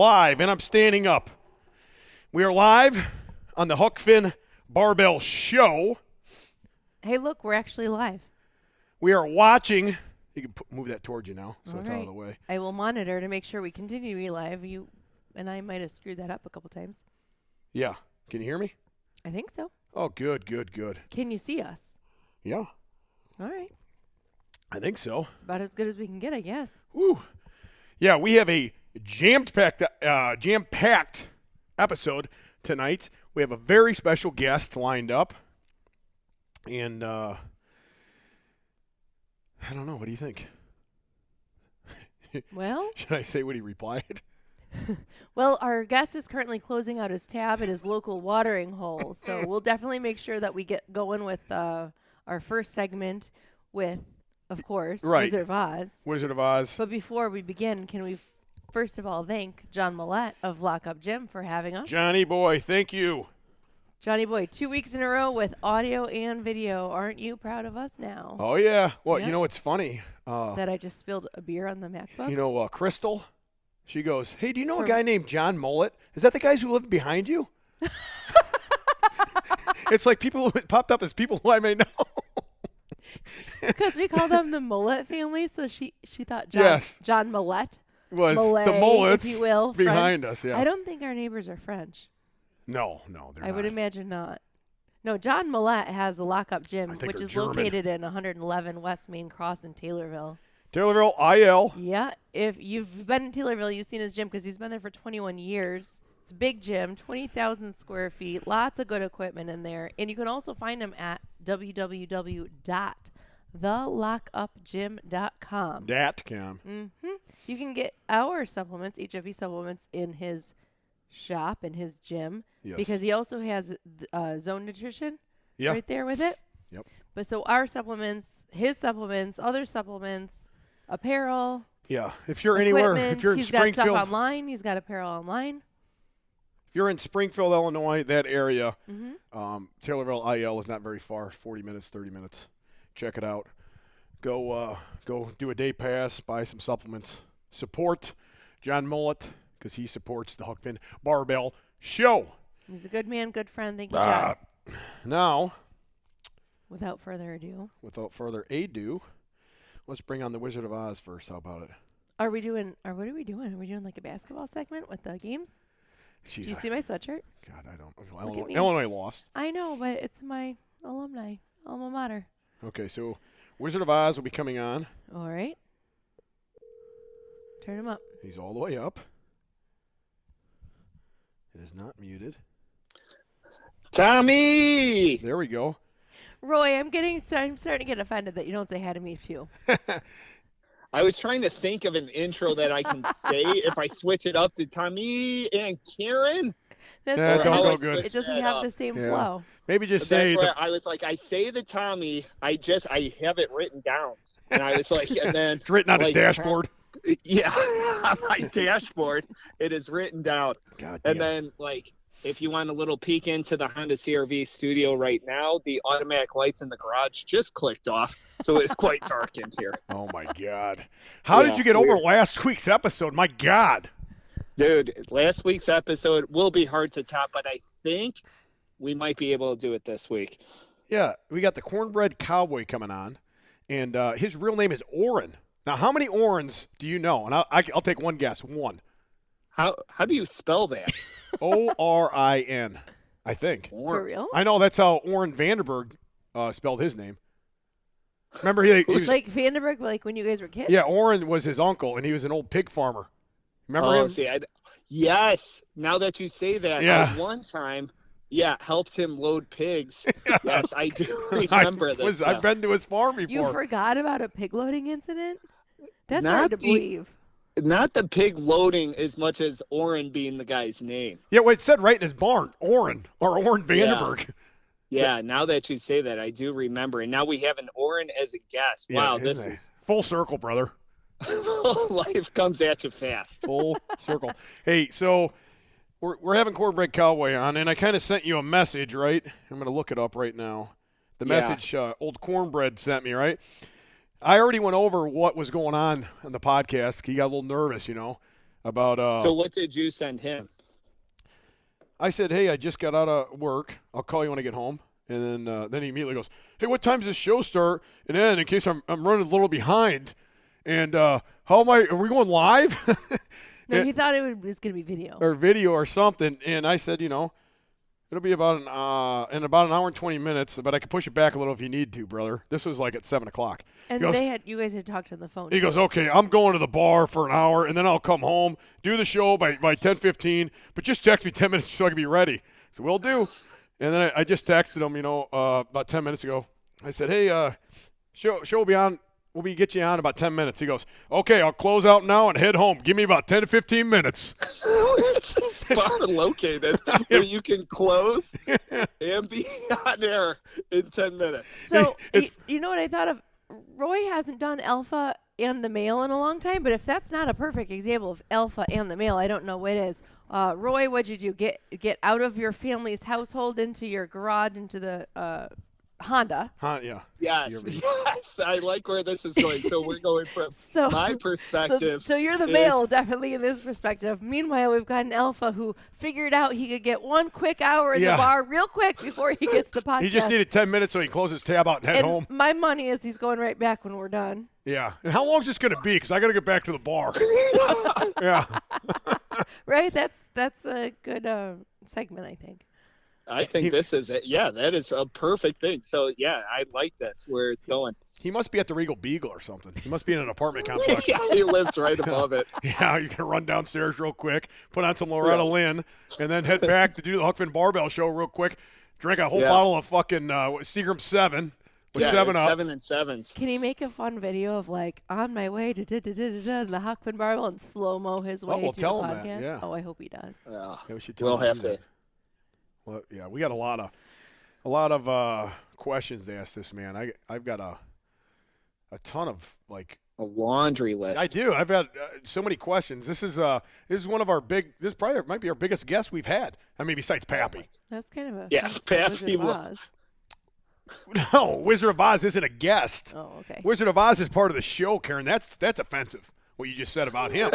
live, and I'm standing up. We are live on the HFB BARBELL Show. Hey, look, we're actually live. We are watching. You can move that towards you now, so All it's right. out of the way. I will monitor to make sure we continue to be live. You and I might have screwed that up a couple times. Yeah. Can you hear me? I think so. Oh, good, good, good. Can you see us? Yeah. All right. I think so. It's about as good as we can get, I guess. Woo. Yeah, we have a jam-packed episode tonight. We have a very special guest lined up. And I don't know. What do you think? Well, should I say what he replied? Well, our guest is currently closing out his tab at his local watering hole. So we'll definitely make sure that we get going with our first segment with, of course, Right. Wizard of Oz. Wizard of Oz. But before we begin, can we first of all thank John Millette of Lock Up Gym for having us? Johnny boy, thank you. Johnny boy, 2 weeks in a row with audio and video. Aren't you proud of us now? Oh, yeah. Well, Yeah. you know what's funny? That I just spilled a beer on the MacBook? You know, Crystal, she goes, hey, do you know a For- guy named John Mullet? Is that the guys who live behind you? It's like people who popped up as people who I may know. Because we call them the Mullet family, so she thought Yes. John Millette Was Millet, the mullets if you will, behind French. us, yeah. I don't think our neighbors are French. No, they're I not. would imagine not. No, John Millette has a Lock-Up Gym, I think which they're is German. located in 111 West Main Cross in Taylorville. Taylorville, IL. Yeah, if you've been in Taylorville, you've seen his gym because he's been there for 21 years. It's a big gym, 20,000 square feet, lots of good equipment in there. And you can also find him at www.thelockupgym.com. Datcom. You can get our supplements, HFB supplements, in his shop, in his gym. Yes. Because he also has Zone Nutrition Yeah. right there with it. Yep. But so our supplements, his supplements, other supplements, apparel, Yeah. If you're anywhere, equipment. if you're in He's got Springfield, stuff online. He's got apparel online. if you're in Springfield, Illinois, that area, Mm-hmm. Taylorville, IL is not very far, 40 minutes, 30 minutes. Check it out. Go do a day pass, buy some supplements. Support John Mullet because he supports the HFB BARBELL Show. He's a good man, good friend. Thank you, John. Now, Without further ado, without further ado, let's bring on the Wizard of Oz first. How about it? what are we doing? Are we doing like a basketball segment with the games? Jeez, Did you see my sweatshirt? God, I don't. Look at me. Illinois lost. I know, but it's my alma mater. Okay, so Wizard of Oz will be coming on. All right. Turn him up. He's all the way up. It is not muted. Tommy! There we go. Roy, I'm starting to get offended that you don't say hi to me too. I was trying to think of an intro that I can say if I switch it up to Tommy and Karen. That's Yeah, what don't it go is. good. It doesn't That have up. the same Yeah. flow. Maybe just That's say why the, I was like, I say the Tommy, I have it written down. And I was like, and then it's written on his like, dashboard. yeah, on my dashboard, it is written down. God damn. And then like, if you want a little peek into the Honda CR-V studio right now, the automatic lights in the garage just clicked off, so it's quite dark in here. Oh my God. How did Yeah, you get over weird. last week's episode? My God. Dude, last week's episode will be hard to top, but I think we might be able to do it this week. Yeah, we got the Cornbreadcowboi coming on, and his real name is Oren. Now, how many Orens do you know? And I'll take one guess. One. How do you spell that? Orin, I think. For real? I know that's how Oren Vanderberg spelled his name. Remember, he was, Like Vandenberg, like when you guys were kids? yeah, Oren was his uncle, and he was an old pig farmer. Remember him? See, yes. Now that you say that, Yeah. I one time, helped him load pigs. Yes, I do remember this. I've been to his farm before. You forgot about a pig loading incident? That's Not hard to the- believe. Not the pig loading as much as Oren being the guy's name. Yeah, well, it said right in his barn, Oren, or Oren Vanderberg. Yeah, now that you say that, I do remember. And now we have an Oren as a guest. Wow, Yeah, this isn't it? is Full circle, brother. life comes at you fast. Full circle. Hey, so we're having Cornbreadcowboi on, and I kind of sent you a message, right? I'm going to look it up right now. The Yeah. message old Cornbread sent me, right? I already went over what was going on the podcast. He got a little nervous, you know. about So what did you send him? I said, hey, I just got out of work. I'll call you when I get home. And then he immediately goes, hey, what time does this show start? And then in case I'm running a little behind, and how am I? Are we going live? No, he thought it was going to be video. Or video or something. And I said, it'll be about in about an hour and 20 minutes, but I could push it back a little if you need to, brother. This was like at 7 o'clock. And you guys had talked on the phone. He goes, okay, I'm going to the bar for an hour, and then I'll come home, do the show by 10:15, but just text me 10 minutes so I can be ready. So we'll do. And then I just texted him, about 10 minutes ago. I said, hey, show will be on. We'll get you on in about 10 minutes. He goes, okay, I'll close out now and head home. Give me about 10 to 15 minutes. Where's this bar located where you can close and be on air in 10 minutes? So, you know what I thought of? Roy hasn't done alpha and the male in a long time, but if that's not a perfect example of alpha and the male, I don't know what is. Roy, what'd you do? Get out of your family's household into your garage, into the Honda. Yeah. Yes, I like where this is going. So we're going from my perspective. So you're the male, definitely, in this perspective. Meanwhile, we've got an alpha who figured out he could get 1 quick hour in the bar real quick before he gets the podcast. He just needed 10 minutes so he can close his tab out and head home. My money is he's going right back when we're done. Yeah. And how long is this going to be? Because I got to get back to the bar. Yeah. Right? That's a good segment, I think. I think this is it. Yeah, that is a perfect thing. So, yeah, I like this, where it's going. He must be at the Regal Beagle or something. He must be in an apartment complex. Yeah, he lives right above it. Yeah, you can run downstairs real quick, put on some Loretta Lynn, and then head back to do the HUCK Barbell show real quick. Drink a whole bottle of fucking Seagram 7 with 7 Up. 7 and 7s. Can he make a fun video of, like, on my way to the HUCK Barbell and slow-mo his way we'll to tell the him podcast? that, yeah. Oh, I hope he does. Yeah, we should tell we'll him have to. that. Well, yeah, we got a lot of questions to ask this man. I've got a ton of like a laundry list. I do. I've got so many questions. This is one of our big. This probably might be our biggest guest we've had. I mean, besides Pappy. That's kind of a Pappy was. No, Wizard of Oz isn't a guest. Oh, okay. Wizard of Oz is part of the show, Karen. That's offensive. What you just said about him.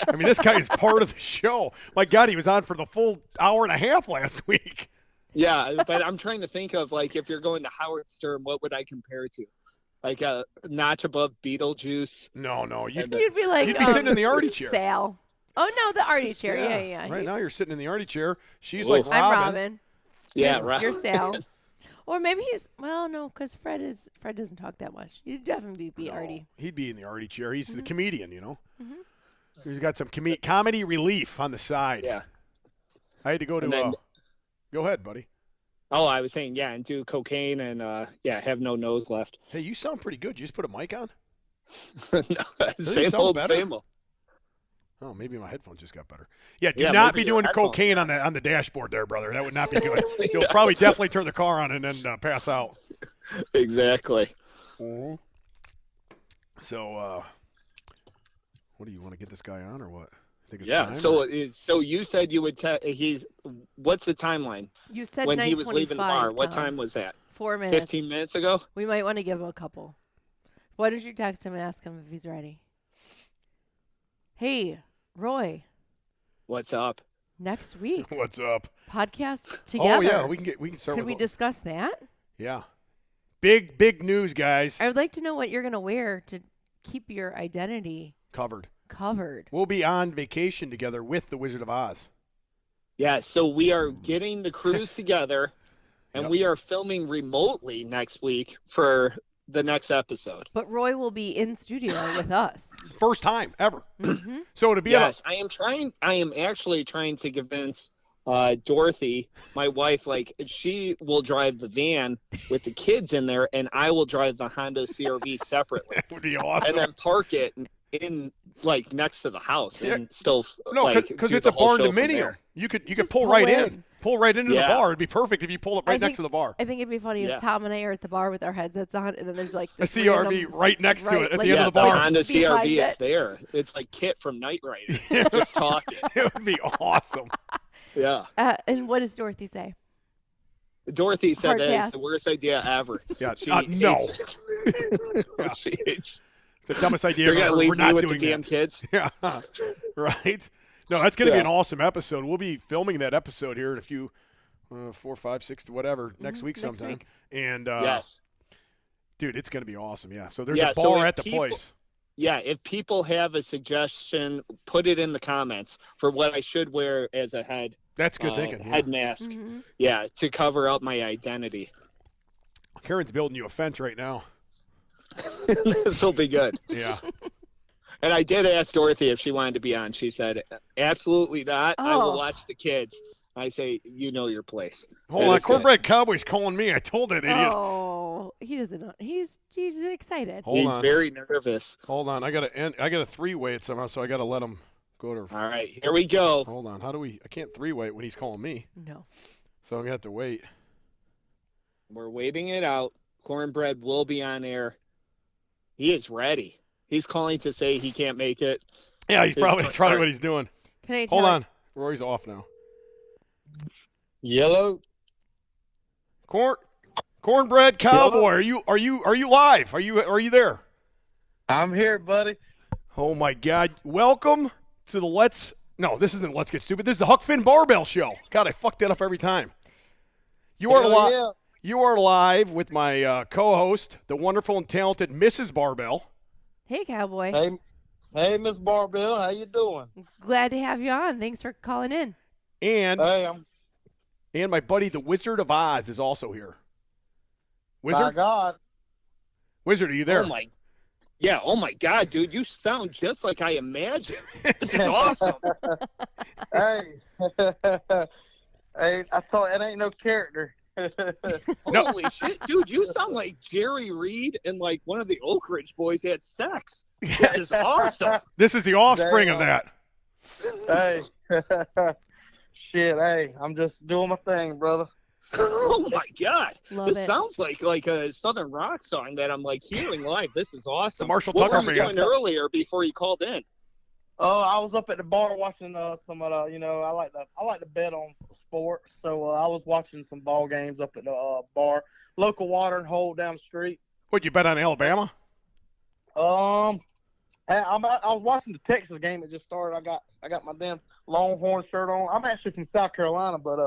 I mean, this guy is part of the show. My God, he was on for the full hour and a half last week. Yeah, but I'm trying to think of, like, if you're going to Howard Stern, what would I compare to? Like a notch above Beetlejuice? No. You'd be like you'd be sitting in the Artie chair. Sal. Oh, no, the Artie chair. Yeah. Right now you're sitting in the Artie chair. She's like Robin. I'm Robin. Yeah, You're Sal. Or maybe no, because Fred doesn't talk that much. You'd definitely be Artie. He'd be in the Artie chair. He's the comedian, Mm-hmm. He's got some comedy relief on the side. Yeah. I had to go to go ahead, buddy. Oh, I was saying, and do cocaine and, have no nose left. Hey, you sound pretty good. You just put a mic on? Same old. Oh, maybe my headphones just got better. Yeah, do not be doing cocaine on the dashboard there, brother. That would not be good. You'll probably definitely turn the car on and then pass out. Exactly. Mm-hmm. So, what do you want to get this guy on or what? Think it's time, so you said you would what's the timeline? You said when he was leaving the bar. What time was that? 4 minutes. 15 minutes ago? We might want to give him a couple. Why don't you text him and ask him if he's ready? Hey, Roy. What's up? Next week. What's up? Podcast together. Oh yeah, we can start. Could we discuss that? Yeah. Big news, guys. I would like to know what you're going to wear to keep your identity covered. We'll be on vacation together with the Wizard of Oz. Yeah, so we are getting the crews together, and we are filming remotely next week for the next episode. But Roy will be in studio with us. First time ever. Mm-hmm. So to be I am actually trying to convince Dorothy, my wife, like, she will drive the van with the kids in there, and I will drive the Honda CRV separately. That would be awesome. And then park it in, like, next to the house and still because it's a barn dominium. You could pull right in. Pull right into the bar. It'd be perfect if you pull it right next to the bar. I think it'd be funny if Tom and I are at the bar with our headsets on, and then there's like a CRV right next to it at the end of the bar. The Honda CRV is there. It's like Kit from Knight Rider, just talking. It would be awesome. Yeah. And what does Dorothy say? Dorothy said that is the worst idea ever. Yeah. She no. She hates. It's the dumbest idea You're ever. gonna We're leave me not with the doing damn that. kids. Yeah, right. No, that's going to be Yeah. an awesome episode. We'll be filming that episode here in a few, 4, 5, 6, whatever, next week next sometime. week. And Yes. dude, it's going to be awesome. Yeah. So there's Yeah, a so bar if at the people- place. Yeah, if people have a suggestion, put it in the comments for what I should wear as a That's good thinking. head Yeah. mask. Mm-hmm. Yeah, to cover up my identity. Karen's building you a fence right now. This will be good. Yeah. And I did ask Dorothy if she wanted to be on. She said, absolutely not. I will Oh. watch the kids. I say, you know your place. Hold That on. is good. Cornbread Cowboy's calling me. I told that idiot. Oh, he doesn't know. He's excited. Hold He's on. very nervous. Hold on. I got to three-way it somehow, so I got to let him go to. All right, here we go. Hold on. How do we? I can't three-way it when he's calling me, No. so I'm gonna have to wait. We're waiting it out. Cornbread will be on air. He is ready. He's calling to say he can't make it. Yeah, It's that's probably what he's doing. Can I tell Hold you- on. Roy's off now. Yellow. Cornbread Cowboy, are you live? Are you there? I'm here, buddy. Oh my God! Welcome to the this isn't Let's Get Stupid. This is the HFB Barbell Show. God, I fuck that up every time. You are Hell live. yeah. You are live with my co-host, the wonderful and talented Mrs. Barbell. Hey, Cowboy. Hey, Miss Barbell, how you doing? Glad to have you on. Thanks for calling in. And Hey, I'm my buddy, the Wizard of Oz, is also here. by Wizard, God. Wizard, are you there? Oh my God, dude, you sound just like I imagined. This is awesome. Hey, hey, I thought it ain't no character. No. Holy shit, dude, you sound like Jerry Reed and like one of the Oak Ridge boys had sex. This is awesome. This is the offspring of Damn. that. Hey, shit. Hey, I'm just doing my thing, brother. Oh my God. Love This it. sounds like a Southern rock song that I'm like hearing live. This is awesome. The Marshall What Tucker were you Band. doing earlier before you called in? Oh, I was up at the bar watching some of the, I like to bet on sports, so I was watching some ball games up at the bar, local watering hole down the street. What, you bet on Alabama? I was watching the Texas game that just started. I got my damn Longhorn shirt on. I'm actually from South Carolina, but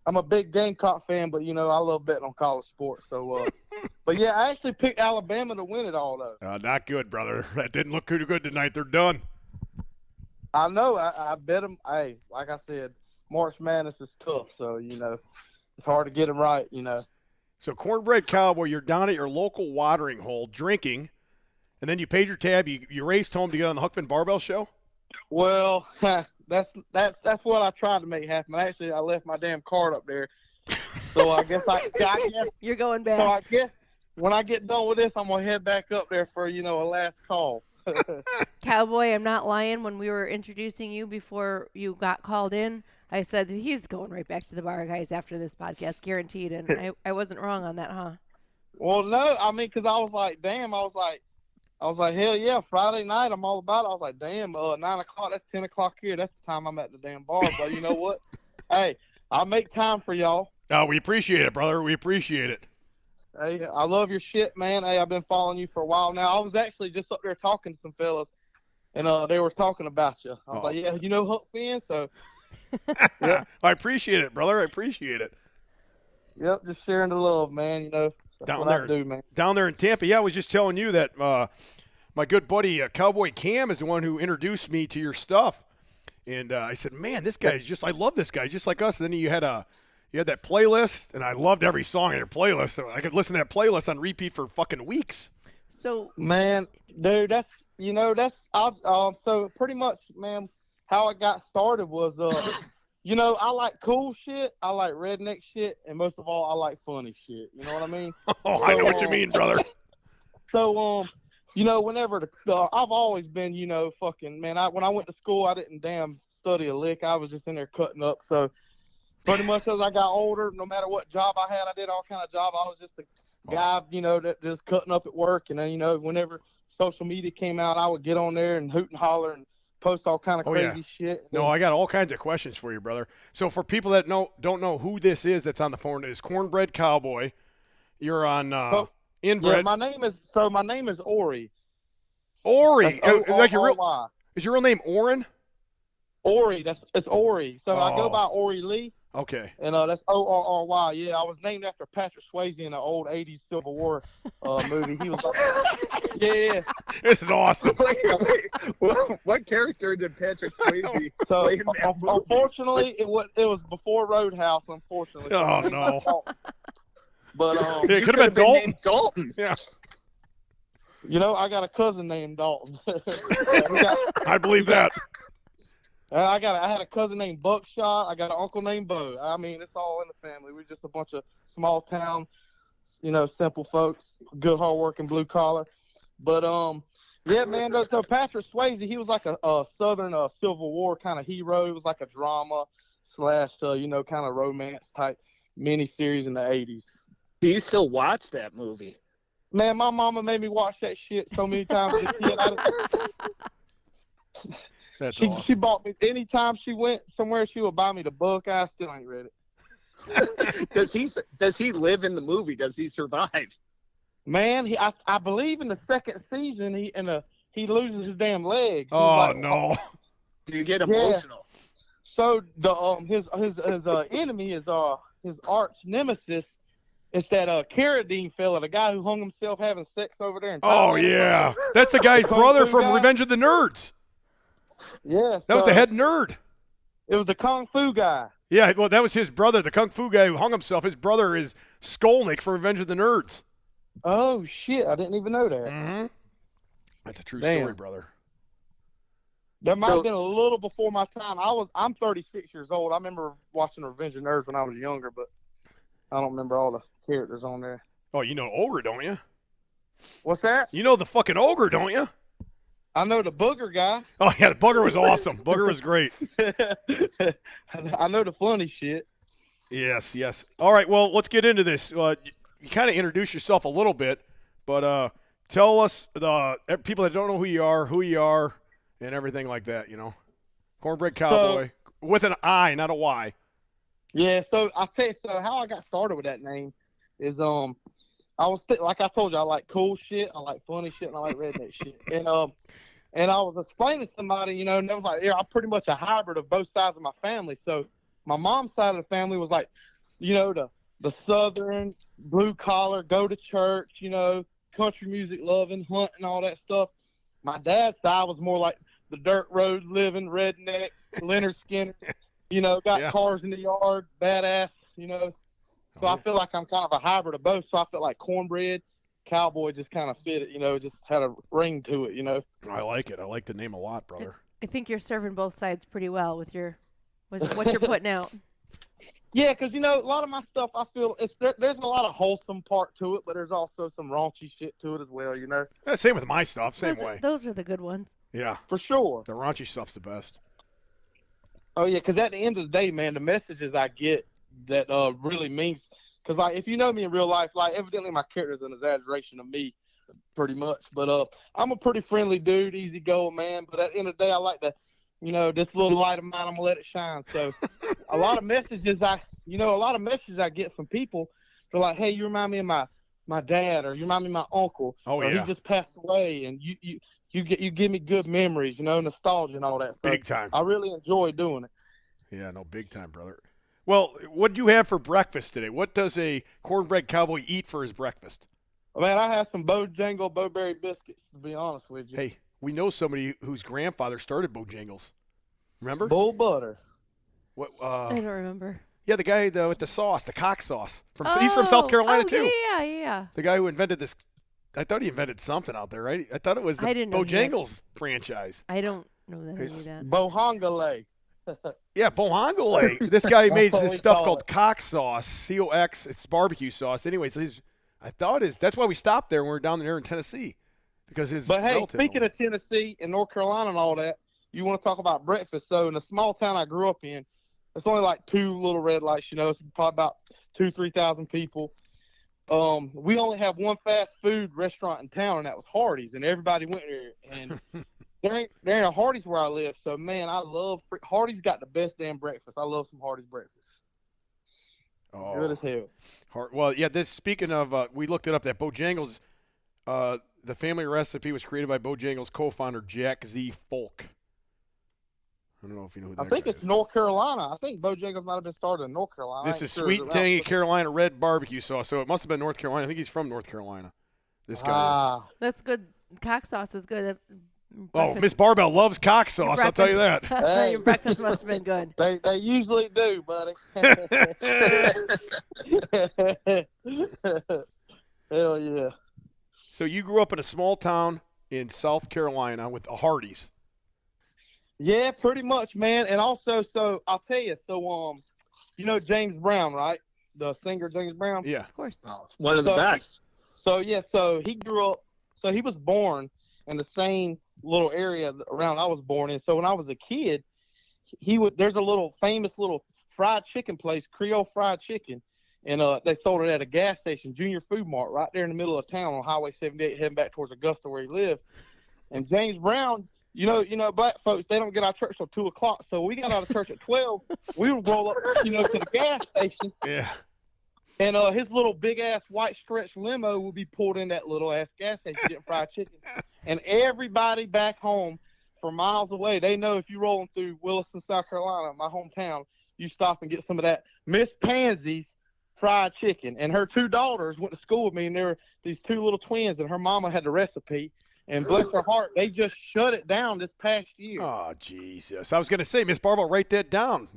I'm a big Gamecock fan. But I love betting on college sports. So, but yeah, I actually picked Alabama to win it all though. Not good, brother. That didn't look too good tonight. They're done. I know. I bet them. Hey, like I said, March Madness is tough. So it's hard to get them right. So, Cornbread Cowboy, you're down at your local watering hole drinking, and then you paid your tab. You raced home to get on the HFB Barbell Show? Well, that's what I tried to make happen. Actually, I left my damn card up there. So I guess You're going So back. I guess when I get done with this, I'm gonna head back up there for a last call. Cowboy, I'm not lying. When we were introducing you before you got called in, I said he's going right back to the bar, guys, after this podcast, guaranteed. And I wasn't wrong on that, huh? Well, no, I mean, because I was like, damn, I was like, hell yeah, Friday night, I'm all about it. I was like, damn, 9 o'clock, that's 10 o'clock here. That's the time I'm at the damn bar. But you know what? Hey, I'll make time for y'all. Oh, we appreciate it, brother. We appreciate it. Hey, I love your shit, man. Hey, I've been following you for a while now. I was actually just up there talking to some fellas, and they were talking about you. I was like, yeah, Huck Finn? So, yep, I appreciate it, brother. I appreciate it. yep, just sharing the love, man. That's Down what there. I do, man. Down there in Tampa. Yeah, I was just telling you that my good buddy Cowboy Cam is the one who introduced me to your stuff. And I said, man, this guy I love this guy, just like us. And then you had that playlist, and I loved every song in your playlist. I could listen to that playlist on repeat for fucking weeks. So, Man, dude, so pretty much, man, how I got started was, I like cool shit, I like redneck shit, and most of all, I like funny shit. You know what I mean? Oh, I know what you mean, brother. So, whenever I've always been, fucking, man, when I went to school, I didn't damn study a lick. I was just in there cutting up. So, pretty much as I got older, no matter what job I had, I did all kind of job. I was just a guy, that just cutting up at work. And then, whenever social media came out, I would get on there and hoot and holler and post all kind of crazy shit. No, I got all kinds of questions for you, brother. So for people that don't know who this is that's on the phone, it is Cornbread Cowboy. You're on Inbred. Yeah, my name is Ori. Ori. That's Like your real, O-R-R-Y. is your real name Oren? Ori. It's Ori. So I go Oh. by Ori Lee. Okay. And that's O-R-R-Y. Yeah, I was named after Patrick Swayze in an old 80s Civil War movie. He was like, yeah. This is awesome. What character did Patrick Swayze So, play in that movie? unfortunately, it was before Roadhouse, unfortunately. So Oh, I named no. him Dalton. But, Yeah, it You could have been could've Dalton. named Dalton. Yeah. you know, I got a cousin named Dalton. I believe that. I had a cousin named Buckshot. I got an uncle named Bo. I mean, it's all in the family. We're just a bunch of small town, simple folks, good, hardworking, blue collar. But yeah, man. So Patrick Swayze, he was like a Southern Civil War kind of hero. It was like a drama / kind of romance type miniseries in the 80s. Do you still watch that movie? Man, my mama made me watch that shit so many times as a kid. That's She awesome. bought me anytime she went somewhere. She would buy me the book. I still ain't read it. Does he live in the movie? Does he survive? Man, I believe in the second season he loses his damn leg. He Oh, was like, no. Do you get emotional? So the his enemy is his arch nemesis. It's that Carradine fella, the guy who hung himself having sex over there in Oh, Thailand. yeah. That's the guy's Kung brother Fu from guy? Revenge of the Nerds. Yeah, That was so the head nerd. It was the Kung Fu guy. Yeah, well, that was his brother, the Kung Fu guy who hung himself. His brother is Skolnick from Revenge of the Nerds. Oh shit! I didn't even know that. Mm-hmm. That's a true Damn. story, brother. That might have been a little before my time. I'm 36 years old. I remember watching Revenge of the Nerds when I was younger, but I don't remember all the characters on there. Oh, you know Ogre, don't you? What's that? You know the fucking Ogre, don't you? I know the booger guy. Oh, yeah, the Booger was awesome. Booger was great. I know the funny shit. Yes, yes. All right, well, let's get into this. You kind of introduce yourself a little bit, but tell us, the people that don't know who you are, and everything like that, Cornbread Cowboy, with an I, not a Y. Yeah, so I'll tell you, so how I got started with that name is I was like I told you, I like cool shit, I like funny shit, and I like redneck shit. And I was explaining to somebody, and they was like, yeah, I'm pretty much a hybrid of both sides of my family. So my mom's side of the family was like, the Southern blue collar, go to church, country music loving, hunting, all that stuff. My dad's side was more like the dirt road living, redneck, Leonard Skinner, got cars in the yard, badass, So I feel like I'm kind of a hybrid of both. So I feel like Cornbread Cowboy just kind of fit it, just had a ring to it, I like it. I like the name a lot, brother. I think you're serving both sides pretty well with what you're putting out. Yeah, because, a lot of my stuff, I feel there's a lot of wholesome part to it, but there's also some raunchy shit to it as well, Yeah, same with my stuff, same way. Those are the good ones. Yeah. For sure. The raunchy stuff's the best. Oh, yeah, because at the end of the day, man, the messages I get that really means – because, if you know me in real life, evidently my character is an exaggeration of me pretty much. But I'm a pretty friendly dude, easygoing man. But at the end of the day, I like to, this little light of mine, I'm going to let it shine. So a lot of messages I get from people. They're like, hey, you remind me of my dad, or you remind me of my uncle. Oh, or yeah. he just passed away, and you give me good memories, nostalgia and all that stuff. Big time. I really enjoy doing it. Yeah, no, big time, brother. Well, what do you have for breakfast today? What does a cornbread cowboy eat for his breakfast? Man, I had some Bojangles biscuits, to be honest with you. Hey, we know somebody whose grandfather started Bojangles. Remember? Bull butter. What? I don't remember. Yeah, the guy with the sauce, the cock sauce. He's from South Carolina, too. Yeah. The guy who invented this. I thought he invented something out there, right? I thought it was the I didn't know he had- Bojangles franchise. I don't know that I knew that. Bohongale. Yeah, Bohongale. This guy made what this we stuff call called it. cock sauce, COX. It's barbecue sauce. Anyways, that's why we stopped there when we were down there in Tennessee, because his. But hey, relative speaking of Tennessee and North Carolina and all that, you want to talk about breakfast. So in the small town I grew up in, it's only like 2 little red lights, it's probably about 2,000-3,000 people. We only have one fast food restaurant in town, and that was Hardee's, and everybody went there. And there ain't a Hardee's where I live, so man, I love Hardee's. Got the best damn breakfast. I love some Hardee's breakfast. Oh. Good as hell. Well, yeah. Speaking of, we looked it up. That Bojangles, The family recipe was created by Bojangles co-founder Jack Z. Folk. I don't know if you know who that I think guy it's is. North Carolina. I think Bojangles might have been started in North Carolina. This is sweet and tangy Carolina red barbecue sauce, so it must have been North Carolina. I think he's from North Carolina. This guy is. That's good. Cock sauce is good. Oh, Miss Barbell loves cock sauce. I'll tell you that. Hey. Your breakfast must have been good. They usually do, buddy. Hell yeah. So you grew up in a small town in South Carolina with the Hardys. Yeah, pretty much, man. And also, so I'll tell you, so you know James Brown, right? The singer James Brown? Yeah. Of course. One of the best. So yeah, so he grew up, so he was born in the same little area around I was born in. So when I was a kid, there's a little famous little fried chicken place, Creole Fried Chicken, and they sold it at a gas station, Junior Food Mart, right there in the middle of town on Highway 78, heading back towards Augusta where he lived. And James Brown, you know, black folks, they don't get out of church till 2:00. So we got out of church at 12. We would roll up, to the gas station. Yeah. And his little big-ass white stretch limo would be pulled in that little-ass gas station getting fried chicken. And everybody back home from miles away, they know if you're rolling through Williston, South Carolina, my hometown, you stop and get some of that Miss Pansy's fried chicken. And her 2 daughters went to school with me, and they were these 2 little twins, and her mama had the recipe. And bless her heart, they just shut it down this past year. Oh, Jesus. I was going to say, Miss Barbell, write that down.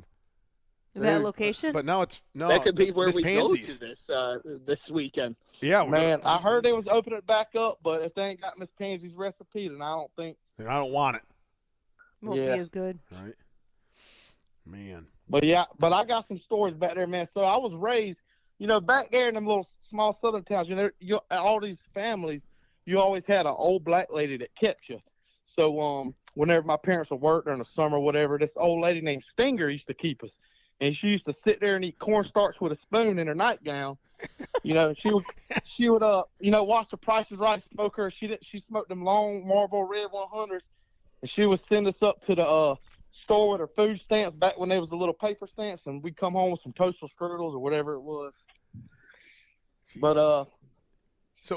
That location? But now it's no. That could be where Miss we Pansy's. go to this weekend. Yeah, Man, I heard they was opening it back up, but if they ain't got Miss Pansy's recipe, then I don't think. And I don't want it. Won't be as good. Right. Man. But yeah, but I got some stories back there, man. So I was raised, back there in them little small southern towns. All these families, you always had an old black lady that kept you. So whenever my parents would work during the summer, or whatever, this old lady named Stinger used to keep us. And she used to sit there and eat cornstarch with a spoon in her nightgown. She would watch the Price is Right smoker. She smoked them long Marlboro Red 100s, and she would send us up to the store with her food stamps back when there was the little paper stamps, and we'd come home with some toasted strudels or whatever it was. But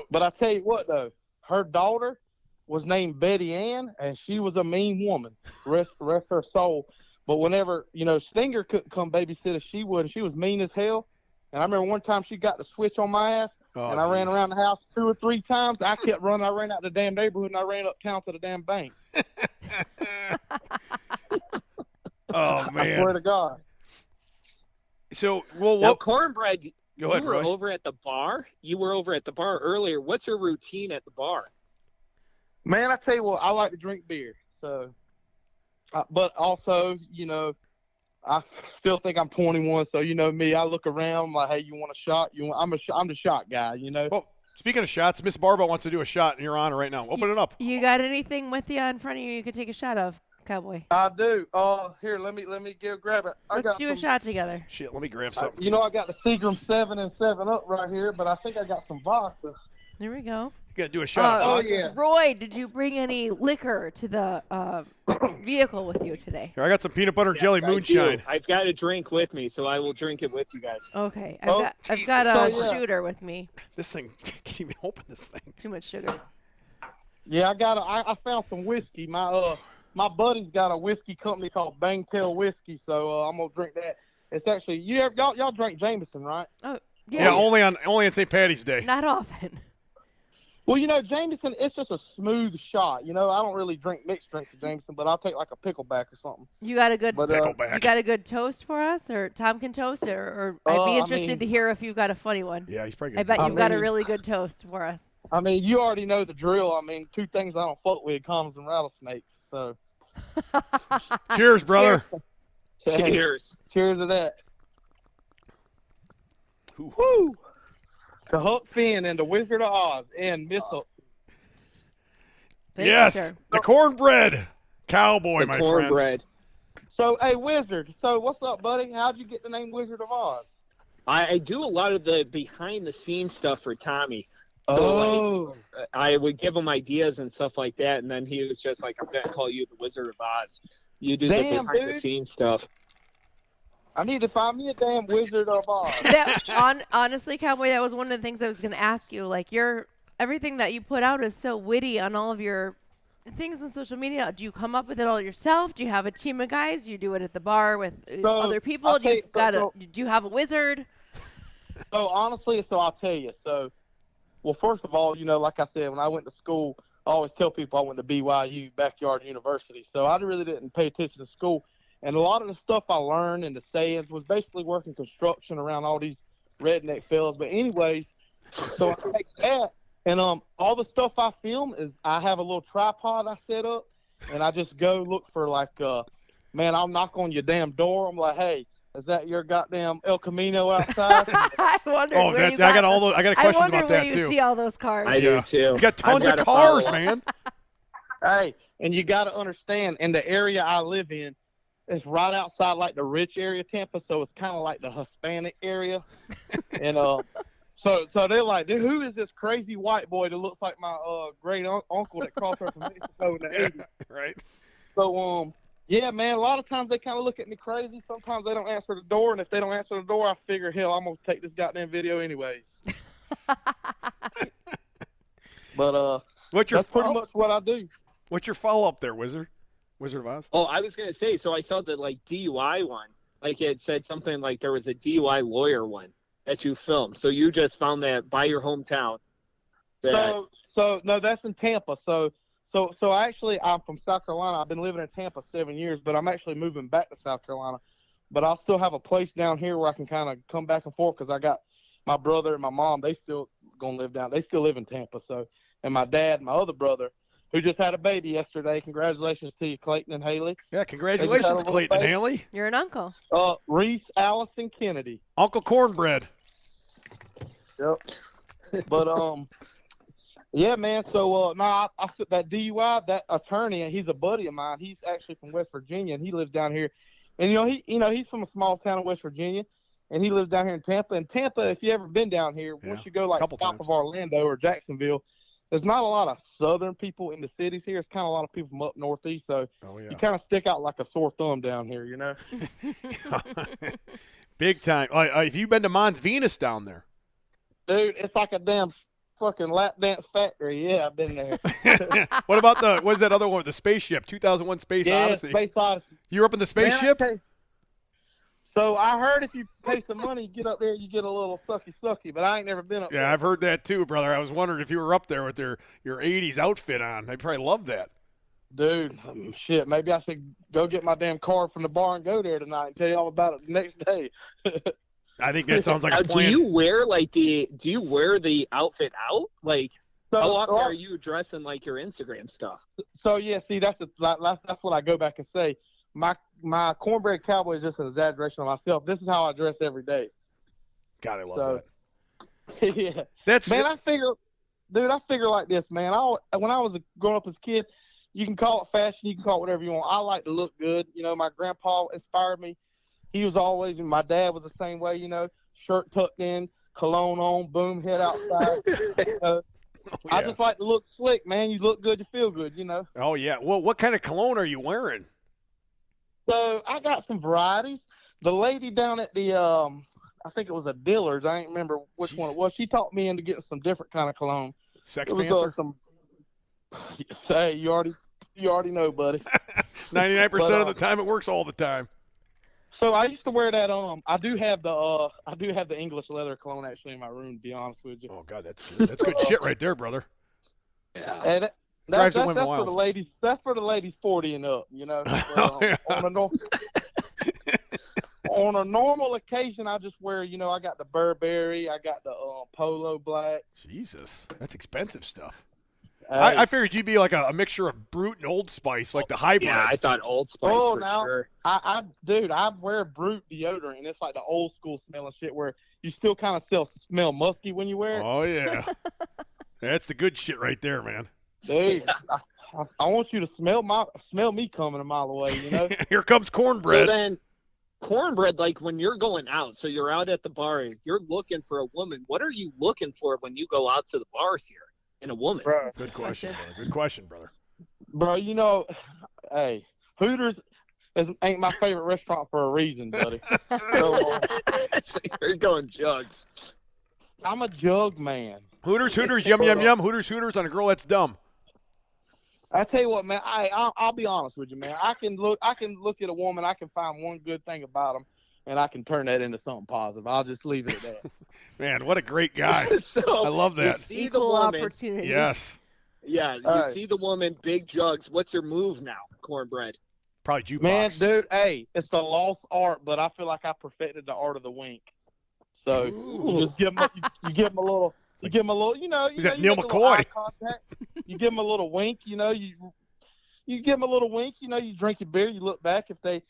but I tell you what though, her daughter was named Betty Ann, and she was a mean woman. Rest her soul. But whenever, Stinger couldn't come babysit as she would, and she was mean as hell. And I remember one time she got the switch on my ass, and I ran around the house 2 or 3 times. I kept running. I ran out the damn neighborhood, and I ran uptown to the damn bank. Oh, man. I swear to God. So, Now, Cornbread, Go ahead, you were Roy. over at the bar. You were over at the bar earlier. What's your routine at the bar? Man, I tell you what, I like to drink beer. So, but also, I still think I'm 21. So, me, I look around I'm like, hey, you want a shot? I'm the shot guy, Well, speaking of shots, Miss Barbell wants to do a shot in your honor right now. Open it up. You got anything with you in front of you could take a shot of, Cowboy? I do. Here, let me grab it. Let's do a shot together. Shit, let me grab something. I got the Seagram 7 and 7 Up right here, but I think I got some vodka. There we go. You got to do a shot. Oh, of vodka. yeah. Roy, did you bring any liquor to the vehicle with you today? Here, I got some peanut butter and jelly moonshine. I've got a drink with me, so I will drink it with you guys. Okay. Oh, I've got a Jesus. shooter with me. This thing, I can't even open this thing. Too much sugar. Yeah, I found some whiskey. My buddy's got a whiskey company called Bangtail Whiskey, so I'm gonna drink that. It's actually y'all drink Jameson, right? Oh, Yeah, only on St. Patty's Day. Not often. Well, Jameson, it's just a smooth shot. I don't really drink mixed drinks of Jameson, but I'll take like a pickleback or something. You got a good Pickleback. You got a good toast for us, or Tom can toast it, or I'd be interested to hear if you've got a funny one. Yeah, he's probably I good. bet you've got a really good toast for us. I mean, you already know the drill. I mean, 2 things I don't fuck with: condoms and rattlesnakes. So, Cheers, brother. Cheers. Cheers to that. Ooh. Woo! To Huck Finn and the Wizard of Oz and Miss Hook. Thank you, Yes, sir. the cornbread cowboy, The my friend. cornbread. So, hey, Wizard. So, what's up, buddy? How'd you get the name Wizard of Oz? I do a lot of the behind-the-scenes stuff for Tommy. So, I would give him ideas and stuff like that, and then he was just like, I'm going to call you the Wizard of Oz. You do Damn, the behind-the-scenes stuff. I need to find me a damn Wizard of Oz. Honestly, Cowboy, that was one of the things I was going to ask you. Like, you're everything that you put out is so witty on all of your things on social media. Do you come up with it all yourself? Do you have a team of guys? Do you do it at the bar with other people? Do you have a wizard? So honestly, I'll tell you. So, well, first of all, like I said, when I went to school, I always tell people I went to BYU, Backyard University. So I really didn't pay attention to school. And a lot of the stuff I learned and the sayings was basically working construction around all these redneck fellas. But anyways, so I take that, and all the stuff I film is I have a little tripod I set up, and I just go look for man, I'll knock on your damn door. I'm like, hey, is that your goddamn El Camino outside? I wonder. Oh, I got all those. I got questions about that too. I wonder where you too. see all those cars. I do too. You got tons of cars, man. Hey, and you got to understand, in the area I live in, it's right outside like the rich area of Tampa, so it's kind of like the Hispanic area. And so they're like, dude, who is this crazy white boy that looks like my great uncle that crossed over from Mexico in the 80s? Right. So yeah, man, a lot of times they kind of look at me crazy. Sometimes they don't answer the door, and if they don't answer the door, I figure, hell, I'm gonna take this goddamn video anyways. But that's pretty much what I do. What's your follow-up there, Wizard of Oz? Oh, I was gonna say. So I saw the DUI one. Like it said something like there was a DUI lawyer one that you filmed. So you just found that by your hometown. So no, that's in Tampa. So actually, I'm from South Carolina. I've been living in Tampa 7 years, but I'm actually moving back to South Carolina. But I'll still have a place down here where I can kind of come back and forth because I got my brother and my mom. They still gonna live down. They still live in Tampa. So, and my dad, my other brother, who just had a baby yesterday. Congratulations to you, Clayton and Haley. Yeah, congratulations, Clayton and Haley. You're an uncle. Reese Allison Kennedy. Uncle Cornbread. Yep. But yeah, man. So I that DUI, that attorney, he's a buddy of mine. He's actually from West Virginia, and he lives down here. And he's from a small town in West Virginia, and he lives down here in Tampa. And Tampa, if you ever been down here, once you go south of Orlando or Jacksonville, there's not a lot of southern people in the cities here. It's kind of a lot of people from up northeast. So you kind of stick out like a sore thumb down here, Big time. Have you been to Mons Venus down there? Dude, it's like a damn fucking lap dance factory. Yeah, I've been there. What about what's that other one? The spaceship, 2001 Space Odyssey. Space Odyssey. You were up in the spaceship? So I heard if you pay some money, you get up there, you get a little sucky, but I ain't never been up there. Yeah, I've heard that too, brother. I was wondering if you were up there with your 80s outfit on. They probably love that. Dude, shit, maybe I should go get my damn card from the bar and go there tonight and tell you all about it the next day. I think that sounds like a plan. Do you wear the outfit out? Like, how often are you dressing like your Instagram stuff? So yeah, see, that's what I go back and say. My cornbread cowboy is just an exaggeration of myself. This is how I dress every day. God, I love that. Yeah, I figure like this, man. When I was growing up as a kid, you can call it fashion, you can call it whatever you want. I like to look good. My grandpa inspired me. He was always, and my dad was the same way. Shirt tucked in, cologne on, boom, head outside. I just like to look slick, man. You look good, you feel good. Oh yeah. Well, what kind of cologne are you wearing? So I got some varieties. The lady down at the, I think it was a Dillard's. I ain't remember which one it was. She taught me into getting some different kind of cologne. Sex Panther? Hey, you already know, buddy. 99% of the time, it works all the time. So I used to wear that. I do have the English leather cologne actually in my room. To be honest with you. Oh God, that's good. That's good shit right there, brother. Yeah. And that's for the ladies. That's for the ladies 40 and up. On a normal occasion, I just wear. I got the Burberry. I got the Polo Black. Jesus, that's expensive stuff. I figured you'd be like a mixture of Brute and Old Spice, like the hybrid. Yeah, I thought Old Spice sure. I wear Brute deodorant, and it's like the old school smelling shit where you still kind of smell musky when you wear it. Oh, yeah. That's the good shit right there, man. Dude, I want you to smell me coming a mile away, Here comes cornbread. So then, cornbread, like when you're going out, so you're out at the bar, you're looking for a woman. What are you looking for when you go out to the bars here? In a woman. Bro. Good question, brother. Good question, brother. Bro, hey, Hooters ain't my favorite restaurant for a reason, buddy. So, you're going jugs. I'm a jug man. Hooters, yum, yum, yum. Hooters on a girl that's dumb. I tell you what, man. I'll be honest with you, man. I can look at a woman. I can find one good thing about them, and I can turn that into something positive. I'll just leave it at that. Man, what a great guy. So I love that. You see Equal the woman. opportunity. Yes. Yeah, you All right. see the woman, big jugs. What's your move now, Cornbread? Probably jukebox. Man, dude, hey, it's a lost art, but I feel like I perfected the art of the wink. So you just give him, you give him a little, you know, Is that you Neil make a little McCoy? eye contact. You give him a little wink, you know, you give him a little wink, you know, you drink your beer, you look back if they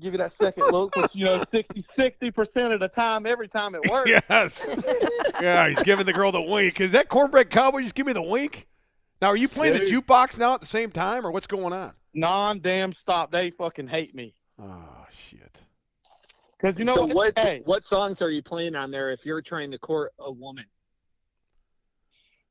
give you that second look, which, you know, 60% of the time, every time it works. Yes. Yeah, he's giving the girl the wink. Is that Cornbread Cowboy just give me the wink? Now, are you playing the Dude. jukebox now at the same time, or what's going on? Non-damn stop. They fucking hate me. Oh, shit. Because, you know, So hey, what songs are you playing on there if you're trying to court a woman?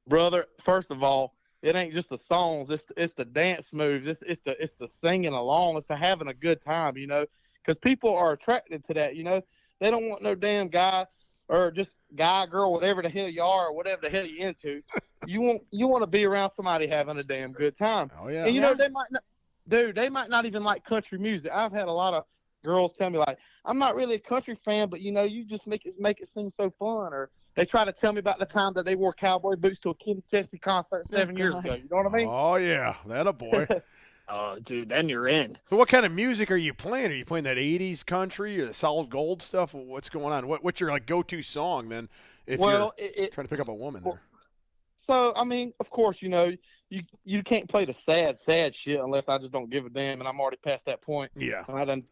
brother, first of all, it ain't just the songs. It's the dance moves. It's the singing along. It's the having a good time, you know, because people are attracted to that, you know. They don't want no damn guy or just guy, girl, whatever the hell you are or whatever the hell you into. You want to be around somebody having a damn good time. Oh, yeah. And, you know, they might not even like country music. I've had a lot of girls tell me, like, I'm not really a country fan, but, you know, you just make it seem so fun. Or they try to tell me about the time that they wore cowboy boots to a Kenny Chesney concert 7 years ago. You know what I mean? Oh, yeah. That a boy. Oh, dude, then you're in. So what kind of music are you playing? Are you playing that 80s country or the solid gold stuff? What's going on? What's your, like, go-to song, then, if you're trying to pick up a woman there? So, I mean, of course, you know, you can't play the sad shit unless I just don't give a damn, and I'm already past that point. Yeah. And I done.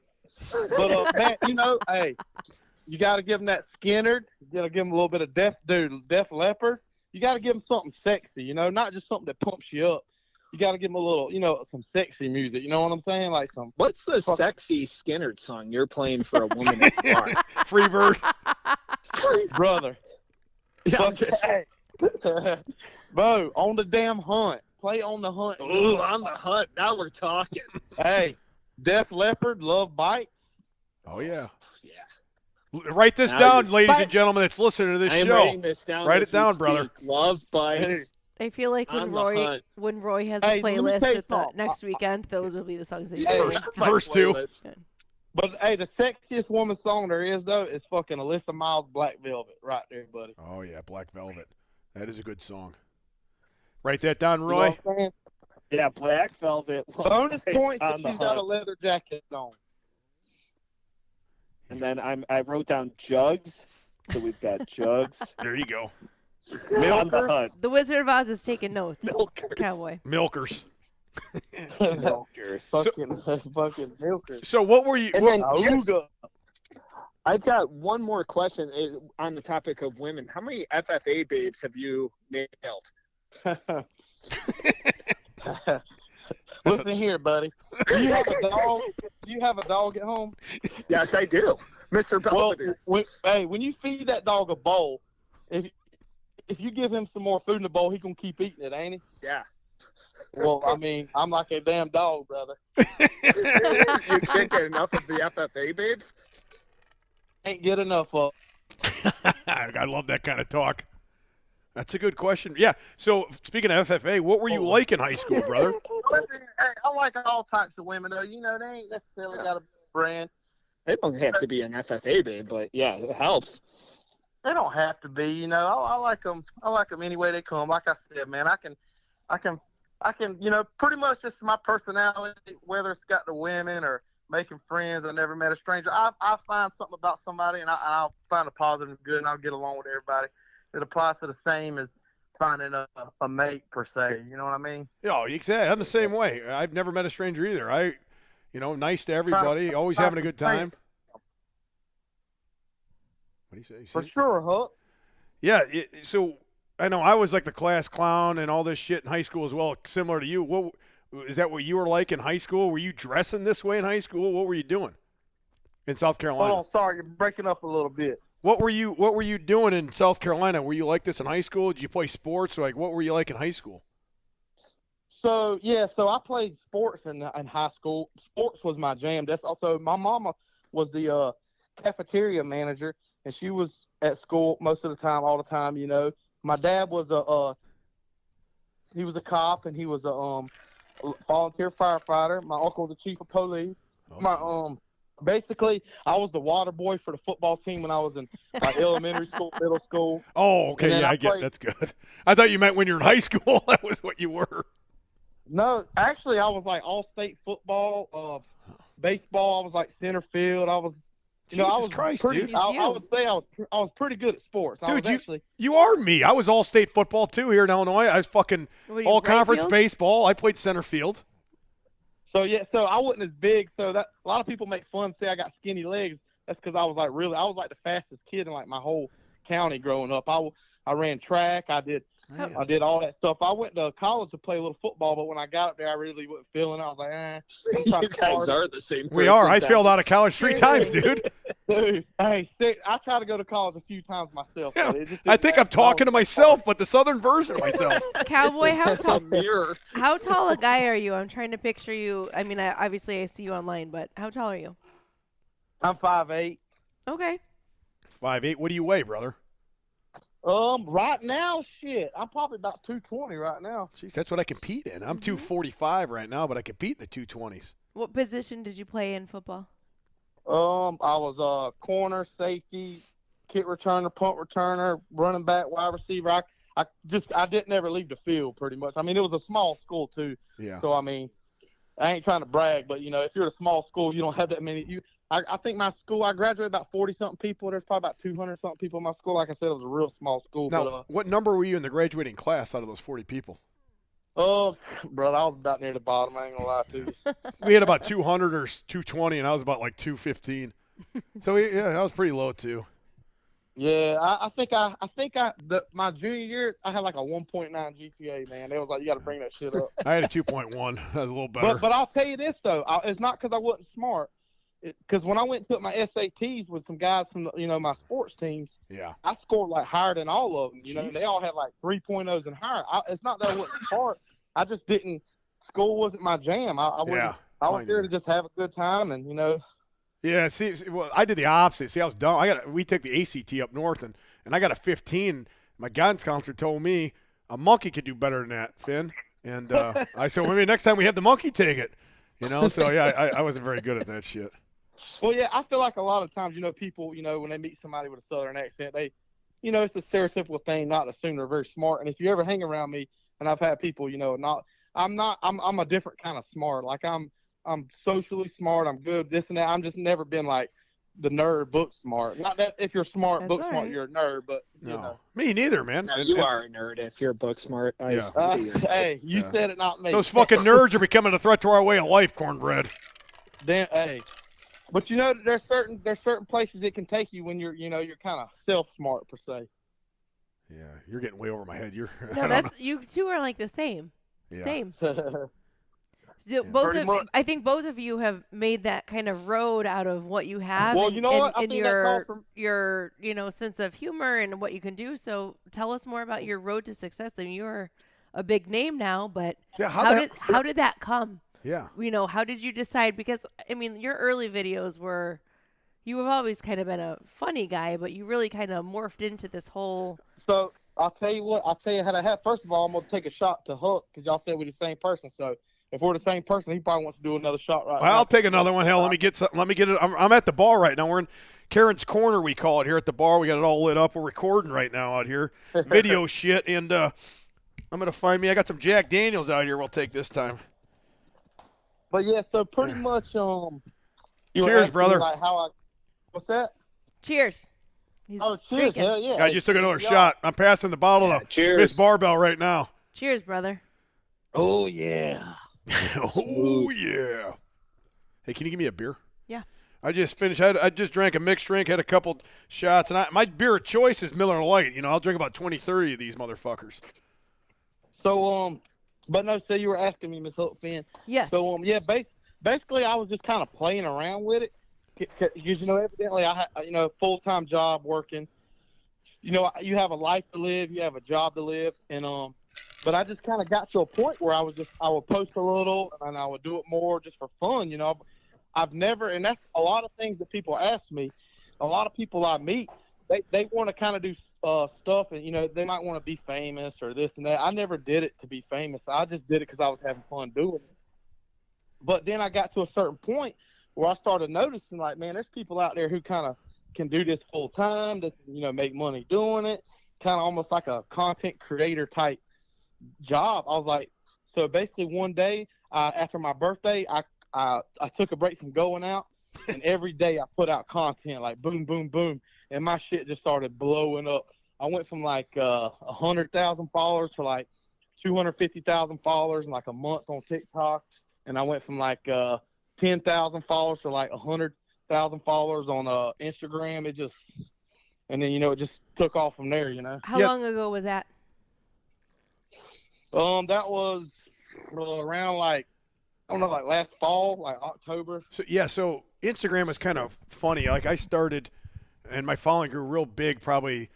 But, man, you know, hey, you got to give them that Skinnerd. You got to give them a little bit of Def Leppard. You got to give them something sexy, you know, not just something that pumps you up. You got to give them a little, you know, some sexy music. You know what I'm saying? Like some. What's the sexy Skinnerd song you're playing for a woman at the bar? Free Bird. Brother. Yeah, I'm just- Hey. Bro, on the damn hunt. Play on the hunt. Ooh, on the hunt. Now we're talking. Hey, Def Leppard, Love Bites. Oh, yeah. Yeah. Write this Now down, you- ladies and gentlemen that's listening to this I am show. writing this down. Write as it down, we brother. speak. Love bites. I feel like On the hunt. when Roy has Hey, a let me playlist tell you with the something. next weekend, those will be the songs that he's Hey, playing. First two. But, hey, the sexiest woman song there is, though, is fucking Alyssa Miles' Black Velvet right there, buddy. Oh, yeah, Black Velvet. That is a good song. Write that down, You know Roy. what I'm saying? Yeah, Black Velvet. Bonus points on if the she's got a hunt. leather jacket on. And then I wrote down jugs. So we've got jugs. There you go. On the hunt. The Wizard of Oz is taking notes. Milkers. Cowboy. Milkers. Milkers. fucking milkers. So what were you And what- then just- Auga. I've got one more question on the topic of women. How many FFA babes have you nailed? Listen here, buddy. Do you have a dog? Do you have a dog at home? Yes, I do. Mr. Well, Belvedere. when you feed that dog a bowl, if you give him some more food in the bowl, he gonna keep eating it, ain't he? Yeah. Well, I mean, I'm like a damn dog, brother. You can't get enough of the FFA babes? Ain't get enough of. I love that kind of talk. That's a good question. Yeah. So speaking of FFA, what were you like in high school, brother? Hey, I like all types of women, though. You know, they ain't necessarily got a brand. They don't have to be an FFA babe, but yeah, it helps. They don't have to be, you know. I like them. I like them any way they come. Like I said, man, I can, you know, pretty much just my personality, whether it's got the women or making friends. I never met a stranger. I find something about somebody, and I'll find a positive and good, and I'll get along with everybody. It applies to the same as finding a mate, per se. You know what I mean? Yeah, exactly. I'm the same way. I've never met a stranger either. Nice to everybody, always having a good time. What do you say? For sure, Huck. Yeah. So I know I was like the class clown and all this shit in high school as well, similar to you. Is that what you were like in high school? Were you dressing this way in high school? What were you doing in South Carolina? Hold on, sorry, you're breaking up a little bit. What were you doing in South Carolina? Were you like this in high school? Did you play sports? Like, what were you like in high school? So I played sports in high school. Sports was my jam. That's also my mama was the cafeteria manager and she was at school most of the time, all the time. You know, my dad was he was a cop, and he was a volunteer firefighter. My uncle was the chief of police. Basically, I was the water boy for the football team when I was in elementary school, middle school. Oh, okay, yeah, I get it. That's good. I thought you meant when you were in high school. That was what you were. No, actually, I was like all-state football, baseball. I was like center field. I was, Jesus I was Christ, pretty. dude. I would say I was pretty good at sports. Dude, you are me. I was all-state football too here in Illinois. I was fucking all-conference baseball. I played center field. So I wasn't as big. So that a lot of people make fun, say I got skinny legs. That's because I was like the fastest kid in like my whole county growing up. I ran track. I did all that stuff. I went to college to play a little football, but when I got up there, I really wasn't feeling it. I was like, You guys are the same person. We are. I failed out of college 3 times, dude. Dude, hey, I tried to go to college a few times myself. Yeah, I think I'm talking to myself, but the southern version of myself. Cowboy, how tall a guy are you? I'm trying to picture you. I mean, obviously I see you online, but how tall are you? I'm 5'8". Okay. 5'8". What do you weigh, brother? Right now, shit, I'm probably about 220 right now. Jeez, that's what I compete in. I'm 245 right now, but I compete in the 220s. What position did you play in football? I was corner, safety, kick returner, punt returner, running back, wide receiver. I didn't ever leave the field pretty much. I mean, it was a small school too. Yeah. So I mean, I ain't trying to brag, but if you're a small school, you don't have that many. I think my school, I graduated about 40-something people. There's probably about 200-something people in my school. Like I said, it was a real small school. Now, but, what number were you in the graduating class out of those 40 people? Oh, brother, I was about near the bottom. I ain't gonna lie to you. We had about 200 or 220, and I was about like 215. So I was pretty low too. Yeah, I think my junior year I had like a 1.9 GPA. Man, it was like you got to bring that shit up. I had a 2.1. That was a little better. But I'll tell you this though, it's not because I wasn't smart. Because when I went and took my SATs with some guys from my sports teams, yeah, I scored like higher than all of them. And they all had like 3.0s and higher. It's not that I wasn't smart. I just didn't. School wasn't my jam. I was here to just have a good time and Yeah, see, well, I did the opposite. See, I was dumb. We took the ACT up north, and I got a 15. My guidance counselor told me a monkey could do better than that, Finn. And I said, well, maybe next time we have the monkey take it. So yeah, I wasn't very good at that shit. Well, yeah, I feel like a lot of times, people, when they meet somebody with a southern accent, they, it's a stereotypical thing not to assume they're very smart. And if you ever hang around me, and I've had people, I'm a different kind of smart. Like I'm socially smart. I'm good, this and that. I'm just never been like the nerd book smart. Not that if you're smart, That's book all smart, right. you're a nerd, but No. Me neither, man. No, you are a nerd if you're book smart. Yeah. Hey, you said it, not me. Those fucking nerds are becoming a threat to our way of life, Cornbread. Damn, hey. But there's certain places it can take you when you're kind of self-smart per se. Yeah, you're getting way over my head. You two are like the same. Yeah. Same. So I think both of you have made that kind of road out of what you have. Well, you know what? I think that call from your sense of humor and what you can do. So tell us more about your road to success. I mean, you're a big name now, but Yeah, how did that come? Yeah. How did you decide? Because I mean, your early videos were, you have always kind of been a funny guy, but you really kind of morphed into this whole. So I'll tell you how that happened. First of all, I'm gonna take a shot to Huck because y'all said we're the same person. So if we're the same person, he probably wants to do another shot right now. I'll take another one. Hell, let me get it. I'm at the bar right now. We're in Karen's Corner, we call it here at the bar. We got it all lit up. We're recording right now out here, video shit, and I'm gonna find me. I got some Jack Daniels out here. We'll take this time. But yeah, so pretty much, Cheers, brother. Like what's that? Cheers. He's cheers! drinking. Hell yeah! I just took another shot. I'm passing the bottle to Miss Barbell right now. Cheers, brother. Oh yeah. Oh yeah. Hey, can you give me a beer? Yeah. I just finished. I just drank a mixed drink, had a couple shots, and my beer of choice is Miller Lite. I'll drink about 20, 30 of these motherfuckers. So but no, so you were asking me, Miss Hook Finn. Yes. So yeah, basically I was just kind of playing around with it because evidently I had a full-time job working. You have a life to live, you have a job to live, and but I just kind of got to a point where I would post a little and I would do it more just for fun. I've never, and that's a lot of things that people ask me. A lot of people I meet, they want to kind of do stuff, and they might want to be famous or this and that. I never did it to be famous. I just did it because I was having fun doing it. But then I got to a certain point where I started noticing, like, man, there's people out there who kind of can do this full time, that make money doing it, kind of almost like a content creator type job. I was like, so basically one day after my birthday, I took a break from going out, and every day I put out content, like boom, boom, boom, and my shit just started blowing up. I went from like 100,000 followers to like 250,000 followers in like a month on TikTok, and I went from like 10,000 followers to like 100,000 followers on Instagram. And then it just took off from there. How long ago was that? That was around like, I don't know, like last fall, like October. So Instagram is kind of funny. Like, I started, and my following grew real big probably,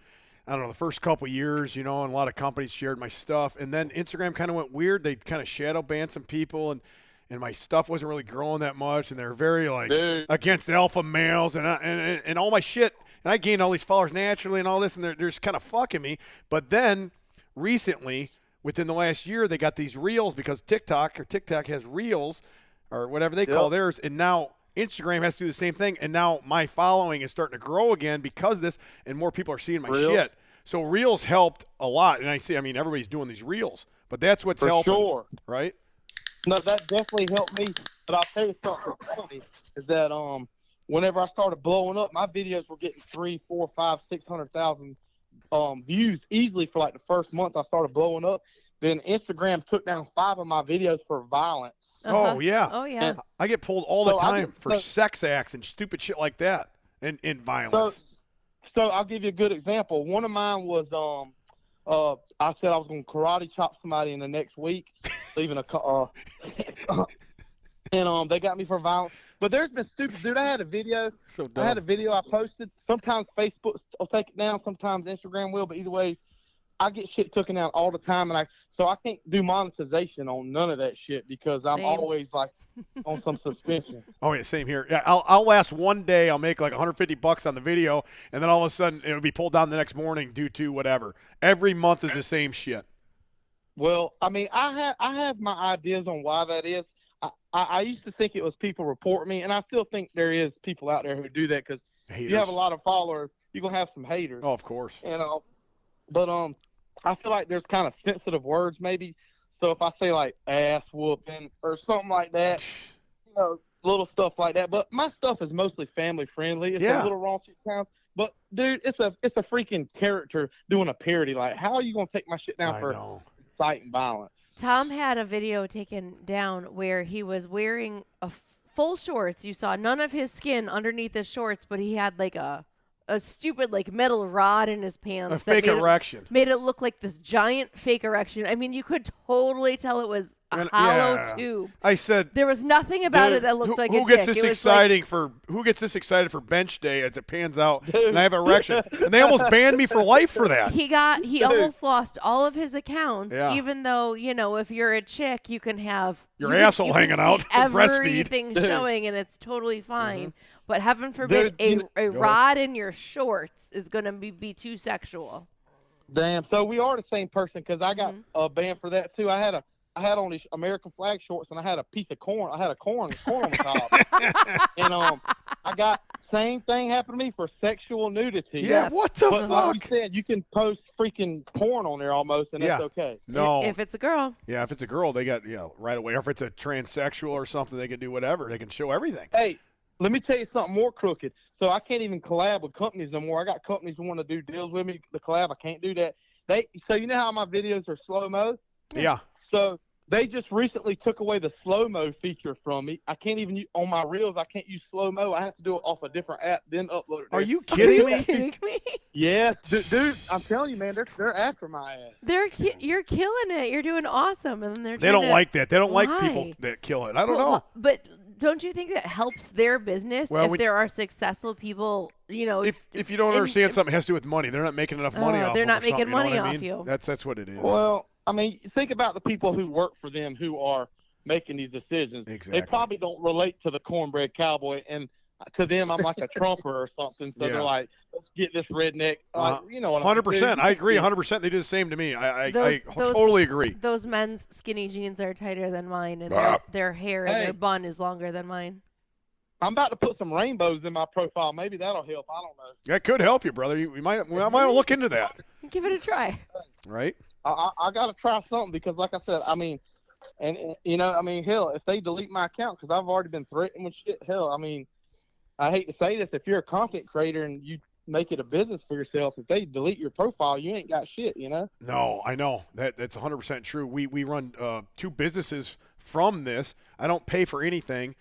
I don't know, the first couple of years, and a lot of companies shared my stuff. And then Instagram kind of went weird. They kind of shadow banned some people, and my stuff wasn't really growing that much. And they were very, like, against alpha males and all my shit. And I gained all these followers naturally and all this, and they're just kind of fucking me. But then recently, within the last year, they got these reels because TikTok has reels or whatever they call theirs. And now Instagram has to do the same thing. And now my following is starting to grow again because of this, and more people are seeing my shit. So reels helped a lot. And everybody's doing these reels, but that's what's helping. For sure. Right? No, that definitely helped me. But I'll tell you something funny is that whenever I started blowing up, my videos were getting 300,000, 400,000, 500,000, 600,000 views easily for like the first month I started blowing up. Then Instagram took down 5 of my videos for violence. Oh yeah. And I get pulled all the time for sex acts and stupid shit like that, and violence. So I'll give you a good example. One of mine was I said I was going to karate chop somebody in the next week, leaving and they got me for violence. But there's been stupid, dude. I had a video. So dumb. I had a video I posted. Sometimes Facebook will take it down. Sometimes Instagram will. But either way, I get shit taken out all the time, and so I can't do monetization on none of that shit because I'm always like on some suspension. Oh yeah, same here. Yeah, I'll last one day. I'll make like $150 on the video, and then all of a sudden it'll be pulled down the next morning due to whatever. Every month is the same shit. Well, I have my ideas on why that is. I used to think it was people report me, and I still think there is people out there who do that because you have a lot of followers, you're gonna have some haters. Oh, of course. But I feel like there's kind of sensitive words maybe. So if I say like ass whooping or something like that, little stuff like that. But my stuff is mostly family friendly. It's a little raunchy sounds. But dude, it's a freaking character doing a parody. Like, how are you gonna take my shit down for inciting violence? Tom had a video taken down where he was wearing full shorts. You saw none of his skin underneath his shorts, but he had like a stupid like metal rod in his pants. A fake erection. Made it look like this giant fake erection. I mean, you could totally tell it was a hollow tube. I said there was nothing about it that looked like a dick. Who gets this exciting for bench day as it pans out and I have an erection? And they almost banned me for life for that. He almost lost all of his accounts, even though, if you're a chick, you can have your asshole hanging out, everything showing, and it's totally fine. Mm-hmm. But heaven forbid a rod in your shorts is going to be too sexual. Damn. So we are the same person because I got banned for that too. I had on these American flag shorts and I had a piece of corn. I had a corn on the top. And I got same thing happened to me for sexual nudity. Yeah, what the fuck? Like you said, you can post freaking porn on there almost, and that's okay. No. If it's a girl. Yeah, if it's a girl, they got right away. Or if it's a transsexual or something, they can do whatever. They can show everything. Hey, let me tell you something more crooked. So I can't even collab with companies no more. I got companies who want to do deals with me to collab. I can't do that. So you know how my videos are slow-mo? Yeah. So they just recently took away the slow-mo feature from me. I can't even on my reels. I can't use slow-mo. I have to do it off a different app, then upload it. Are you kidding me? Yes, dude. I'm telling you, man. They're after my ass. You're killing it. You're doing awesome, and they don't like that. They don't like people that kill it. I don't know. But don't you think that helps their business if there are successful people? If you don't understand something, it has to do with money. They're not making enough money off. They're not making money off you. That's what it is. Well, I mean, think about the people who work for them who are making these decisions. Exactly. They probably don't relate to the Cornbread Cowboy, and to them I'm like a trumper or something. So Yeah. they're like, let's get this redneck. You know what 100%. I I agree 100%. They do the same to me. I Those- totally agree. Those men's skinny jeans are tighter than mine, and Ah. their hair and Hey. their bun is longer than mine. I'm about to put some rainbows in my profile. Maybe that'll help. I don't know. That could help you, brother. We might look into that. Give it a try. Right? I got to try something because, like I said, I mean, and you know, I mean, hell, if they delete my account because I've already been threatened with shit, hell, I mean, I hate to say this, if you're a content creator and you make it a business for yourself, if they delete your profile, you ain't got shit, you know? No, I know. That's 100% true. We run 2 businesses from this. I don't pay for anything.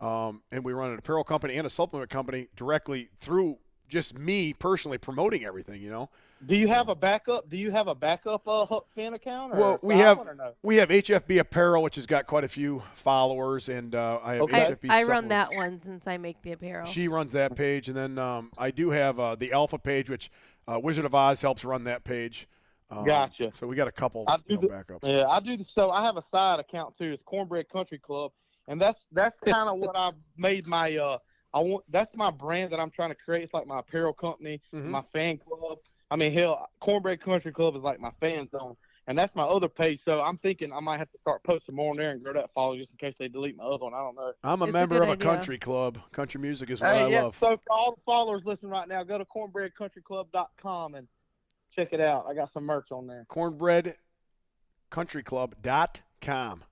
And we run an apparel company and a supplement company directly through just me personally promoting everything, you know? Do you have a backup? Do you have a backup HUCK fan account? Or Well, a we side have one or no? HFB Apparel, which has got quite a few followers, and I have Okay. HFB I run Supplements. that one since I make the apparel. She runs that page, and then I do have the Alpha page, which Wizard of Oz helps run that page. Gotcha. So we got a couple I do backups. Yeah, I do. So I have a side account too. It's Cornbread Country Club, and that's kind of what I've made my that's my brand that I'm trying to create. It's like my apparel company, my fan club. I mean, hell, Cornbread Country Club is like my fan zone, and that's my other page. So I'm thinking I might have to start posting more on there and grow that follow just in case they delete my other one. I don't know. I'm a It's a member good of a idea. country club. Country music is what Hey, I yeah. love. So for all the followers listening right now, go to cornbreadcountryclub.com and check it out. I got some merch on there. Cornbreadcountryclub.com.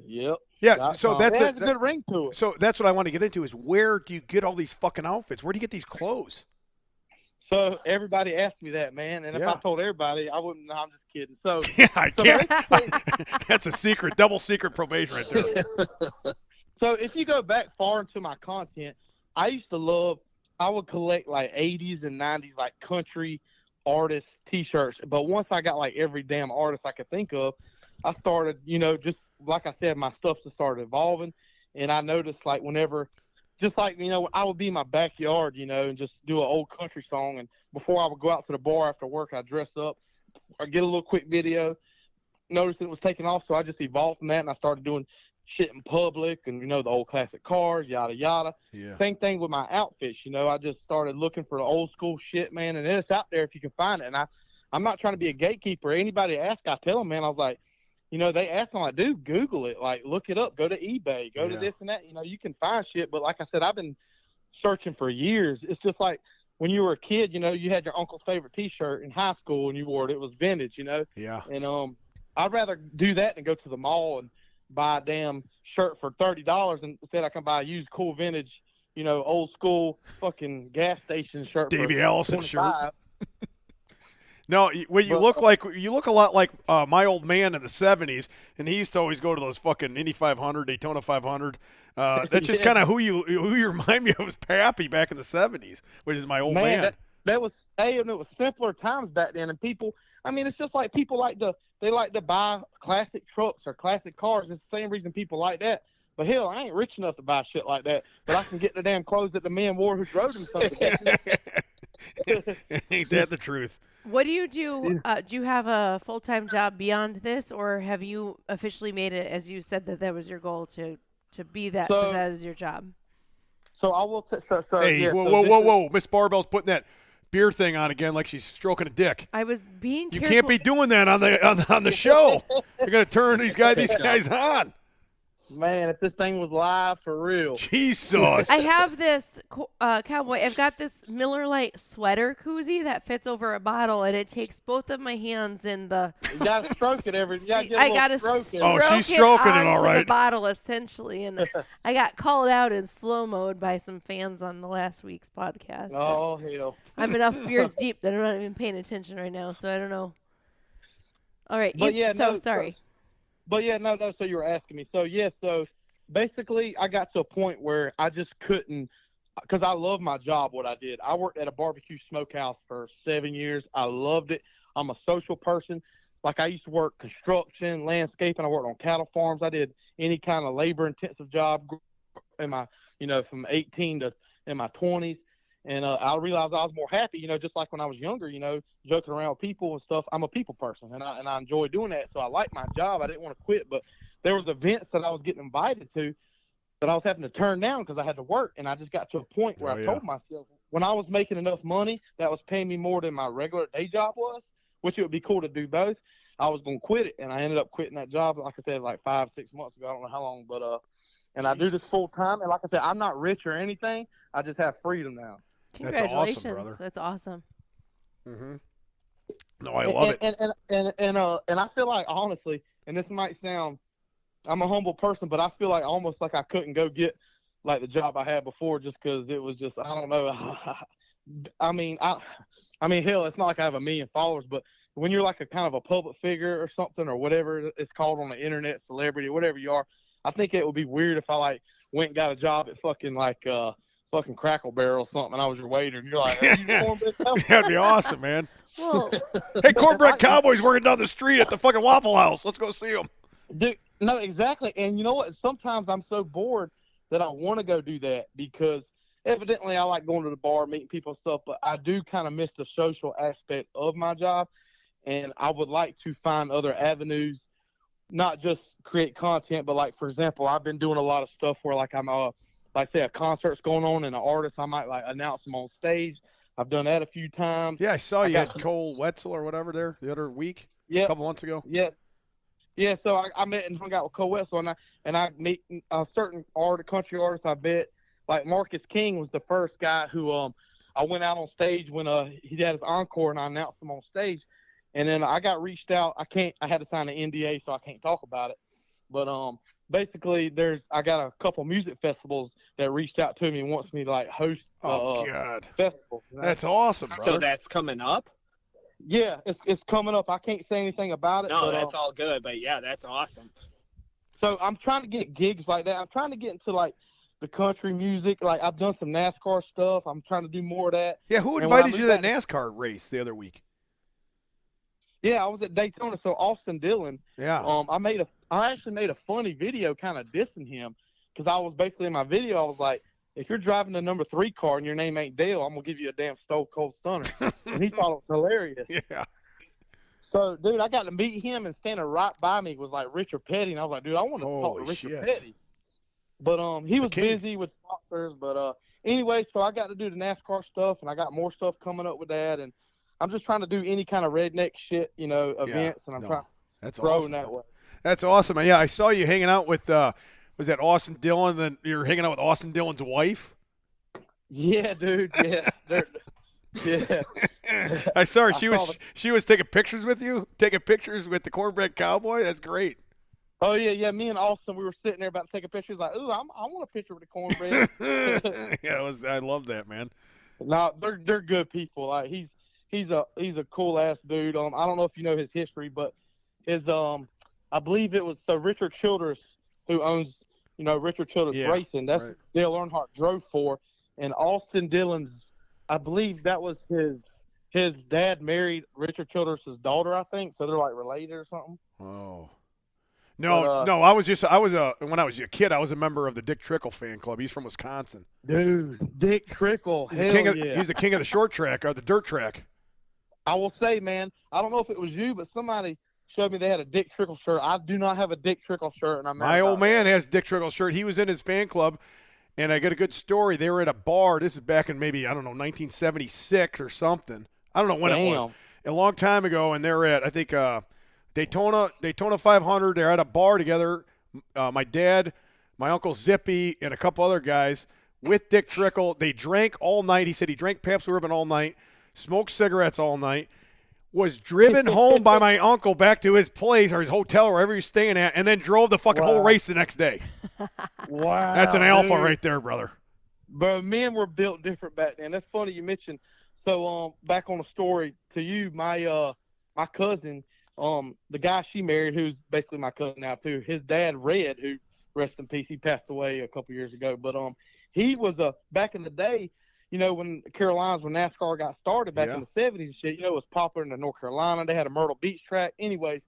Yep. Yeah, so It that's has a good ring to it. So that's what I want to get into is where do you get all these fucking outfits? Where do you get these clothes? So everybody asked me that, man, and if Yeah. I told everybody, I wouldn't. No, I'm just kidding. So Yeah, I So can't. basically- That's a secret, double secret probation right there. So if you go back far into my content, I would collect like 80s and 90s like country artist t-shirts. But once I got like every damn artist I could think of, I started, just like I said, my stuff just started evolving. And I noticed like whenever, just like, I would be in my backyard, and just do an old country song. And before I would go out to the bar after work, I'd dress up, I'd get a little quick video, noticed it was taking off. So I just evolved from that and I started doing shit in public and, the old classic cars, yada, yada. Yeah. Same thing with my outfits. I just started looking for the old school shit, man. And it's out there if you can find it. And I'm not trying to be a gatekeeper. Anybody ask, I tell them, man, I was like, they ask me, like, dude, Google it. Like, look it up. Go to eBay. Go to this and that. You can find shit. But like I said, I've been searching for years. It's just like when you were a kid, you had your uncle's favorite T-shirt in high school and you wore it. It was vintage, Yeah. And I'd rather do that than go to the mall and buy a damn shirt for $30 and instead I can buy a used cool vintage, old school fucking gas station shirt. Davey for Allison 25. shirt. No, you look a lot like my old man in the '70s, and he used to always go to those fucking Indy 500, Daytona 500. That's just Yeah. kind of who you remind me of was Pappy back in the '70s, which is my old man. That was and it was simpler times back then, and people. I mean, it's just like people like to buy classic trucks or classic cars. It's the same reason people like that. But hell, I ain't rich enough to buy shit like that. But I can get the damn clothes that the men wore who drove them. Ain't that the truth? What do you do? Do you have a full-time job beyond this, or have you officially made it, as you said, that was your goal to be that, So- that is your job? So I will. So Hey, yeah, whoa, so whoa, this whoa, is- whoa! Miss Barbell's putting that beer thing on again, like she's stroking a dick. I was being You careful. can't be doing that on the show. You're gonna turn these guys on. Man, if this thing was live for real. Jesus. I have this cowboy. I've got this Miller Lite sweater koozie that fits over a bottle, and it takes both of my hands in the. You gotta stroke it every. You gotta get a I little gotta stroke stroke in. Oh, she's stroking it onto all the right. bottle essentially, and I got called out in slow mode by some fans on the last week's podcast. Oh hell. I'm enough beers deep that I'm not even paying attention right now, so I don't know. All right, But yeah, no, sorry. But yeah, no. So you were asking me. So yeah, so basically, I got to a point where I just couldn't, because I love my job. What I did, I worked at a barbecue smokehouse for 7 years. I loved it. I'm a social person. Like I used to work construction, landscaping. I worked on cattle farms. I did any kind of labor-intensive job in my, from 18 to in my 20s. And I realized I was more happy, just like when I was younger, joking around with people and stuff. I'm a people person, and I enjoy doing that. So I like my job. I didn't want to quit, but there was events that I was getting invited to, that I was having to turn down because I had to work. And I just got to a point where I told myself, when I was making enough money that was paying me more than my regular day job was, which it would be cool to do both, I was going to quit it. And I ended up quitting that job, like I said, like 5-6 months ago. I don't know how long, but and I do this full time. And like I said, I'm not rich or anything. I just have freedom now. Congratulations. That's awesome, brother. That's awesome. Mm-hmm. No, I love it. And I feel like, honestly, and this might sound, I'm a humble person, but I feel like almost like I couldn't go get like the job I had before just because it was just, I don't know. I mean, hell, it's not like I have 1 million followers, but when you're like a kind of a public figure or something or whatever it's called on the internet, celebrity, whatever you are, I think it would be weird if I like went and got a job at fucking like fucking Crackle Barrel or something and I was your waiter and you're like, are you Cornbread Cowboy? That'd be awesome, man. Well, Hey, Cornbread Cowboy's working down the street at the fucking Waffle House. Let's go see him. Dude, no, exactly. And you know what? Sometimes I'm so bored that I want to go do that because evidently I like going to the bar, meeting people and stuff, but I do kind of miss the social aspect of my job. And I would like to find other avenues, not just create content, but like, for example, I've been doing a lot of stuff where like I'm, like say a concert's going on and an artist, I might like announce them on stage. I've done that a few times. Yeah, I saw you at Cole Wetzel or whatever there the other week, a couple months ago. Yeah. Yeah, so I met and hung out with Cole Wetzel, and I meet a certain country artist. I bet like Marcus King was the first guy who I went out on stage when he had his encore, and I announced him on stage. And then I got reached out. I had to sign an NDA, so I can't talk about it. But basically, I got a couple music festivals that reached out to me and wants me to like host festivals. You know? That's awesome, brother. So that's coming up? Yeah, it's coming up. I can't say anything about it. No, that's all good, but yeah, that's awesome. So I'm trying to get gigs like that. I'm trying to get into like the country music. Like I've done some NASCAR stuff. I'm trying to do more of that. Yeah, who invited you to that NASCAR race the other week? Yeah, I was at Daytona. So Austin Dillon. Yeah. I actually made a funny video kind of dissing him because I was basically in my video. I was like, if you're driving the number 3 car and your name ain't Dale, I'm gonna give you a damn Stone Cold Stunner. And he thought it was hilarious. Yeah. So, dude, I got to meet him, and standing right by me was like Richard Petty, and I was like, dude, I want to talk to Richard Petty. But he was busy with sponsors. But anyway, so I got to do the NASCAR stuff, and I got more stuff coming up with that, and I'm just trying to do any kind of redneck shit, events, and I'm trying to grow in that way. That's awesome. Yeah, I saw you hanging out with was that Austin Dillon? Then you were hanging out with Austin Dillon's wife. Yeah, dude. Yeah, yeah. I saw her. She was taking pictures with you, taking pictures with the Cornbread Cowboy. That's great. Oh yeah. Me and Austin, we were sitting there about to take a picture. He's like, "Ooh, I want a picture with the Cornbread." Yeah, I love that, man. No, they're good people. Like he's a cool ass dude. I don't know if you know his history, but his I believe it was Richard Childress who owns Richard Childress Racing. That's what Dale Earnhardt drove for, and Austin Dillon's, I believe that was his dad married Richard Childress's daughter, I think. So they're like related or something. Oh. No, when I was a kid, I was a member of the Dick Trickle fan club. He's from Wisconsin. Dude, Dick Trickle. He's the king of the short track or the dirt track. I will say, man, I don't know if it was you, but somebody showed me they had a Dick Trickle shirt. I do not have a Dick Trickle shirt, and my old man has Dick Trickle shirt. He was in his fan club, and I get a good story. They were at a bar. This is back in maybe 1976 or something. I don't know when it was. A long time ago, and they were at Daytona 500. They're at a bar together. My dad, my uncle Zippy, and a couple other guys with Dick Trickle. They drank all night. He said he drank Pabst Blue Ribbon all night, smoked cigarettes all night. Was driven home by my uncle back to his place or his hotel or wherever he's staying at, and then drove the fucking whole race the next day. Wow. That's an alpha right there, brother. But men were built different back then. That's funny you mentioned. So back on the story to you, my cousin, the guy she married, who's basically my cousin now too, his dad, Red, who, rest in peace, he passed away a couple years ago. But he was back in the day, when Carolinas, when NASCAR got started back in the 70s and shit, it was popular in North Carolina. They had a Myrtle Beach track. Anyways,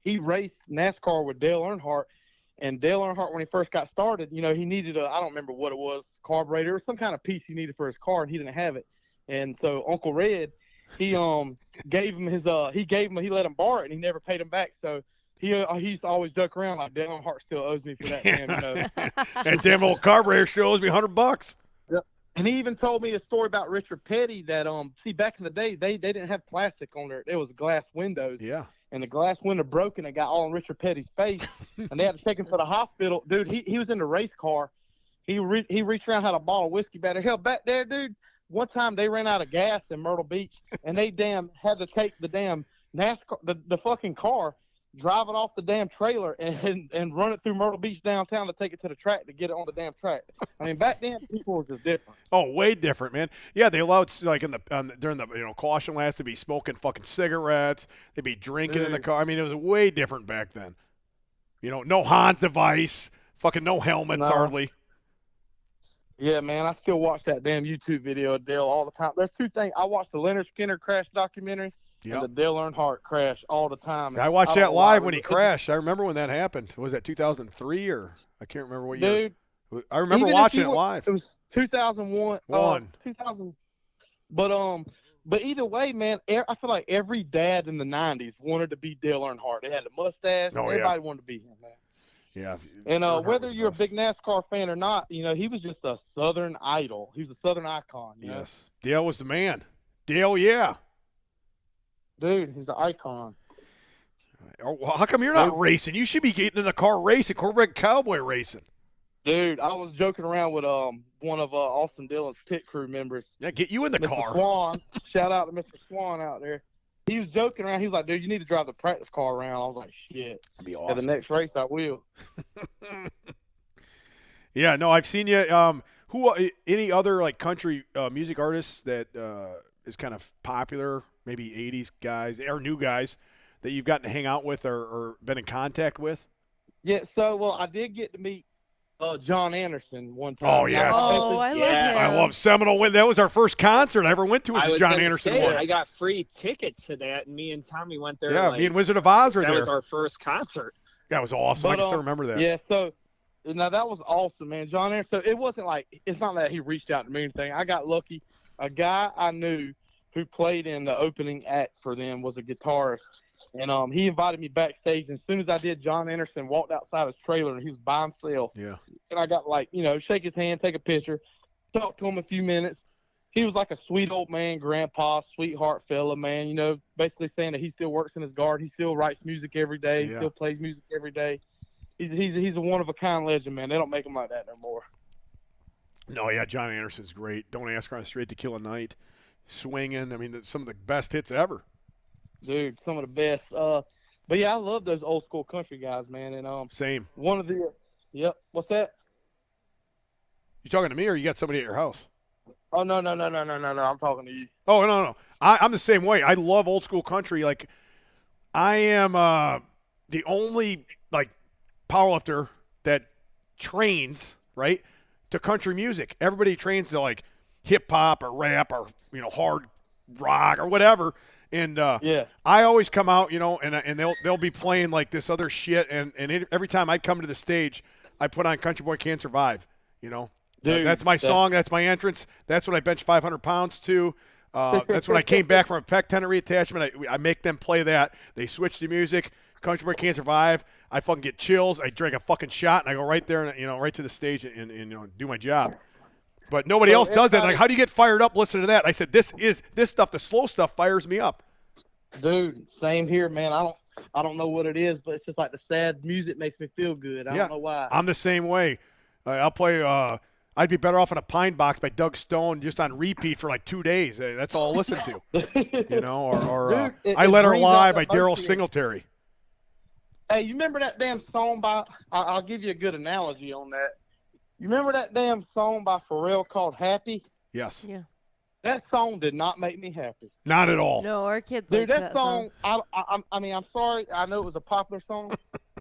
he raced NASCAR with Dale Earnhardt. And Dale Earnhardt, when he first got started, he needed I don't remember what it was, carburetor or some kind of piece he needed for his car, and he didn't have it. And so Uncle Red, he gave him he let him borrow it, and he never paid him back. So he used to always joke around like Dale Earnhardt still owes me for that damn, you know. That damn old carburetor show owes me $100. Yep. And he even told me a story about Richard Petty that see back in the day they didn't have plastic on there. It was glass windows. Yeah. And the glass window broke and it got all in Richard Petty's face. And they had to take him to the hospital. Dude, he was in the race car. He reached around, had a bottle of whiskey back there. Hell, back there, dude, one time they ran out of gas in Myrtle Beach, and they had to take the damn NASCAR, the fucking car, drive it off the damn trailer and run it through Myrtle Beach downtown to take it to the track to get it on the damn track. I mean, back then people were just different. Oh, way different, man. Yeah, they allowed like during the caution laps to be smoking fucking cigarettes. They'd be drinking in the car. I mean, it was way different back then. No Hans device, fucking no helmets hardly. Yeah, man, I still watch that damn YouTube video of Dale all the time. There's two things. I watched the Leonard Skinner crash documentary and the Dale Earnhardt crash all the time. I watched that live when he crashed. I remember when that happened. Was that 2003 or I can't remember what year. Dude, I remember watching it live. It was 2001. 2000. But either way, man, I feel like every dad in the 90s wanted to be Dale Earnhardt. They had the mustache. Everybody wanted to be him, man. Yeah. And whether you're a big NASCAR fan or not, he was just a Southern idol. He was a Southern icon. Yes. Dale was the man. Dale, yeah. Dude, he's an icon. Well, how come you're not racing? You should be getting in the car racing, Cornbread Cowboy racing. Dude, I was joking around with one of Austin Dillon's pit crew members. Yeah, get you in the Mr. car. Swan. Shout out to Mr. Swan out there. He was joking around. He was like, dude, you need to drive the practice car around. I was like, shit. That'd be awesome. At the next race, I will. Yeah, no, I've seen you. Any other like country music artists that is kind of popular, maybe 80s guys or new guys that you've gotten to hang out with or been in contact with? Yeah, so, I did get to meet John Anderson one time. Oh, yes. Oh, I love him. I love Seminole Wind. That was our first concert I ever went to was the John Anderson one. I got free tickets to that, and me and Tommy went there. Yeah, me and Wizard of Oz were there. That was our first concert. That was awesome. I can still remember that. Yeah, so now that was awesome, man. John Anderson, it wasn't like, it's not that he reached out to me or anything. I got lucky. A guy I knew who played in the opening act for them was a guitarist. And he invited me backstage. And as soon as I did, John Anderson walked outside his trailer, and he was by himself. Yeah. And I got shake his hand, take a picture, talk to him a few minutes. He was like a sweet old man, grandpa, sweetheart fella, man, basically saying that he still works in his garden. He still writes music every day. He still plays music every day. He's a one-of-a-kind legend, man. They don't make him like that no more. No, yeah, John Anderson's great. Don't Ask Her on the Straight to Kill a Night. Swinging. I mean, some of the best hits ever. Dude, some of the best. But yeah, I love those old school country guys, man. And same. One of the what's that? You talking to me or you got somebody at your house? Oh no, I'm talking to you. Oh no. I'm the same way. I love old school country. Like I am the only like powerlifter that trains, right, to country music. Everybody trains to like hip hop or rap or hard rock or whatever. And I always come out, and they'll be playing like this other shit. And every time I come to the stage, I put on Country Boy Can't Survive. Dude, that's my song. That's my entrance. That's what I bench 500 pounds to. That's when I came back from a pec tendon reattachment. I make them play that. They switch the music. Country Boy Can't Survive. I fucking get chills. I drink a fucking shot, and I go right there and right to the stage and do my job. But nobody else does that. Like, how do you get fired up listening to that? I said, this stuff, the slow stuff, fires me up. Dude, same here, man. I don't know what it is, but it's just like the sad music makes me feel good. I don't know why. I'm the same way. I'll play. I'd be better off in a Pine Box by Doug Stone just on repeat for like 2 days. That's all I'll listen to. Or Dude, I Let Her Lie by Daryl Singletary. Hey, you remember that damn song by? I'll give you a good analogy on that. You remember that damn song by Pharrell called Happy? Yes. Yeah. That song did not make me happy. Not at all. No, our kids Dude, like that song, I mean, I'm sorry. I know it was a popular song,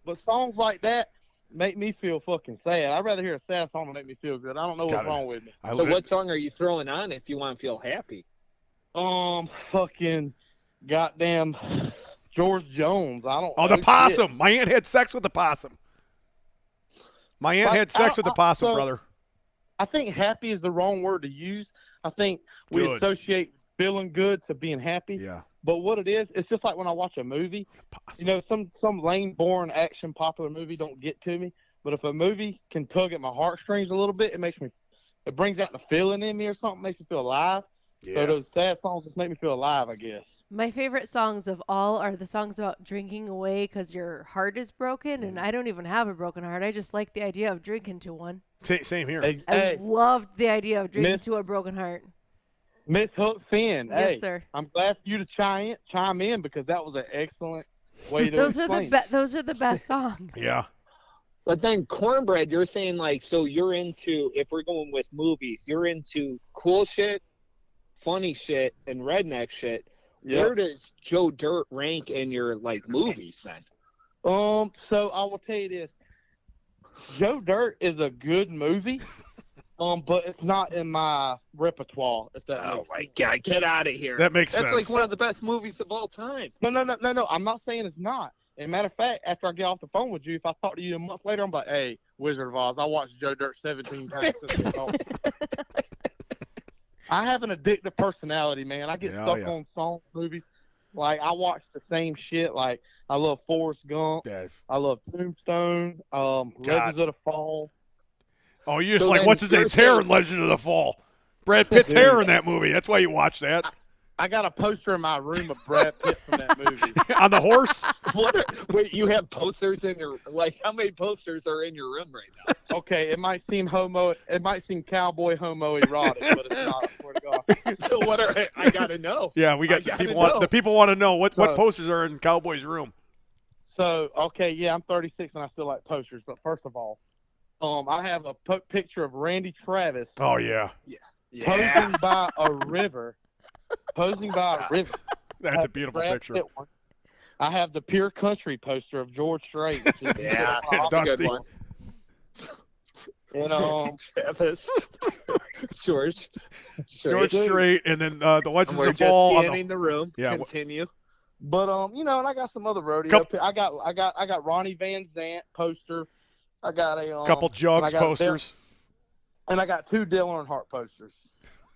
but songs like that make me feel fucking sad. I'd rather hear a sad song than make me feel good. I don't know what's wrong with me. So what song are you throwing on if you want to feel happy? Fucking goddamn George Jones. I don't. Oh, the possum. My aunt had sex with the possum. My aunt had sex with the possum, brother. I think happy is the wrong word to use. I think we associate feeling good to being happy. Yeah. But what it is, it's just like when I watch a movie. You know, some lame, boring action popular movie don't get to me. But if a movie can tug at my heartstrings a little bit, it brings out the feeling in me or something, makes me feel alive. Yeah. So those sad songs just make me feel alive, I guess. My favorite songs of all are the songs about drinking away because your heart is broken, and I don't even have a broken heart. I just like the idea of drinking to one. Same here. I loved the idea of drinking to a broken heart. Miss Hook Finn, Yes, hey, sir. I'm glad for you to chime in because that was an excellent way to Those explain. those are the best songs. Yeah. But then Cornbread, you're saying like, so you're into, if we're going with movies, you're into cool shit, funny shit, and redneck shit. Yep. Where does Joe Dirt rank in your like movies then? So I will tell you this. Joe Dirt is a good movie, but it's not in my repertoire. If that Oh makes my sense. God, get out of here. That makes That's sense. like one of the best movies of all time. No. I'm not saying it's not. As a matter of fact, after I get off the phone with you, if I talk to you a month later, I'm like, hey, Wizard of Oz, I watched Joe Dirt 17 times. I have an addictive personality, man. I get stuck on songs, movies. Like, I watch the same shit. Like, I love Forrest Gump. Yeah. I love Tombstone, Legends of the Fall. Oh, you're just So like, then what's his name? you're Terror saying- in Legend of the Fall. Brad Pitt's hair in that movie. That's why you watch that. I got a poster in my room of Brad Pitt from that movie. On the horse? Wait, you have posters in your, like, how many posters are in your room right now? Okay, it might seem cowboy homoerotic, but it's not. I swear to God. So what are, I gotta know. Yeah, we got I gotta the people want to know what So- posters are in Cowboy's room. So, okay, yeah, I'm 36 and I still like posters. But first of all, I have a picture of Randy Travis Oh, yeah. posing by a river. Posing by a river. That's a beautiful Brad picture. Pitt one. I have the Pure Country poster of George Strait. Which is Yeah, one of my Dusty. good ones. And Travis, George Strait, and then the Legends We're of the just Fall. scanning the room. Yeah, Continue. But and I got some other rodeo. Couple- I got Ronnie Van Zant poster. I got a couple Jugs I got a posters. and I got 2 Dale Earnhardt posters.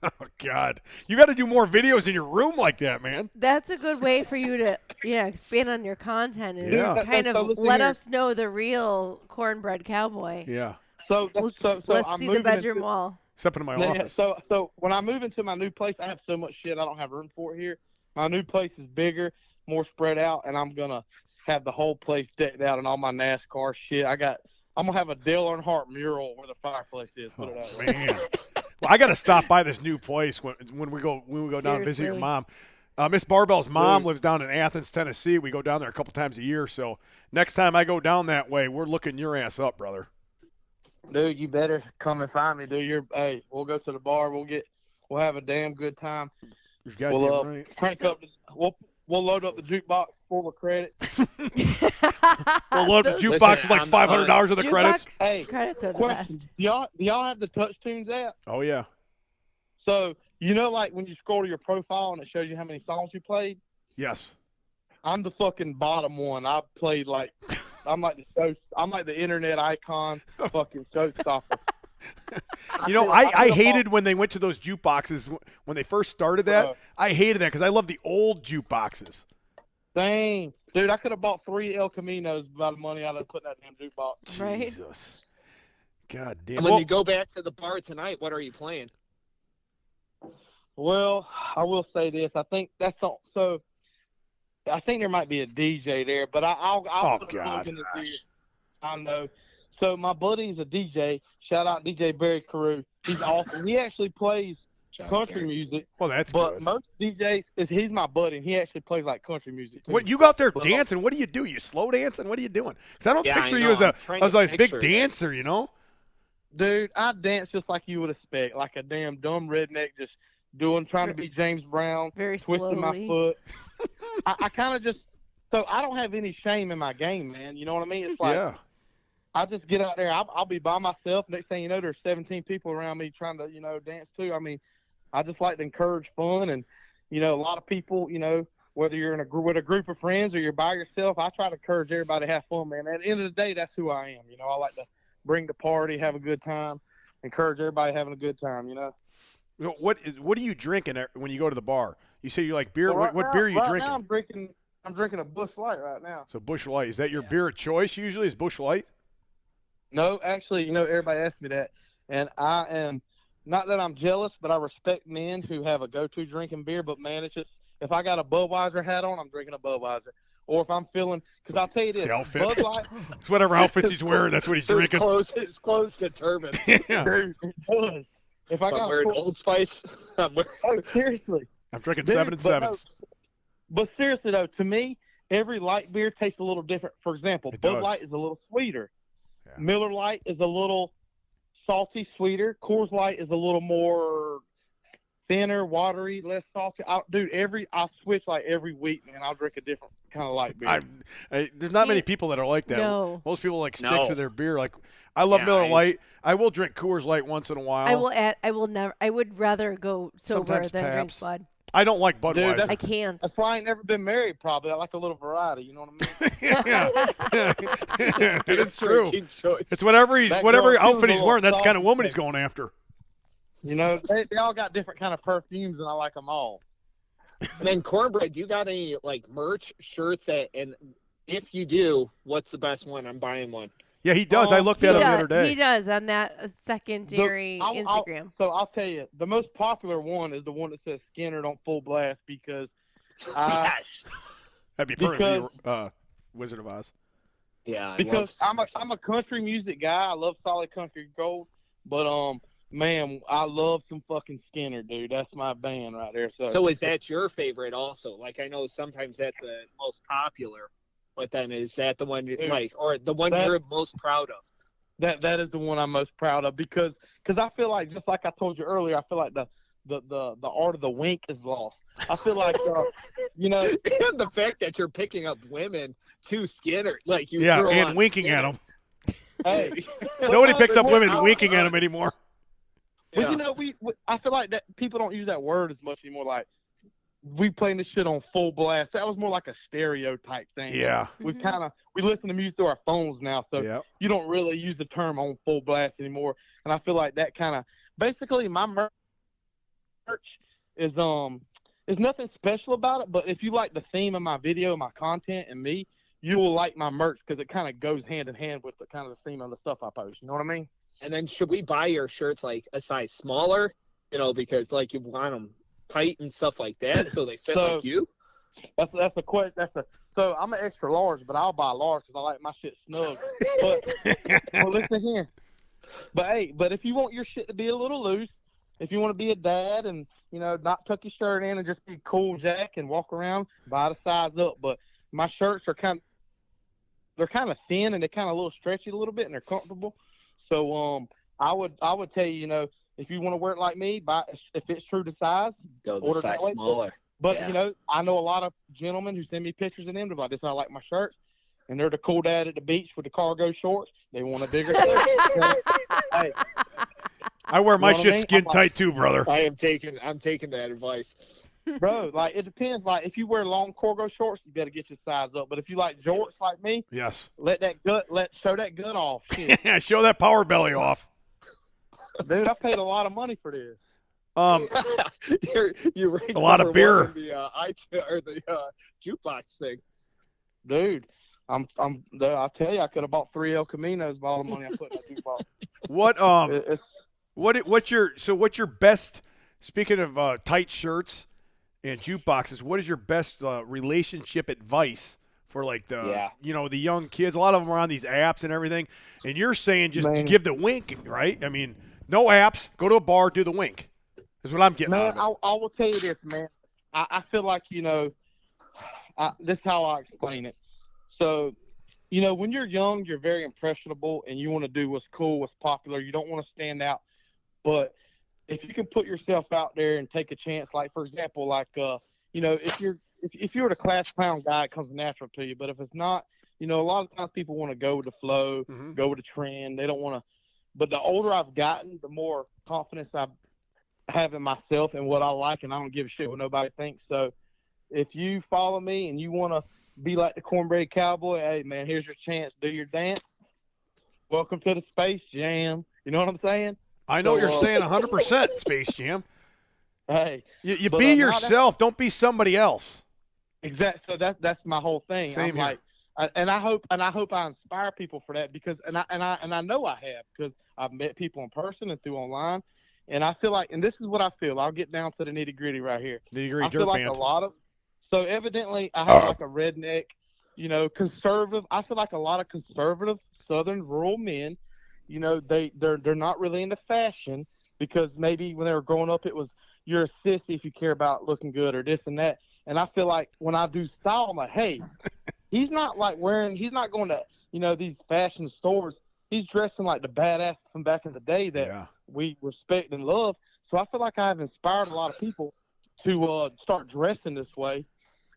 Oh, God. You got to do more videos in your room like that, man. That's a good way for you to expand on your content and Yeah. kind So of listen let here. us know the real Cornbread Cowboy. Yeah. So Let's I'm see the moving bedroom into, wall. Step into my Yeah, office. so when I move into my new place, I have so much shit I don't have room for it here. My new place is bigger, more spread out, and I'm gonna have the whole place decked out and all my NASCAR shit. I'm gonna have a Dale Earnhardt mural where the fireplace is. Put it that way. Man. Well, I got to stop by this new place when we go down and visit your Seriously. mom. Miss Barbell's mom Dude. lives down in Athens, Tennessee. We go down there a couple times a year. So next time I go down that way, we're looking your ass up, brother. Dude, you better come and find me, dude. We'll go to the bar. We'll have a damn good time. You've got We'll right. crank up. We'll load up the jukebox full of credits. We'll load the Those jukebox with like I'm the $500 of the jukebox credits. Hey, credits are the question: best. Do y'all have the Touch Tunes app? Oh, yeah. So like when you scroll to your profile and it shows you how many songs you played. Yes. I'm the fucking bottom one. I played like I'm like the internet icon, fucking showstopper. You know, I hated when they went to those jukeboxes when they first started that. Bro. I hated that because I love the old jukeboxes. Dang, dude, I could have bought 3 El Caminos by the money I'd have put in that damn jukebox. Right. Jesus. God damn. And when Well, you go back to the bar tonight, what are you playing? Well, I will say this. I think that's all. So I think there might be a DJ there, but I'll Oh, put a plug God. in this ear. I know. So my buddy's a DJ. Shout out DJ Barry Carew. He's awesome. He actually plays country music, well, that's but good. most DJs he's my buddy, and he actually plays like country music too. What you go out there Well, dancing? What do you do? You slow dancing? What are you doing? Because I don't Yeah, picture I you know. as a I'm trying I was to like this big picture this. dancer, you know? Dude, I dance just like you would expect, like a damn dumb redneck, just trying to be James Brown, Very twisting my slowly. foot. I kind of just, so I don't have any shame in my game, man. You know what I mean? It's like, Yeah. I just get out there. I'll be by myself. Next thing you know, there's 17 people around me trying to, dance too. I mean, I just like to encourage fun. And, a lot of people, whether you're with a group of friends or you're by yourself, I try to encourage everybody to have fun, man. At the end of the day, that's who I am. I like to bring the party, have a good time, encourage everybody having a good time, So what are you drinking when you go to the bar? You say you like beer. Well, What beer are you drinking? Now I'm drinking a Busch Light right now. So Busch Light, is that your beer of choice usually? Is Busch Light? No, actually, everybody asks me that, and I am not that I'm jealous, but I respect men who have a go-to drinking beer. But man, it's just if I got a Budweiser hat on, I'm drinking a Budweiser. Or if I'm feeling, because I'll tell you this, The outfit. Bud Light. It's whatever outfits he's wearing. That's what he's drinking. His clothes determine. Yeah. Dude, it does. If I I'm got wearing Old Spice. I'm wearing... oh, seriously. I'm drinking Dude, 7 and but no, 7s. but seriously though, to me, every light beer tastes a little different. For example, It Bud does. Light is a little sweeter. Yeah. Miller Lite is a little salty, sweeter. Coors Light is a little more thinner, watery, less salty. I'll switch like every week, man. I'll drink a different kind of light beer. There's not many people that are like that. No. Most people like stick No. to their beer. Like I love Yeah, Miller Lite. I will drink Coors Light once in a while. I will never. I would rather go sober Sometimes than drink Pabst. Bud. I don't like Budweiser. Dude, I can't. That's why I ain't never been married, probably. I like a little variety, you know what I mean? yeah. It is true. Drinking choice. It's whatever That whatever girl, she was outfit a he's little wearing. That's the kind of salty. woman he's going after. They all got different kind of perfumes, and I like them all. And then Cornbread, do you got any like merch, shirts and if you do, what's the best one? I'm buying one. Yeah, he does. I looked at him the other day. He does on that secondary I'll Instagram. I'll tell you, the most popular one is the one that says Skinner on full blast because Yes. That'd be perfect. Wizard of Oz. Yeah. because I'm a country music guy. I love solid country gold, but man, I love some fucking Skinner, dude. That's my band right there. So is that your favorite also? Like I know sometimes that's the most popular, but then is that the one you Dude, like or the one you're most proud of? that is the one I'm most proud of because I feel like, just like I told you earlier, I feel like the art of the wink is lost. I feel like And the fact that you're picking up women to Skinner, like you Yeah, throw and on winking Skinner. at him. hey, Nobody picks up women I- winking at him anymore. But Yeah. we I feel like that people don't use that word as much anymore. Like we playing this shit on full blast. That was more like a stereotype thing. Yeah. We listen to music through our phones now, so Yeah. you don't really use the term on full blast anymore. And I feel like that kind of basically my merch is nothing special about it. But if you like the theme of my video, my content, and me, you will like my merch because it kind of goes hand in hand with the kind of the theme of the stuff I post. You know what I mean? And then should we buy your shirts like a size smaller? Because like you want them tight and stuff like that, so they fit like you. That's a question. So I'm an extra large, but I'll buy large because I like my shit snug. But well, listen here. But if you want your shit to be a little loose, if you want to be a dad and not tuck your shirt in and just be cool Jack and walk around, buy the size up. But my shirts are kind of thin and they're kind of a little stretchy a little bit and they're comfortable. So I would tell you, if you want to wear it like me, buy if it's true to size. Go the order size that way. smaller. But Yeah. I know a lot of gentlemen who send me pictures of them. They're like, "This I like my shirts," and they're the cool dad at the beach with the cargo shorts. They want a bigger shirt. Hey, I wear my You know what I shit mean? skin I'm like- tight too, brother. I'm taking that advice. bro, like it depends. Like if you wear long cargo shorts, you better get your size up. But if you like jorts like me, Yes. show that gut off. Shit. Yeah, show that power belly off. Dude, I paid a lot of money for this. You ranked A lot of number beer. one in the jukebox thing. Dude, I'll tell you, I could have bought 3 El Caminos by all the money I put in that jukebox. What It's what's your best, speaking of tight shirts and jukeboxes, what is your best relationship advice for like the young kids? A lot of them are on these apps and everything, and you're saying just Man. give the wink, right? I mean, no apps, go to a bar, do the wink. Is what I'm getting Man, out of it. I will tell you this, man. I feel like, this is how I explain it. So, when you're young, you're very impressionable and you want to do what's cool, what's popular. You don't want to stand out. But if you can put yourself out there and take a chance, like, for example, like, if you're the class clown guy, it comes natural to you. But if it's not, a lot of times people want to go with the flow, go with the trend. They don't want to. But the older I've gotten, the more confidence I have in myself and what I like, and I don't give a shit what nobody thinks. So if you follow me and you want to be like the Cornbread Cowboy, hey, man, here's your chance. Do your dance. Welcome to the Space Jam. You know what I'm saying? I know what you're saying 100%, Space Jam. Hey, You but, be no, yourself. Don't be somebody else. exactly. So that's my whole thing. Same I'm here. like, and I hope I inspire people for that because I know I have because I've met people in person and through online, and I feel like, and this is what I feel. I'll get down to the nitty gritty right here. Nitty-gritty I feel dirt like band. so evidently I have like a redneck, conservative. I feel like a lot of conservative Southern rural men, they're not really into fashion because maybe when they were growing up it was you're a sissy if you care about looking good or this and that. And I feel like when I do style, I'm like, hey, he's not going to, these fashion stores. He's dressing like the badass from back in the day that we respect and love. So I feel like I've inspired a lot of people to start dressing this way.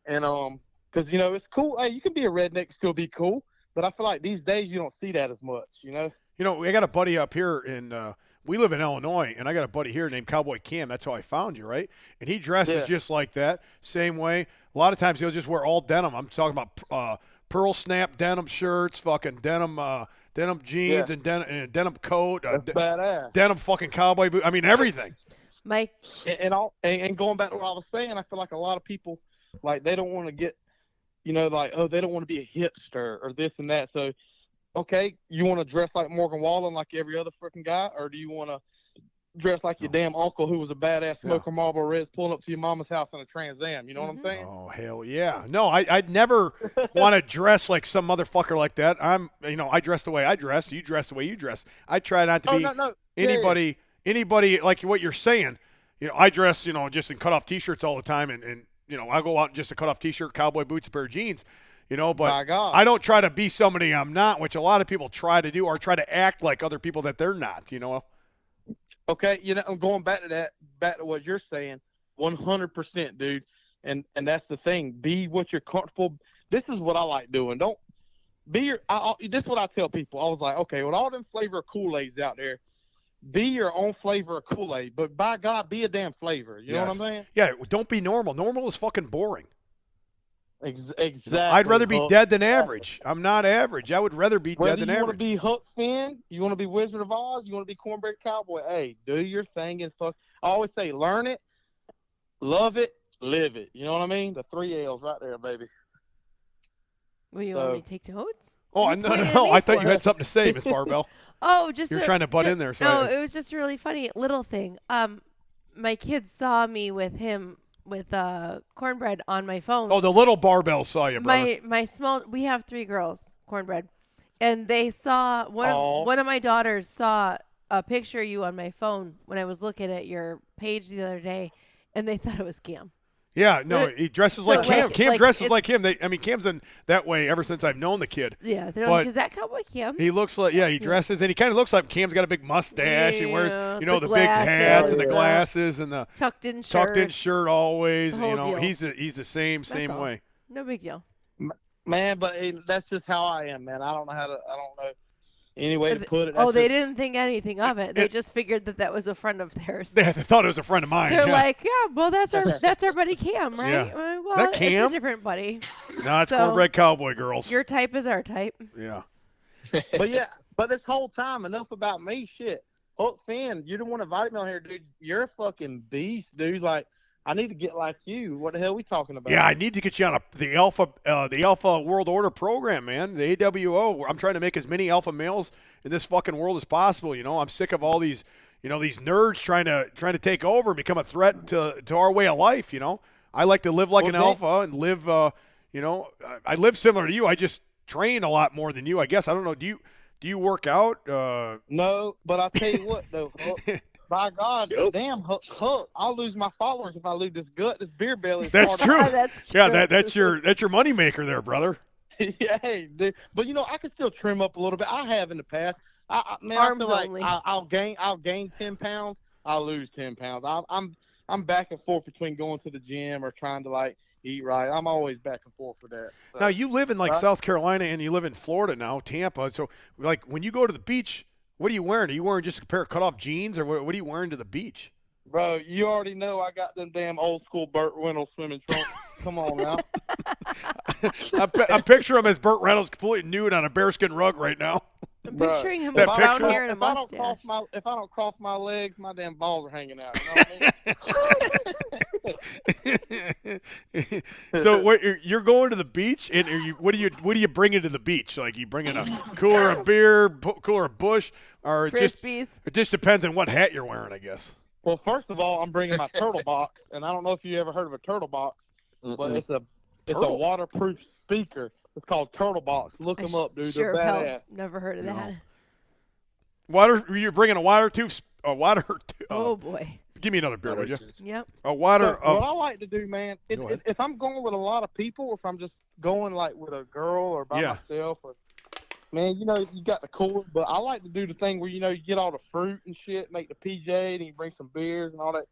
And because it's cool. Hey, you can be a redneck, still be cool. But I feel like these days you don't see that as much. I got a buddy up here we live in Illinois, and I got a buddy here named Cowboy Cam. That's how I found you, right? And he dresses just like that, same way. A lot of times he'll just wear all denim. I'm talking about pearl snap denim shirts, fucking denim jeans, and denim coat, That's badass. denim fucking cowboy boot. I mean, everything. Mike. And going back to what I was saying, I feel like a lot of people, like, they don't want to get, they don't want to be a hipster or this and that. So, okay, you want to dress like Morgan Wallen like every other freaking guy, or do you want to dress like your damn uncle who was a badass smoker Marlboro Reds pulling up to your mama's house in a Trans Am? You know what I'm saying? Oh, hell yeah. No, I'd never want to dress like some motherfucker like that. I dress the way I dress. You dress the way you dress. I try not to be anybody like what you're saying. I dress, just in cut-off T-shirts all the time, and I go out in just a cut-off T-shirt, cowboy boots, a pair of jeans. But I don't try to be somebody I'm not, which a lot of people try to do, or try to act like other people that they're not, Okay, I'm going back to what you're saying, 100%, dude. And that's the thing. Be what you're comfortable. This is what I like doing. Don't be this is what I tell people. I was like, okay, with all them flavor Kool-Aids out there, be your own flavor of Kool-Aid. But by God, be a damn flavor. You know what I'm saying? Yeah, don't be normal. Normal is fucking boring. Exactly. I'd rather be dead than average. I'm not average. I would rather be dead than average. You want to be Huck Finn, you want to be Wizard of Oz, you want to be Cornbread Cowboy. Hey, do your thing and fuck. I always say, learn it, love it, live it. You know what I mean? The 3 L's right there, baby. Will you want me to take notes? Oh, no. I thought you had something to say, Miss Barbell. Oh, you're trying to butt in there. No, it was just a really funny little thing. My kids saw me with Cornbread on my phone. Oh, the little Barbell saw you, brother. My small. We have 3 girls, Cornbread, and they saw one of my daughters saw a picture of you on my phone when I was looking at your page the other day, and they thought it was Cam. Yeah, no, he dresses like Cam. Cam dresses like him. Cam's in that way ever since I've known the kid. Yeah, they're like, is that Cowboy Cam? He looks like, he dresses, and he kind of looks like Cam's got a big mustache. Yeah, he wears, the the big hats and the glasses and the tucked in shirt always. Deal. He's the same way. No big deal. Man, but that's just how I am, man. I don't know any way to put it. They didn't think anything of it. They just figured that was a friend of theirs. They thought it was a friend of mine. They're like, well, that's our buddy Cam, right? Yeah. Well, is that Cam? It's a different buddy. No, it's Cornbread Cowboy girls. Your type is our type. Yeah. But this whole time, enough about me, shit. Huck Finn, you don't want to invite me on here, dude. You're a fucking beast, dude. Like, I need to get like you. What the hell are we talking about? Yeah, I need to get you on the Alpha World Order program, man. The AWO. I'm trying to make as many alpha males in this fucking world as possible. I'm sick of all these, these nerds trying to take over and become a threat to our way of life. I like to live like an alpha and live. I live similar to you. I just train a lot more than you. I guess I don't know. Do you work out? No, but I'll tell you what though. By God, damn, Huck, I'll lose my followers if I lose this beer belly. That's true. That's true. Yeah, that's your moneymaker there, brother. Yeah, dude. But I can still trim up a little bit. I have in the past. I feel like only. I'll gain 10 pounds. I'll lose 10 pounds. I'm back and forth between going to the gym or trying to eat right. I'm always back and forth for that. So, now you live in South Carolina and you live in Florida now, Tampa. So when you go to the beach. What are you wearing? Are you wearing just a pair of cut-off jeans, or what are you wearing to the beach? Bro, you already know I got them damn old-school Burt Reynolds swimming trunks. Come on now. I'm picturing him as Burt Reynolds completely nude on a bearskin rug right now. I'm Bruh, picturing him That with picture? brown hair and a if I don't mustache. cross my legs, my damn balls are hanging out. You know what I mean? So you're going to the beach, and what do you bring into the beach? Like you bring in a cooler of beer, cooler of Bush, or Frisbees. it just depends on what hat you're wearing, I guess. Well, first of all, I'm bringing my turtle box, and I don't know if you ever heard of a turtle box, but it's a Turtle? waterproof speaker. It's called Turtle Box. Look them up, dude. Sure They're hell badass. never heard of that. You're bringing a water tube? Oh boy. Give me another beer, would you? Yep. A water. But what I like to do, man, Go ahead. if I'm going with a lot of people, if I'm just going like with a girl or by myself, or man, you know, you got the cooler. But I like to do the thing where you get all the fruit and shit, make the PJ, and you bring some beers and all that.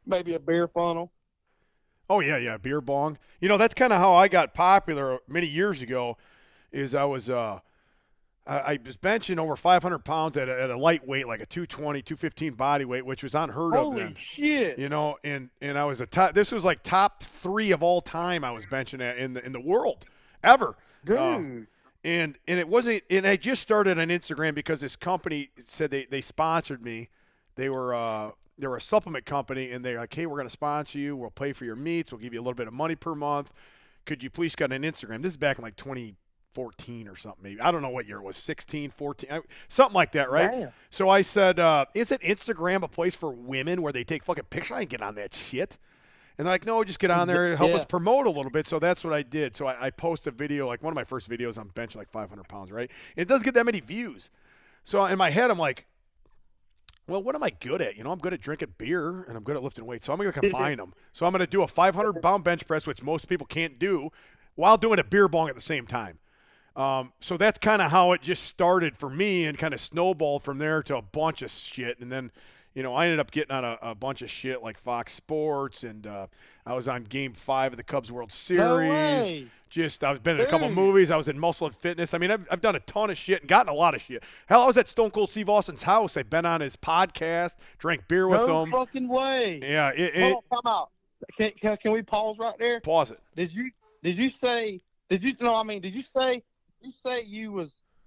Maybe a beer funnel. Oh yeah, beer bong. You know, that's kind of how I got popular many years ago. Is I was benching over 500 pounds at a lightweight, like a 220, 215 body weight, which was unheard of then. Holy shit! You know, and I was this was like top 3 of all time. I was benching at in the world ever, dude. And it wasn't. And I just started on Instagram because this company said they sponsored me. They were a supplement company, and they're like, hey, we're going to sponsor you. We'll pay for your meats. We'll give you a little bit of money per month. Could you please get an Instagram? This is back in like 2014 or something, maybe. I don't know what year it was, 16, 14, something like that, right? Damn. So I said, isn't Instagram a place for women where they take fucking pictures? I ain't get on that shit. And they're like, no, just get on there and help us promote a little bit. So that's what I did. So I post a video, like one of my first videos, I'm benching like 500 pounds, right? And it doesn't get that many views. So in my head, I'm like, well, what am I good at? You know, I'm good at drinking beer, and I'm good at lifting weights. So I'm going to combine them. So I'm going to do a 500-pound bench press, which most people can't do, while doing a beer bong at the same time. So that's kind of how it just started for me and kind of snowballed from there to a bunch of shit. And then, you know, I ended up getting on a bunch of shit like Fox Sports, and I was on Game 5 of the Cubs World Series. No way. I've been in a couple movies. I was in Muscle and Fitness. I mean, I've done a ton of shit and gotten a lot of shit. Hell, I was at Stone Cold Steve Austin's house. I've been on his podcast, drank beer with No him. fucking way. Yeah. Hold on, time out. Can we pause right there? Pause it. Did you say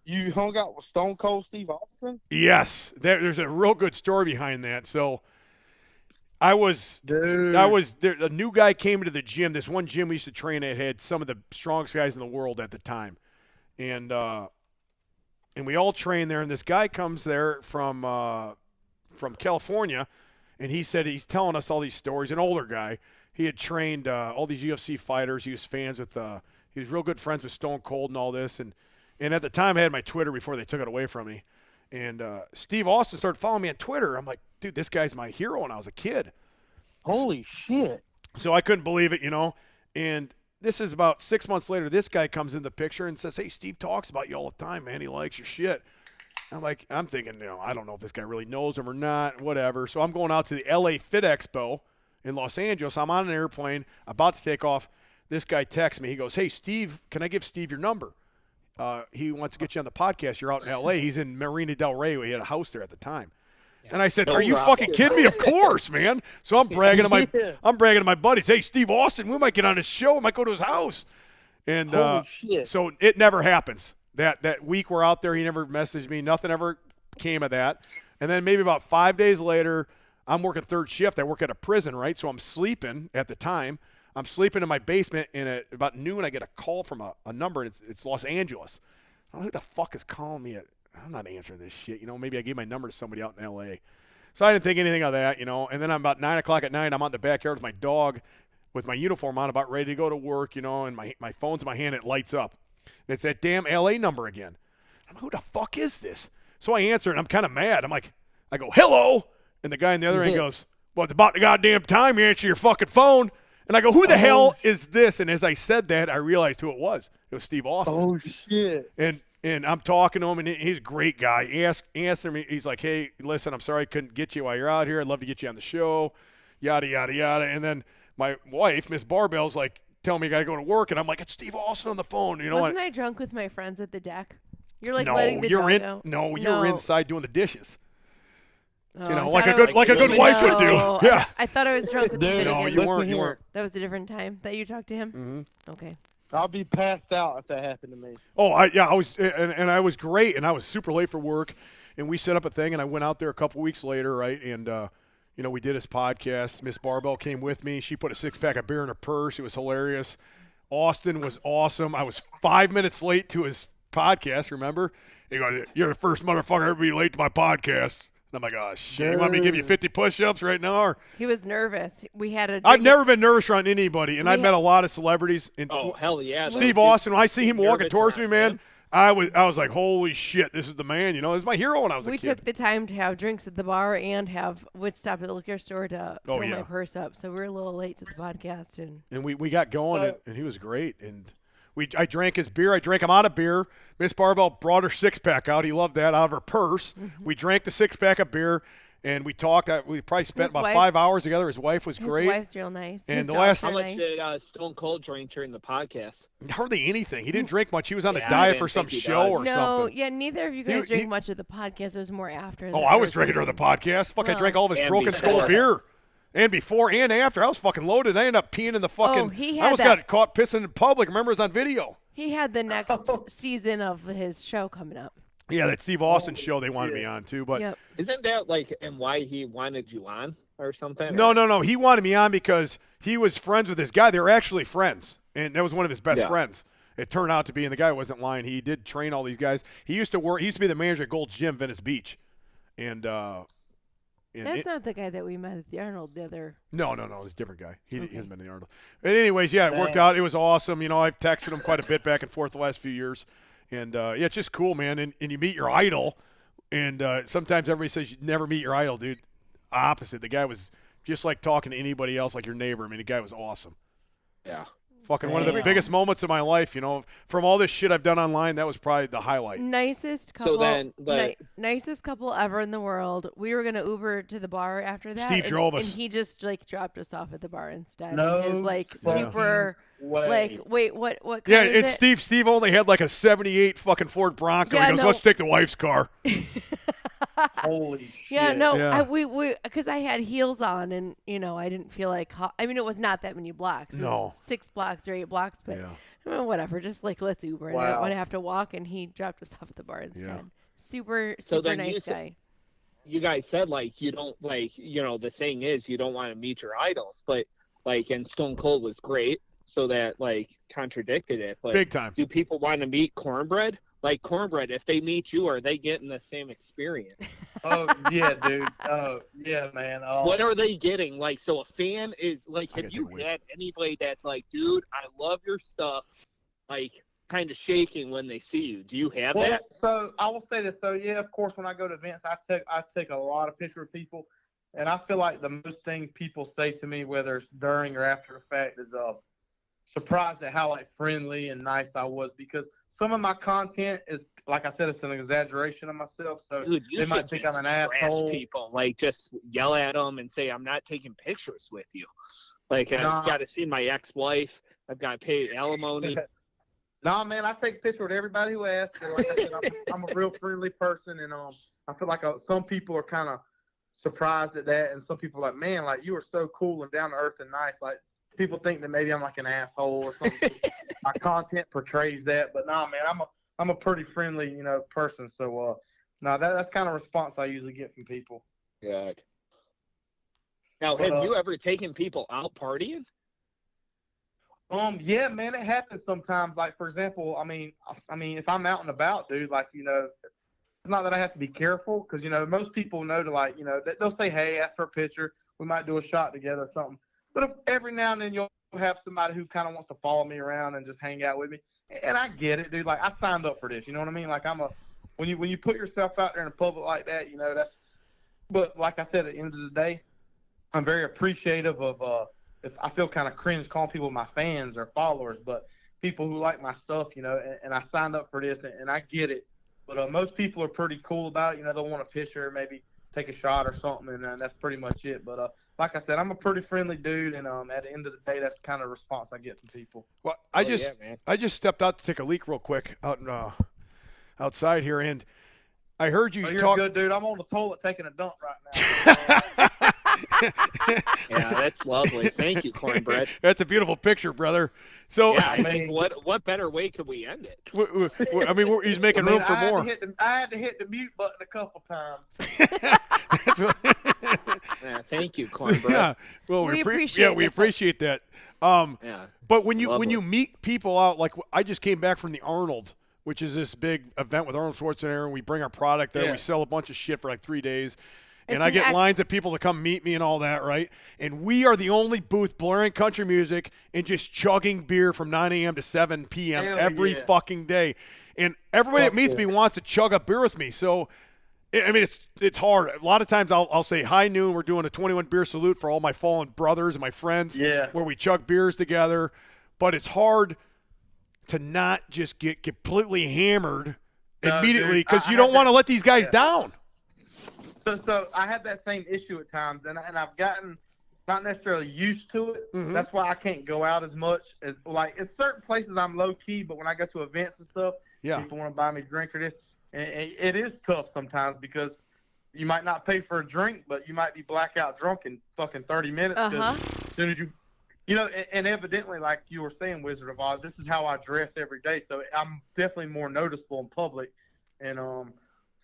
you hung out with Stone Cold Steve Austin? Yes. There's a real good story behind that. So a new guy came into the gym. This one gym we used to train at had some of the strongest guys in the world at the time. And we all trained there, and this guy comes there from California, and he said he's telling us all these stories. An older guy. He had trained all these UFC fighters. He was he was real good friends with Stone Cold and all this. And at the time, I had my Twitter before they took it away from me. And Steve Austin started following me on Twitter. I'm like, dude, this guy's my hero when I was a kid. Holy shit. So I couldn't believe it, you know. And this is about 6 months later. This guy comes in the picture and says, hey, Steve talks about you all the time, man. He likes your shit. I'm thinking, you know, I don't know if this guy really knows him or not, whatever. So I'm going out to the LA Fit Expo in Los Angeles. I'm on an airplane, about to take off. This guy texts me. He goes, hey, Steve, can I give Steve your number? He wants to get you on the podcast. You're out in L.A. He's in Marina Del Rey. He had a house there at the time. And I said, are you fucking kidding me? Of course, man. So I'm bragging to my buddies. Hey, Steve Austin, we might get on his show. We might go to his house. And holy shit. So it never happens. That week we're out there, he never messaged me. Nothing ever came of that. And then maybe about 5 days later, I'm working third shift. I work at a prison, right? So I'm sleeping at the time. I'm sleeping in my basement, and at about noon, I get a call from a number, and it's Los Angeles. I don't know who the fuck is calling me. I'm not answering this shit. You know, maybe I gave my number to somebody out in L.A. So I didn't think anything of that, you know. And then I'm about 9 o'clock at night. I'm out in the backyard with my dog with my uniform on, about ready to go to work, you know, and my phone's in my hand. It lights up. And it's that damn L.A. number again. I'm like, who the fuck is this? So I answer, and I'm kind of mad. I go, hello. And the guy on the other end goes, well, it's about the goddamn time you answer your fucking phone. And I go, who the hell is this? And as I said that, I realized who it was. It was Steve Austin. Oh, shit. And I'm talking to him, and he's a great guy. He answered me. He's like, hey, listen, I'm sorry I couldn't get you while you're out here. I'd love to get you on the show, yada, yada, yada. And then my wife, Miss Barbell's like, telling me I got to go to work. And I'm like, it's Steve Austin on the phone. You know Wasn't I drunk with my friends at the deck? You're like no, letting the dog out. No, you're inside doing the dishes. Oh, you know, like a good wife would do. Yeah. I thought I was drunk with the Dude, Finnegan. No, you weren't. That was a different time that you talked to him? Mm-hmm. Okay. I'll be passed out if that happened to me. Oh, I was, and I was great, and I was super late for work, and we set up a thing, and I went out there a couple weeks later, right, and we did his podcast. Miss Barbell came with me. She put a 6-pack of beer in her purse. It was hilarious. Austin was awesome. I was 5 minutes late to his podcast. Remember? He goes, "You're the first motherfucker ever to be late to my podcast." And I'm like, "Oh shit! You want me to give you 50 push-ups right now?" Or He was nervous. We had a. I've never been nervous around anybody, and I've met a lot of celebrities. And Oh hell yeah! Steve Austin, when I see him walking towards me, man, I was like, "Holy shit, this is the man!" This is my hero when I was a kid. We took the time to have drinks at the bar and would stop at the liquor store to fill my purse up. So we were a little late to the podcast, and we got going, and he was great. And I drank his beer. I drank him out of beer. Miss Barbell brought her 6-pack out. He loved that, out of her purse. Mm-hmm. We drank the 6-pack of beer. And we talked. We probably spent about 5 hours together. His wife was great. His wife's real nice. And the last, how much did Stone Cold drink during the podcast? Hardly anything. He didn't drink much. He was on a diet for some show or something. No, yeah, neither of you guys drank much of the podcast. It was more after. Oh, I was drinking during the podcast. Fuck, I drank all of his Broken Skull beer. And before and after, I was fucking loaded. I ended up peeing in the fucking. I almost got caught pissing in public. Remember, it was on video. He had the next season of his show coming up. Yeah, that Steve Austin show they wanted me on too, but isn't that and why he wanted you on or something? No. He wanted me on because he was friends with this guy. They were actually friends, and that was one of his best friends. It turned out to be, and the guy wasn't lying. He did train all these guys. He used to be the manager at Gold's Gym, Venice Beach, and that's not the guy that we met at the Arnold the other. No, it's a different guy. He hasn't been in the Arnold. But anyways, it worked out. It was awesome. I've texted him quite a bit back and forth the last few years. And, it's just cool, man. And you meet your idol. And sometimes everybody says you never meet your idol, dude. Opposite. The guy was just like talking to anybody else, like your neighbor. I mean, the guy was awesome. Yeah. Fucking one of the biggest moments of my life, From all this shit I've done online, that was probably the highlight. Nicest couple. Nicest couple ever in the world. We were gonna Uber to the bar after that. Steve drove us, and he just dropped us off at the bar instead. No, his super wait, what? Yeah, it's Steve. Steve only had like a '78 fucking Ford Bronco. He goes, "Let's take the wife's car." Holy shit. Yeah, no, we because I had heels on, and I didn't feel like. It was not that many blocks. No, 6 blocks or 8 blocks, but whatever. Just let's Uber, and I don't want to have to walk. And he dropped us off at the bar instead. Yeah. Super nice guy. You guys said you don't the saying is you don't want to meet your idols, but and Stone Cold was great, so that contradicted it. But big time. Do people want to meet Cornbread? Cornbread, if they meet you, are they getting the same experience? Oh yeah, dude. Oh yeah, man. What are they getting? So a fan is have you had anybody that's dude, I love your stuff, kind of shaking when they see you? Do you have that? So I will say this. So yeah, of course, when I go to events, I take a lot of pictures of people, and I feel like the most thing people say to me, whether it's during or after the fact, is surprised at how friendly and nice I was, because some of my content is, like I said, it's an exaggeration of myself. So dude, they might think I'm an asshole. People just yell at them and say, "I'm not taking pictures with you." I've got to see my ex-wife. I've got to pay alimony. No, man, I take a picture with everybody who asks. And like I said, I'm a real friendly person, and I feel like some people are kind of surprised at that, and some people are like, "Man, you are so cool and down to earth and nice." People think that maybe I'm an asshole or something. My content portrays that, but nah, man, I'm a pretty friendly, person. So, that's kind of response I usually get from people. Good. Now, have you ever taken people out partying? Yeah, man, it happens sometimes. For example, I mean, if I'm out and about, dude, it's not that I have to be careful, because most people know to they'll say, "Hey, ask for a picture. We might do a shot together or something." But every now and then you'll have somebody who kind of wants to follow me around and just hang out with me, and I get it, dude. I signed up for this. You know what I mean? When you put yourself out there in the public like that, that's. But like I said, at the end of the day, I'm very appreciative of. If I feel kind of cringe calling people my fans or followers, but people who like my stuff, and I signed up for this, and I get it. But most people are pretty cool about it. They'll want a picture, maybe take a shot or something, and that's pretty much it. But like I said, I'm a pretty friendly dude, and at the end of the day, that's the kind of response I get from people. Well, I just stepped out to take a leak real quick outside here, and I heard you you're talk. Good, dude. I'm on the toilet taking a dump right now. Yeah, that's lovely. Thank you, Cornbread. That's a beautiful picture, brother. So, Yeah, I mean, what better way could we end it? I mean, he's making room for more. I had to hit the mute button a couple times. That's what, Yeah, thank you, Cornbread. yeah. Well, we appreciate that. Yeah. But when you Lovely. meet people out, like I just came back from the Arnold, which is this big event with Arnold Schwarzenegger, and we bring our product there. Yeah. We sell a bunch of shit for like 3 days. And It's I an get lines of people to come meet me and all that, right? And we are the only booth blaring country music and just chugging beer from 9 a.m. to 7 p.m. Hell every yeah. fucking day. And everybody that meets me wants to chug a beer with me. So, I mean, it's hard. A lot of times I'll say, high noon, we're doing a 21 beer salute for all my fallen brothers and my friends where we chug beers together. But it's hard to not just get completely hammered immediately because you don't want to let these guys down. So I have that same issue at times, and I've gotten not necessarily used to it. Mhm. That's why I can't go out as much. As like, in certain places I'm low key, but when I go to events and stuff, people want to buy me a drink or this, and it is tough sometimes because you might not pay for a drink, but you might be blackout drunk in fucking 30 minutes. 'Cause as soon as you know, and evidently, like you were saying, Wizard of Oz, this is how I dress every day, so I'm definitely more noticeable in public, and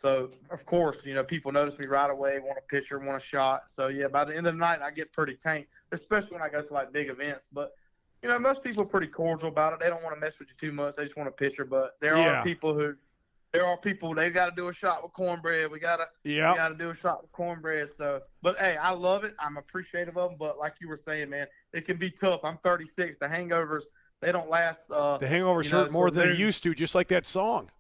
So, of course, you know, people notice me right away, want a picture, want a shot. So, yeah, by the end of the night, I get pretty tanked, especially when I go to, like, big events. But, you know, most people are pretty cordial about it. They don't want to mess with you too much. They just want a picture. But there are people, they got to do a shot with cornbread. We got to do a shot with cornbread. So, but, hey, I love it. I'm appreciative of them. But like you were saying, man, it can be tough. I'm 36. The hangovers, they don't last. The hangovers hurt more than they used to, just like that song.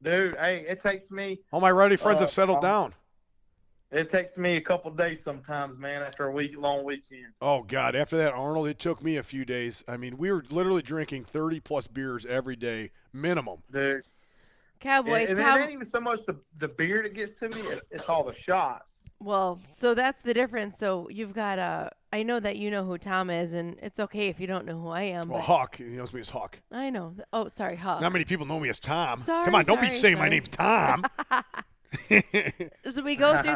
Dude, hey, it takes me. All my rowdy friends have settled down. It takes me a couple of days sometimes, man, after a long weekend. Oh, God. After that Arnold, it took me a few days. I mean, we were literally drinking 30-plus beers every day, minimum. Dude. Cowboy, and it ain't even so much the beer that gets to me, it's all the shots. Well, so that's the difference. So you've got I know that you know who Tom is, and it's okay if you don't know who I am. Well, but Huck. He knows me as Huck. I know. Oh, sorry, Huck. Not many people know me as Tom. Sorry, Come on, don't be sorry, saying my sorry. name's Tom. So we go through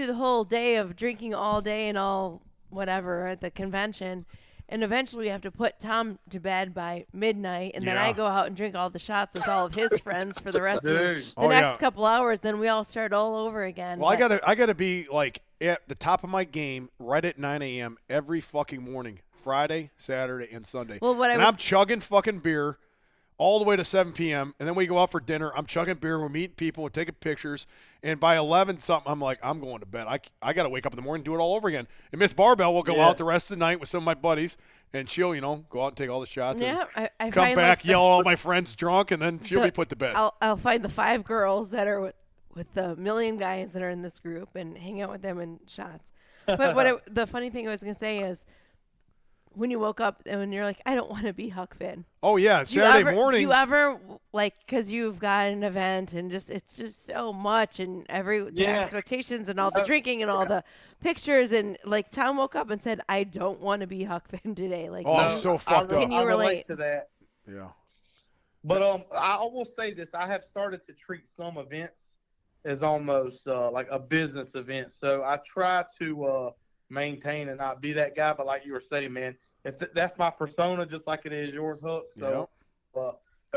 the whole day of drinking all day and all whatever at the convention, and eventually we have to put Tom to bed by midnight, and then I go out and drink all the shots with all of his friends for the rest of the next couple hours. Then we all start all over again. Well, I gotta be like at the top of my game right at 9 a.m. every fucking morning, Friday, Saturday, and Sunday. Well, I'm chugging fucking beer all the way to 7 p.m. And then we go out for dinner. I'm chugging beer. We're meeting people. We're taking pictures. And by 11 something, I'm like, I'm going to bed. I got to wake up in the morning and do it all over again. And Miss Barbell will go out the rest of the night with some of my buddies. And she'll, go out and take all the shots. Yeah, and I come find, back, like, yell all my friends drunk, and then she'll be put to bed. I'll find the 5 girls that are with the million guys that are in this group and hang out with them in shots. But the funny thing I was going to say is, when you woke up and you're like, I don't want to be Huck Finn. Oh, yeah, Saturday morning. Do you ever, like, because you've got an event and it's just so much and the expectations and all the drinking and all the pictures, and, like, Tom woke up and said, I don't want to be Huck Finn today. Like, I'm so fucked up. Can you relate to that? Yeah. But I will say this. I have started to treat some events as almost like a business event. So I try to maintain and not be that guy. But like you were saying, man, that's my persona, just like it is yours, Hook. So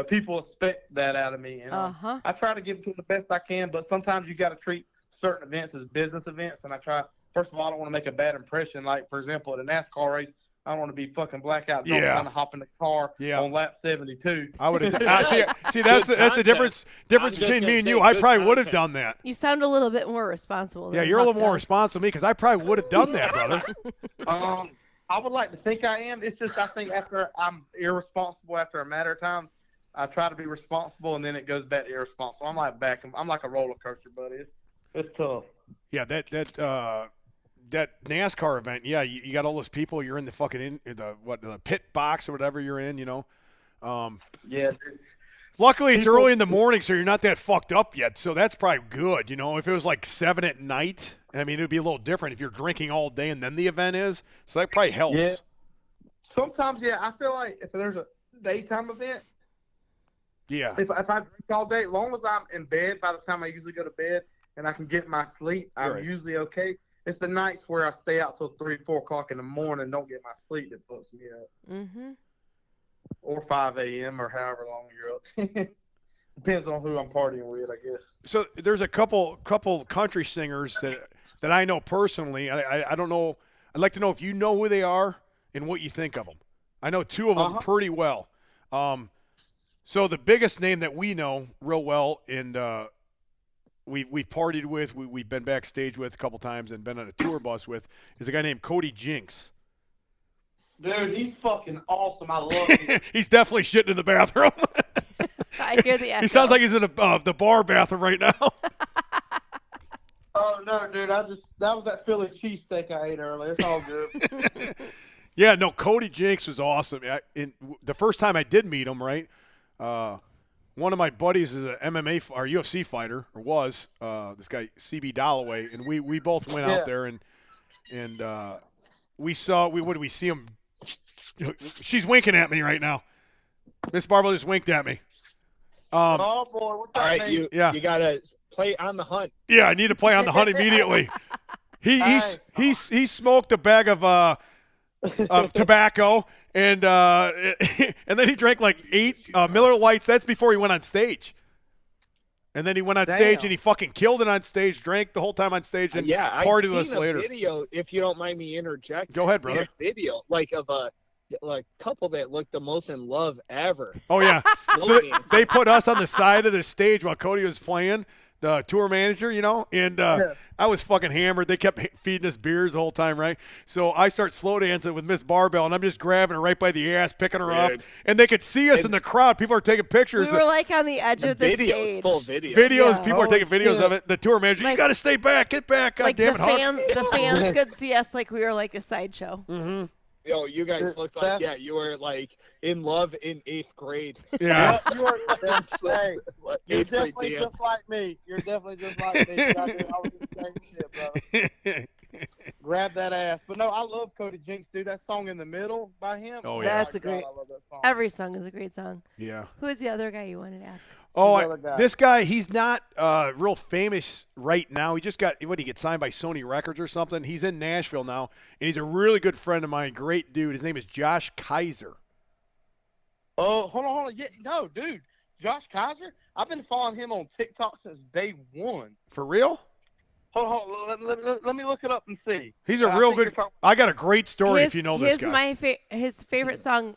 people expect that out of me. And I try to give it to them the best I can. But sometimes you got to treat certain events as business events. And I try, first of all, I don't want to make a bad impression. Like, for example, at a NASCAR race, I don't want to be fucking blackout drunk trying to hop in the car on lap 72. I would have. See, that's the difference between me and you. I probably would have done that. You sound a little bit more responsible. Yeah, you're a little more responsible than me, because I probably would have done that, brother. I would like to think I am. It's just I think after I'm irresponsible after a matter of times, I try to be responsible, and then it goes back to irresponsible. I'm like a roller coaster, buddy. It's tough. Yeah, that NASCAR event, you got all those people. You're in the fucking the pit box or whatever you're in, Yeah. Luckily, it's early in the morning, so you're not that fucked up yet. So that's probably good, If it was like 7 at night, I mean, it would be a little different if you're drinking all day and then the event is. So that probably helps. Yeah. Sometimes, I feel like if there's a daytime event, if I drink all day, as long as I'm in bed by the time I usually go to bed and I can get my sleep, I'm usually okay. it's the nights where I stay out till 3, 4 o'clock in the morning, don't get my sleep that fucks me up. Mm-hmm. Or 5 a.m. or however long you're up. Depends on who I'm partying with, I guess. So there's a couple country singers that I know personally. I don't know. I'd like to know if you know who they are and what you think of them. I know 2 of them pretty well. So the biggest name that we know real well, and we've partied with, we've been backstage with a couple times and been on a tour bus with, is a guy named Cody Jinks. Dude, he's fucking awesome. I love him. He's definitely shitting in the bathroom. I hear the echo. He sounds like he's in the bar bathroom right now. Oh, no, dude. That was that Philly cheesesteak I ate earlier. It's all good. Yeah, no, Cody Jinks was awesome. The first time I did meet him, right, one of my buddies is an MMA or UFC fighter, or was, this guy, CB Dalloway, and we both went out there, and we saw, what did we see him? She's winking at me right now. Miss Barbell just winked at me. Oh, boy. What's that All right, mean? you got to play on the hunt. Yeah, I need to play on the hunt immediately. He smoked a bag of tobacco, and then he drank like 8 Miller Lights. That's before he went on stage. And then he went on stage and he fucking killed it on stage, drank the whole time on stage, and partied with us later. Video, if you don't mind me interjecting. Go ahead, brother. Video like of a couple that looked the most in love ever. Oh yeah. So they put us on the side of the stage while Cody was playing, the tour manager, and I was fucking hammered. They kept feeding us beers the whole time, right? So I start slow dancing with Miss Barbell, and I'm just grabbing her right by the ass, picking her up, and they could see us in the crowd. People are taking pictures. We were like on the edge of the stage. Full videos. Videos. People are taking videos of it. The tour manager, you got to stay back, get back. God Like damn it, the fans could see us like we were like a sideshow. Mm-hmm. Yo, you guys looked like you were like in love in 8th grade. Yeah. You are, hey, you're definitely just like me. You're definitely just like me. I was in the same shit, brother. Grab that ass. But no, I love Cody Jinks, dude. That song In the Middle by him. Oh, yeah. That's a great. I love that song. Every song is a great song. Yeah. Who is the other guy you wanted to ask? Oh, this guy, he's not real famous right now. He just got, he get signed by Sony Records or something? He's in Nashville now, and he's a really good friend of mine, great dude. His name is Josh Kaiser. Oh, hold on. Yeah, no, dude. Josh Kaiser? I've been following him on TikTok since day one. For real? Hold on. Let me look it up and see. He's a real good – I got a great story if you know this guy. His favorite song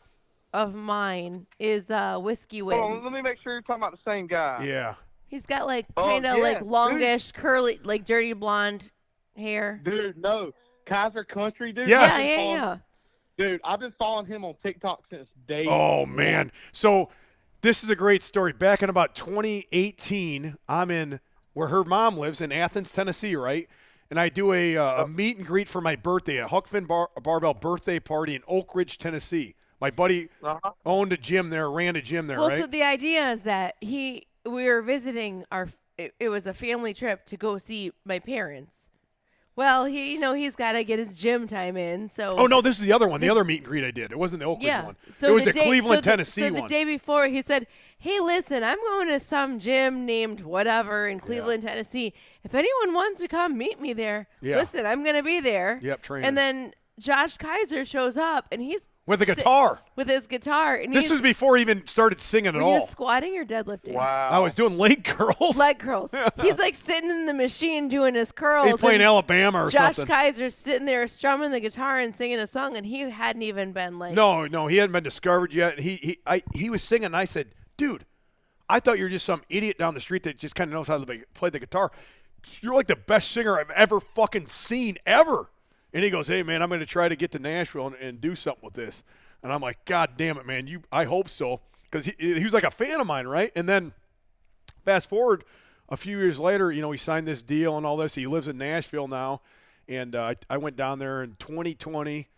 of mine is Whiskey Wins. Hold on, let me make sure you're talking about the same guy. Yeah. He's got like kind of like longish, curly, like dirty blonde hair. Dude, no. Kaiser Country, dude. Yes. Yeah. Dude, I've been following him on TikTok since day one. Man. So this is a great story. Back in about 2018, I'm in where her mom lives in Athens, Tennessee, right? And I do a meet and greet for my birthday, a HUCK Barbell birthday party in Oak Ridge, Tennessee. My buddy owned a gym there, ran a gym there, right? Well, so the idea is that we were visiting it was a family trip to go see my parents. Well, he's got to get his gym time in, so. Oh, no, this is the other one, the other meet and greet I did. It wasn't the Oak Ridge one. So it was the Cleveland, Tennessee one. So the day before, he said, hey, listen, I'm going to some gym named whatever in Cleveland, Tennessee. If anyone wants to come meet me there, listen, I'm going to be there. Yep, training. And then Josh Kaiser shows up, and he's with a guitar. With his guitar. And this was before he even started singing at all. Were you squatting or deadlifting? Wow. I was doing leg curls. Leg curls. He's like sitting in the machine doing his curls. He's playing Alabama or Josh something. Josh Kaiser's sitting there strumming the guitar and singing a song, and he hadn't even been like. No, he hadn't been discovered yet. He was singing, and I said, dude, I thought you were just some idiot down the street that just kind of knows how to play the guitar. You're like the best singer I've ever fucking seen, ever. And he goes, hey, man, I'm going to try to get to Nashville and do something with this. And I'm like, God damn it, man. I hope so. Because he was like a fan of mine, right? And then fast forward a few years later, he signed this deal and all this. He lives in Nashville now. And I went down there in 2020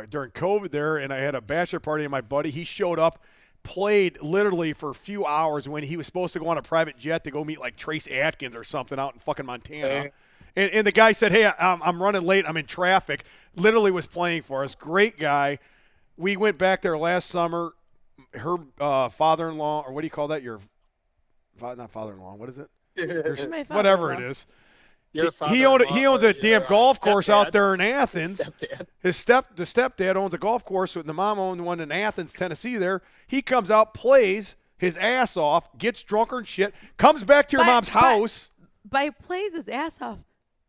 during COVID there, and I had a bachelor party and my buddy. He showed up, played literally for a few hours when he was supposed to go on a private jet to go meet like Trace Atkins or something out in fucking Montana. And the guy said, hey, I'm running late. I'm in traffic. Literally was playing for us. Great guy. We went back there last summer. Her father-in-law, or what do you call that? Your not father-in-law. What is it? My Whatever it is. Your He owns a damn golf course out stepdad. there in Athens. Stepdad. The stepdad owns a golf course, and the mom owned one in Athens, Tennessee. There, he comes out, plays his ass off, gets drunker and shit, comes back to your mom's house. Plays his ass off.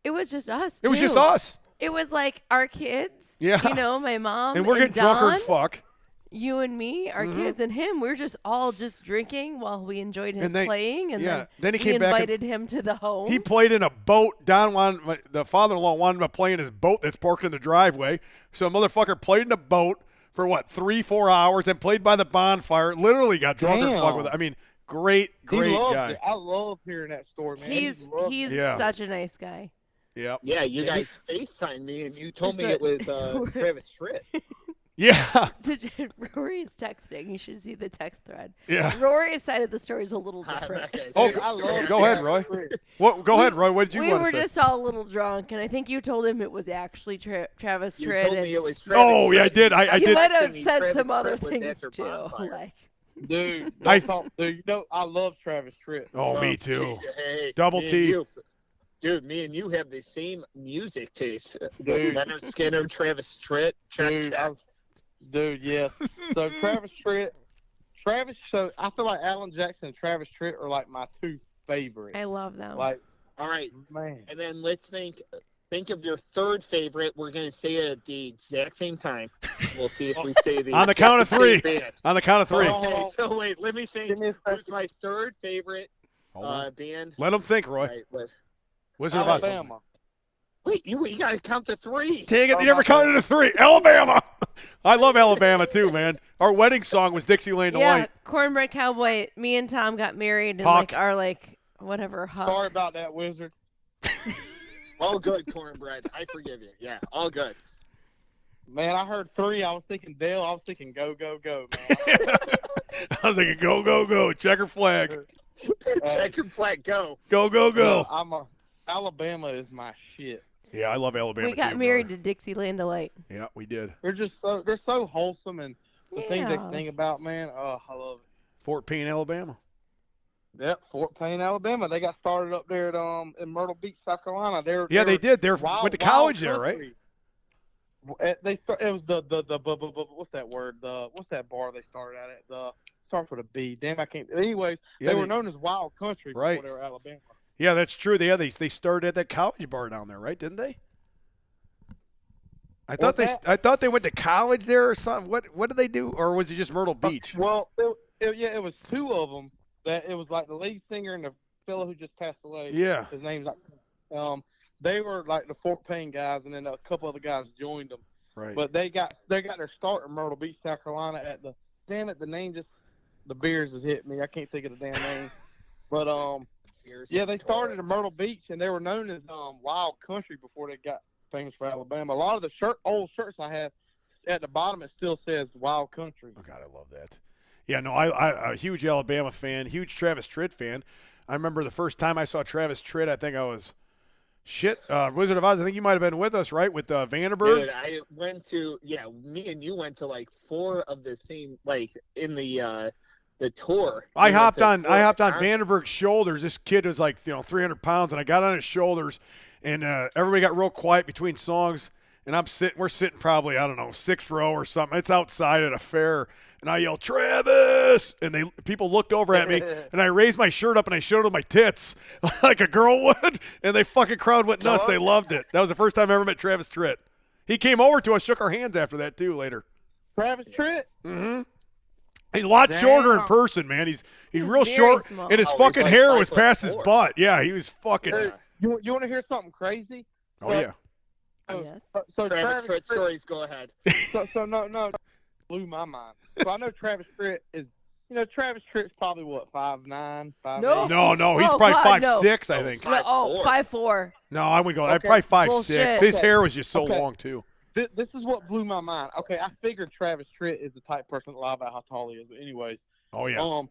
It was just us. It was just us. It was like our kids. Yeah. You know, my mom And we're getting drunker and fuck. You and me, our kids and him, we're just all just drinking while we enjoyed his playing, and then he we came back invited him to the home. He played in a boat. The father-in-law wanted him to play in his boat that's parked in the driveway. So a motherfucker played in a boat for 3-4 hours and played by the bonfire. Literally got drunk and fuck with it. I mean, great guy. It. I love hearing that story, man. He's such a nice guy. Yep. Yeah, you guys FaceTimed me and you told me it was Travis Tritt. Yeah. Rory's texting. You should see the text thread. Yeah. Rory's side of the story is a little different. I love go ahead, Roy. Go ahead, Roy. What did you want to say? We were just all a little drunk, and I think you told him it was actually Travis You Tritt. told me it was Travis Oh, yeah, I did. I You did. might have Me, said Travis some other Tritt was things at your too. bonfire. Like, dude, you know, I love Travis Tritt. Oh, me too. Hey, Double me T. and you- Dude, me and you have the same music taste. Dude. Leonard Skinner, Travis Tritt. Check. Dude, yes. So Travis Tritt, so I feel like Alan Jackson and Travis Tritt are like my two favorites. I love them. Like, All right, man. and then let's think of your third favorite. We're going to say it at the exact same time. We'll see if we say the On the count of three. same band. On the count of three. Okay, so wait, let me think. Give me a Who's second. my third favorite Hold on. band? Let him think, Roy. All right, Wizard of Oz. Alabama. wait, you got to count to three. Dang it, you never counted to three. Alabama. I love Alabama too, man. Our wedding song was Dixieland Delight. Cornbread Cowboy. Me and Tom got married, and HUCK. whatever. HUCK. Sorry about that, Wizard. All good, Cornbread. I forgive you. Yeah, all good. Man, I heard three. I was thinking Dale. I was thinking go, go, go, man. I was thinking, go, go, go. Checker flag. Check your flag. Go. Go, go, go. Alabama is my shit. Yeah, I love Alabama We got too, married brother. to Dixieland Delight. Yeah, we did. They're so wholesome, and the things they Yeah. sing about, man. Oh, I love it. Fort Payne, Alabama. Yep, Fort Payne, Alabama. They got started up there at in Myrtle Beach, South Carolina. Yeah, they did. They wild, went to wild college there, right? country. It was the what's that word? What's that bar they started at? The starts with a B. Damn, I can't. Anyways, Yeah, they were known as Wild Country before Right. they were Alabama. Yeah, that's true. They started at that college bar down there, right? Didn't they? I thought they went to college there or something. What did they do, or was it just Myrtle Beach? Well, it was two of them. That it was like the lead singer and the fellow who just passed away. Yeah. His name's they were like the Fort Payne guys, and then a couple other guys joined them. Right. But they got their start in Myrtle Beach, South Carolina. The name the beers has hit me. I can't think of the damn name. But yeah, they started in Myrtle Beach, and they were known as Wild Country before they got famous for Alabama. A lot of the old shirts I have at the bottom, it still says Wild Country. Oh God, I love that. Yeah, no, I'm a huge Alabama fan, huge Travis Tritt fan. I remember the first time I saw Travis Tritt, I think I was Wizard of Oz. I think you might have been with us, right, with Vanderburg. Dude, I went to me and you went to like 4 of the same in the tour. I hopped on concerts. Vanderburg's shoulders. This kid was like 300 pounds, and I got on his shoulders, and everybody got real quiet between songs. And we're sitting probably, I don't know, 6th row or something. It's outside at a fair. And I yelled, Travis! And people looked over at me, and I raised my shirt up, and I showed them my tits like a girl would. And the fucking crowd went nuts. They loved it. That was the first time I ever met Travis Tritt. He came over to us, shook our hands after that, too, later. Travis Tritt? Mm-hmm. He's a lot shorter in person, man. He's real very short, small. and his Oh, fucking he's like hair was 5'4". past his butt. Yeah, he was fucking. Dude, you want to hear something crazy? Oh, yeah. Yes. So Travis Tritt stories, go ahead. So no, blew my mind. So I know Travis Tritt is, Travis Tritt's probably what, 5'9", 5'8"? No, he's Oh, probably God, no. 5'6", I think. Five- No, 5'4". No, I would go. Okay. Probably 5'6". Bullshit. His Okay. hair was just so Okay. long too. This is what blew my mind. Okay, I figured Travis Tritt is the type of person that lie about how tall he is. But anyways, Oh yeah.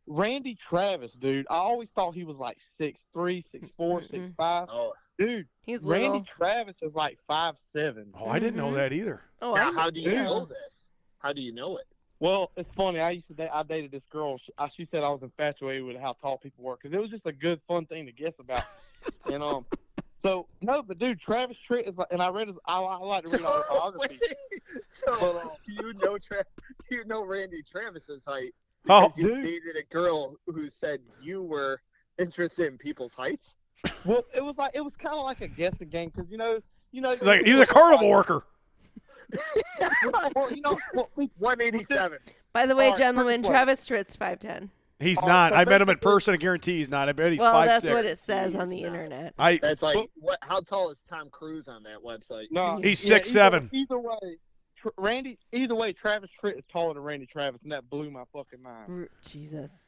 Randy Travis, dude, I always thought he was like 6'3", 6'4", 6'5". Oh, Dude, He's little. Randy Travis is like 5'7". Oh, I didn't know that either. Oh, now, I how do you Yeah. know this? How do you know it? Well, it's funny. I dated this girl. She said I was infatuated with how tall people were because it was just a good, fun thing to guess about. And So no, but dude, Travis Tritt is like, and I read his. I like to read autobiography. So you know Randy Travis's height Oh, because you dude. dated a girl who said you were interested in people's heights. Well, it was kind of like a guessing game because you know. he's a carnival worker. Well, well, 187. By the way, All right, gentlemen, quick Travis Tritt's 5'10". He's Oh, not. so I met him in basically- person. I guarantee he's not. I bet he's Well, 5'6". that's what it says on the He's not. internet. That's like Well- what? How tall is Tom Cruise on that website? No, He's yeah, 6'7". Either way, Either way, Travis Tritt is taller than Randy Travis, and that blew my fucking mind. Jesus.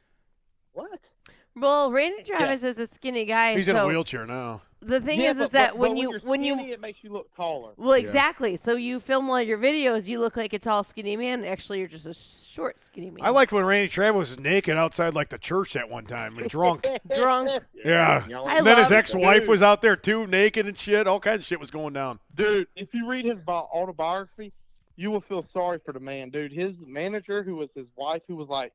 What? Well, Randy Travis is a skinny guy. He's so in a wheelchair now. the thing Yeah, is but- that but when you're you skinny, it makes you look taller. well, Yeah. exactly. So you film all your videos, you look like a tall, skinny man. Actually, you're just a short, skinny man. I liked when Randy Travis was naked outside like the church that one time and drunk. drunk. Yeah. You know, I And then his love- ex-wife Dude. was out there too, naked and shit. All kinds of shit was going down. Dude, if you read his autobiography, you will feel sorry for the man, dude. His manager, who was his wife, who was like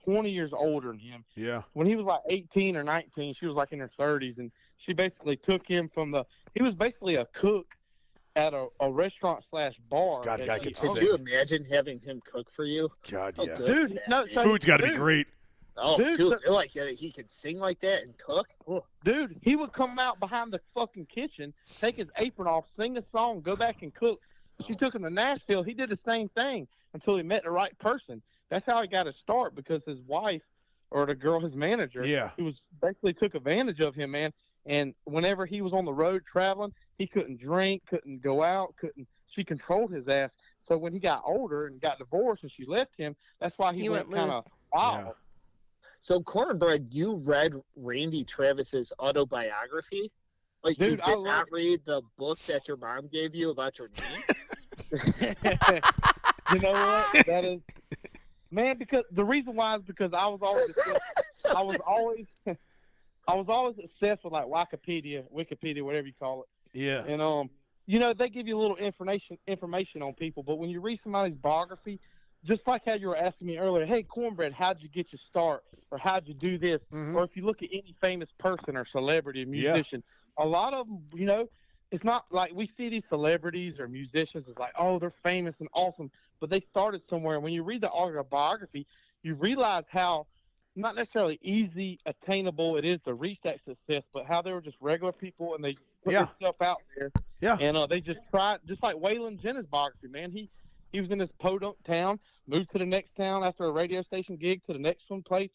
20 years older than him, Yeah. when he was like 18 or 19, she was like in her 30s, and she basically took him from he was basically a cook at a restaurant / bar. God, and guy she- gets Could sick. you imagine having him cook for you? God, Oh, yeah. good. Dude, no, His so food's got to be dude, great. Oh, Dude, dude, but- you're like he could sing like that and cook. Oh. Dude, he would come out behind the fucking kitchen, take his apron off, sing a song, go back and cook. She took him to Nashville. He did the same thing until he met the right person. That's how he got his start, because his wife, or the girl, his manager, Yeah. who was basically took advantage of him, man. And whenever he was on the road traveling, he couldn't drink, couldn't go out, she controlled his ass. So when he got older and got divorced and she left him, that's why he He went went kind loose. of wild. So, Cornbread, you read Randy Travis's autobiography? Like, Dude, you I did love not read the book that your mom gave you about your name? You know what? That is, man. Because the reason why is because I was always obsessed with like Wikipedia, whatever you call it. Yeah. And you know, they give you a little information on people, but when you read somebody's biography, just like how you were asking me earlier, hey, Cornbread, how'd you get your start, or how'd you do this, Mhm. or if you look at any famous person or celebrity, or musician, a lot of them, you know, it's not like we see these celebrities or musicians as like, oh, they're famous and awesome, but they started somewhere. When you read the autobiography, you realize how not necessarily easy, attainable it is to reach that success, but how they were just regular people and they put Yeah. themselves out there. Yeah. And they just tried, just like Waylon Jennings' biography, man. He was in this podunk town, moved to the next town after a radio station gig, to the next one, played.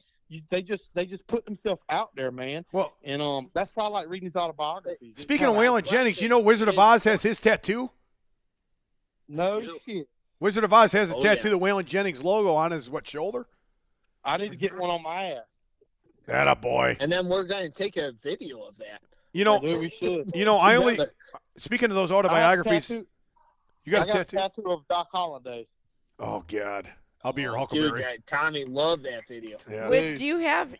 They just put themselves out there, man. Well, And that's why I like reading these autobiographies. It's speaking of kinda- Waylon Jennings, you know Wizard of Oz has his tattoo? No shit. Wizard of Oz has a Oh, tattoo, yeah. the Waylon Jennings logo on his shoulder? I need to get one on my ass. That a boy. And then we're going to take a video of that. You know, Dude, we should. I only Yeah, speaking of those I have a autobiographies, tattoo- you got I a got tattoo? a tattoo of Doc Holliday. Oh God, I'll be your Dude, Huckleberry. Tommy loved that video. Yeah, Wait, do you have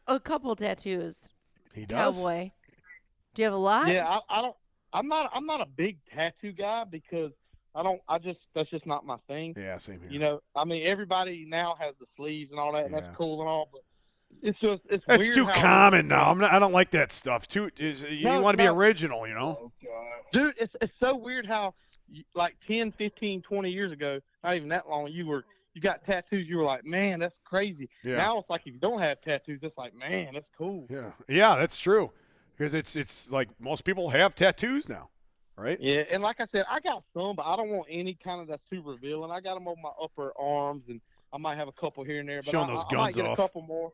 a couple tattoos, he does. cowboy? Do you have a lot? Yeah, I don't. I'm not a big tattoo guy because that's just not my thing. Yeah, same here. You know, I mean, everybody now has the sleeves and all that, and Yeah. that's cool and all, but it's That's weird too how- common now. I don't like that stuff. You No, want to be no. original, you know? Dude, it's so weird how like 10, 15, 20 years ago, not even that long, you got tattoos, you were like, man, that's crazy. Yeah. Now it's like if you don't have tattoos, it's like, man, that's cool. Yeah, that's true. Because it's like most people have tattoos now, right? Yeah, and like I said, I got some, but I don't want any kind of that's too revealing. I got them on my upper arms, and I might have a couple here and there. But Showing those I might guns get off. a couple more.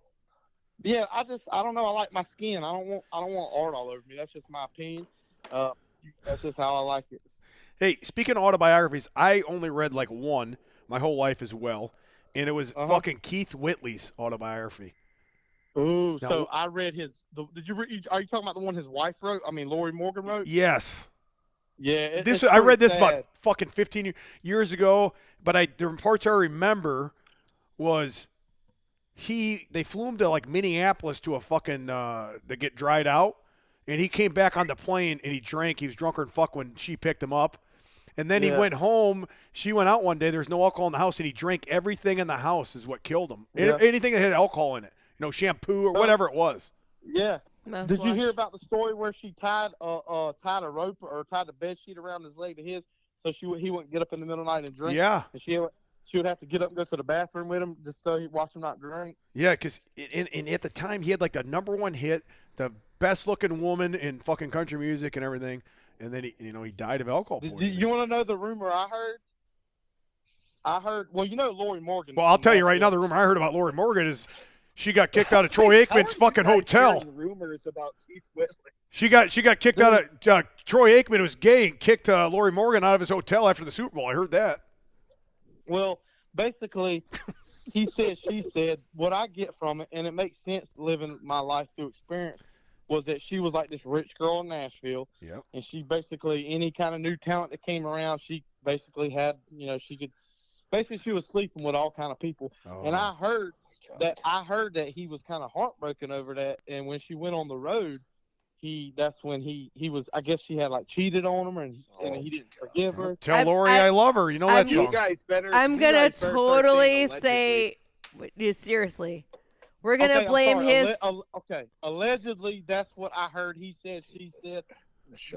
Yeah, I don't know. I like my skin. I don't want art all over me. That's just my opinion. That's just how I like it. Hey, speaking of autobiographies, I only read like one my whole life as well, and it was fucking Keith Whitley's autobiography. Ooh, Now- so I read his. Did you? Are you talking about the one his wife wrote? I mean, Lori Morgan wrote. Yes. Yeah, I read this sad. about fucking 15 years ago, but the parts I remember was they flew him to like Minneapolis to a fucking to get dried out, and he came back on the plane and he drank. He was drunker than fuck when she picked him up, and then he Yeah. went home. She went out one day. There was no alcohol in the house, and he drank everything in the house. Is what killed him. Yeah. Anything that had alcohol in it, shampoo or whatever it was. Yeah, Did you hear about the story where she tied a rope or tied a bed sheet around his leg to his, so he wouldn't get up in the middle of the night and drink? Yeah. And she would have to get up and go to the bathroom with him just so he'd watch him not drink. Yeah, because at the time he had like the #1 hit, the best looking woman in fucking country music and everything, and then he died of alcohol poisoning. You want to know the rumor I heard? Well, Lori Morgan. Well, I'll tell you right now, the rumor I heard about Lori Morgan is she got kicked out of Troy Aikman's fucking hotel. Rumors about Keith Whitley. She got kicked out of Troy Aikman was gay and kicked Lori Morgan out of his hotel after the Super Bowl. I heard that. Well, basically, he said, she said, what I get from it, and it makes sense living my life through experience, was that she was like this rich girl in Nashville. Yep. And she basically, any kind of new talent that came around, she basically had, she was sleeping with all kind of people. Oh. And I heard that he was kind of heartbroken over that. And when she went on the road, that's when he was, I guess she had like cheated on him and he didn't forgive her. Tell Lori I love her. You know that song. You guys better. I'm going to totally say, seriously, we're going to blame his. Allegedly, that's what I heard. He said, she said.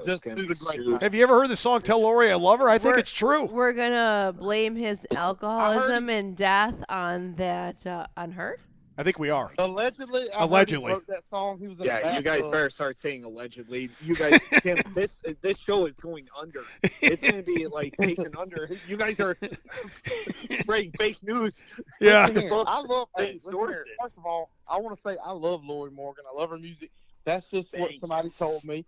Just do the great. Have you ever heard the song "Tell Lori I Love Her"? I think it's true. We're gonna blame his alcoholism and death on that on her. I think we are. Allegedly. He wrote that song. He was you guys better start saying allegedly. You guys, Tim, this show is going under. It's going to be like taken under. You guys are spreading fake news. Yeah. I love sources. First of all, I want to say I love Lori Morgan. I love her music. That's just what somebody told me.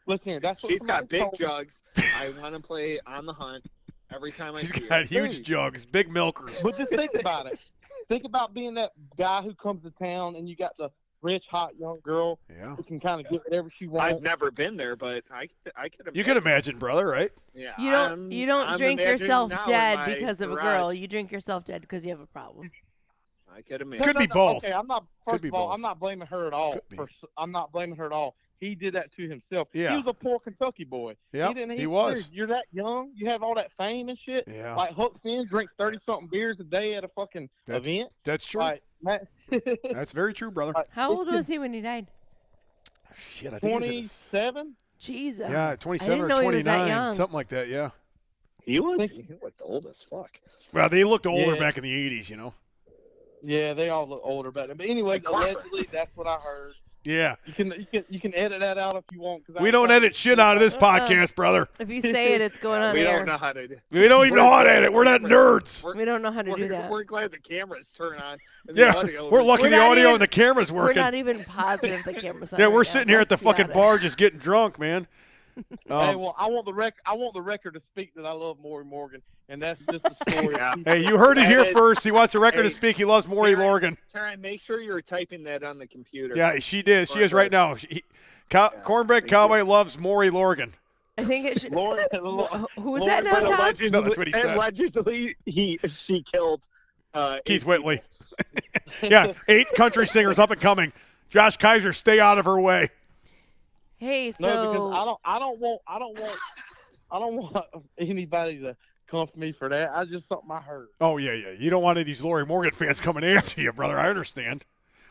Listen here, that's what she's got big jugs. I want to play On the Hunt every time I see her. She's got huge jugs, big milkers. But just think about it. Think about being that guy who comes to town and you got the rich, hot young girl who can kind of get whatever she wants. I've never been there, but I could imagine. You can imagine, brother, right? Yeah. You don't drink yourself dead because of a girl. You drink yourself dead because you have a problem. I could imagine. Could be both. Okay, I'm not blaming her at all. I'm not blaming her at all. He did that to himself. Yeah. He was a poor Kentucky boy. Yeah, he was. Dude, you're that young. You have all that fame and shit. Yeah. Like Huck Finn drinks 30-something beers a day at a fucking event. That's true. Like, that's very true, brother. How old was he when he died? Shit, I think 27. Jesus. Yeah, 27 or 29, something like that. Yeah. He looked old as fuck. Well, they looked older back in the 80s, you know. Yeah, they all look older back then. But anyway, allegedly, that's what I heard. Yeah. You can edit that out if you want. We don't edit shit out of this podcast, brother. If you say it, it's going on we air. Don't know how to do. We don't even know how to edit. We're not nerds. We don't know how to do that. We're glad the cameras turn on. And yeah, the audio we're lucky the audio and the camera's working. We're not even positive the camera's on. Yeah, we're sitting here at the fucking bar just getting drunk, man. Hey, well, I want the record to speak that I love Maury Morgan, and that's just the story. Hey, you heard it here first. He wants the record to speak. He loves Maury Morgan. Taryn, make sure you're typing that on the computer. Yeah, she did. She is right now. Cornbread Cowboy loves Maury Morgan. I think it should. Who was that now, Tom? No, that's what he said. Allegedly, she killed Keith Whitley. Yeah, 8 country singers up and coming. Josh Kaiser, stay out of her way. Hey, so no, because I don't want anybody to come for me for that. I just something I heard. Oh yeah. You don't want any of these Lori Morgan fans coming after you, brother. I understand.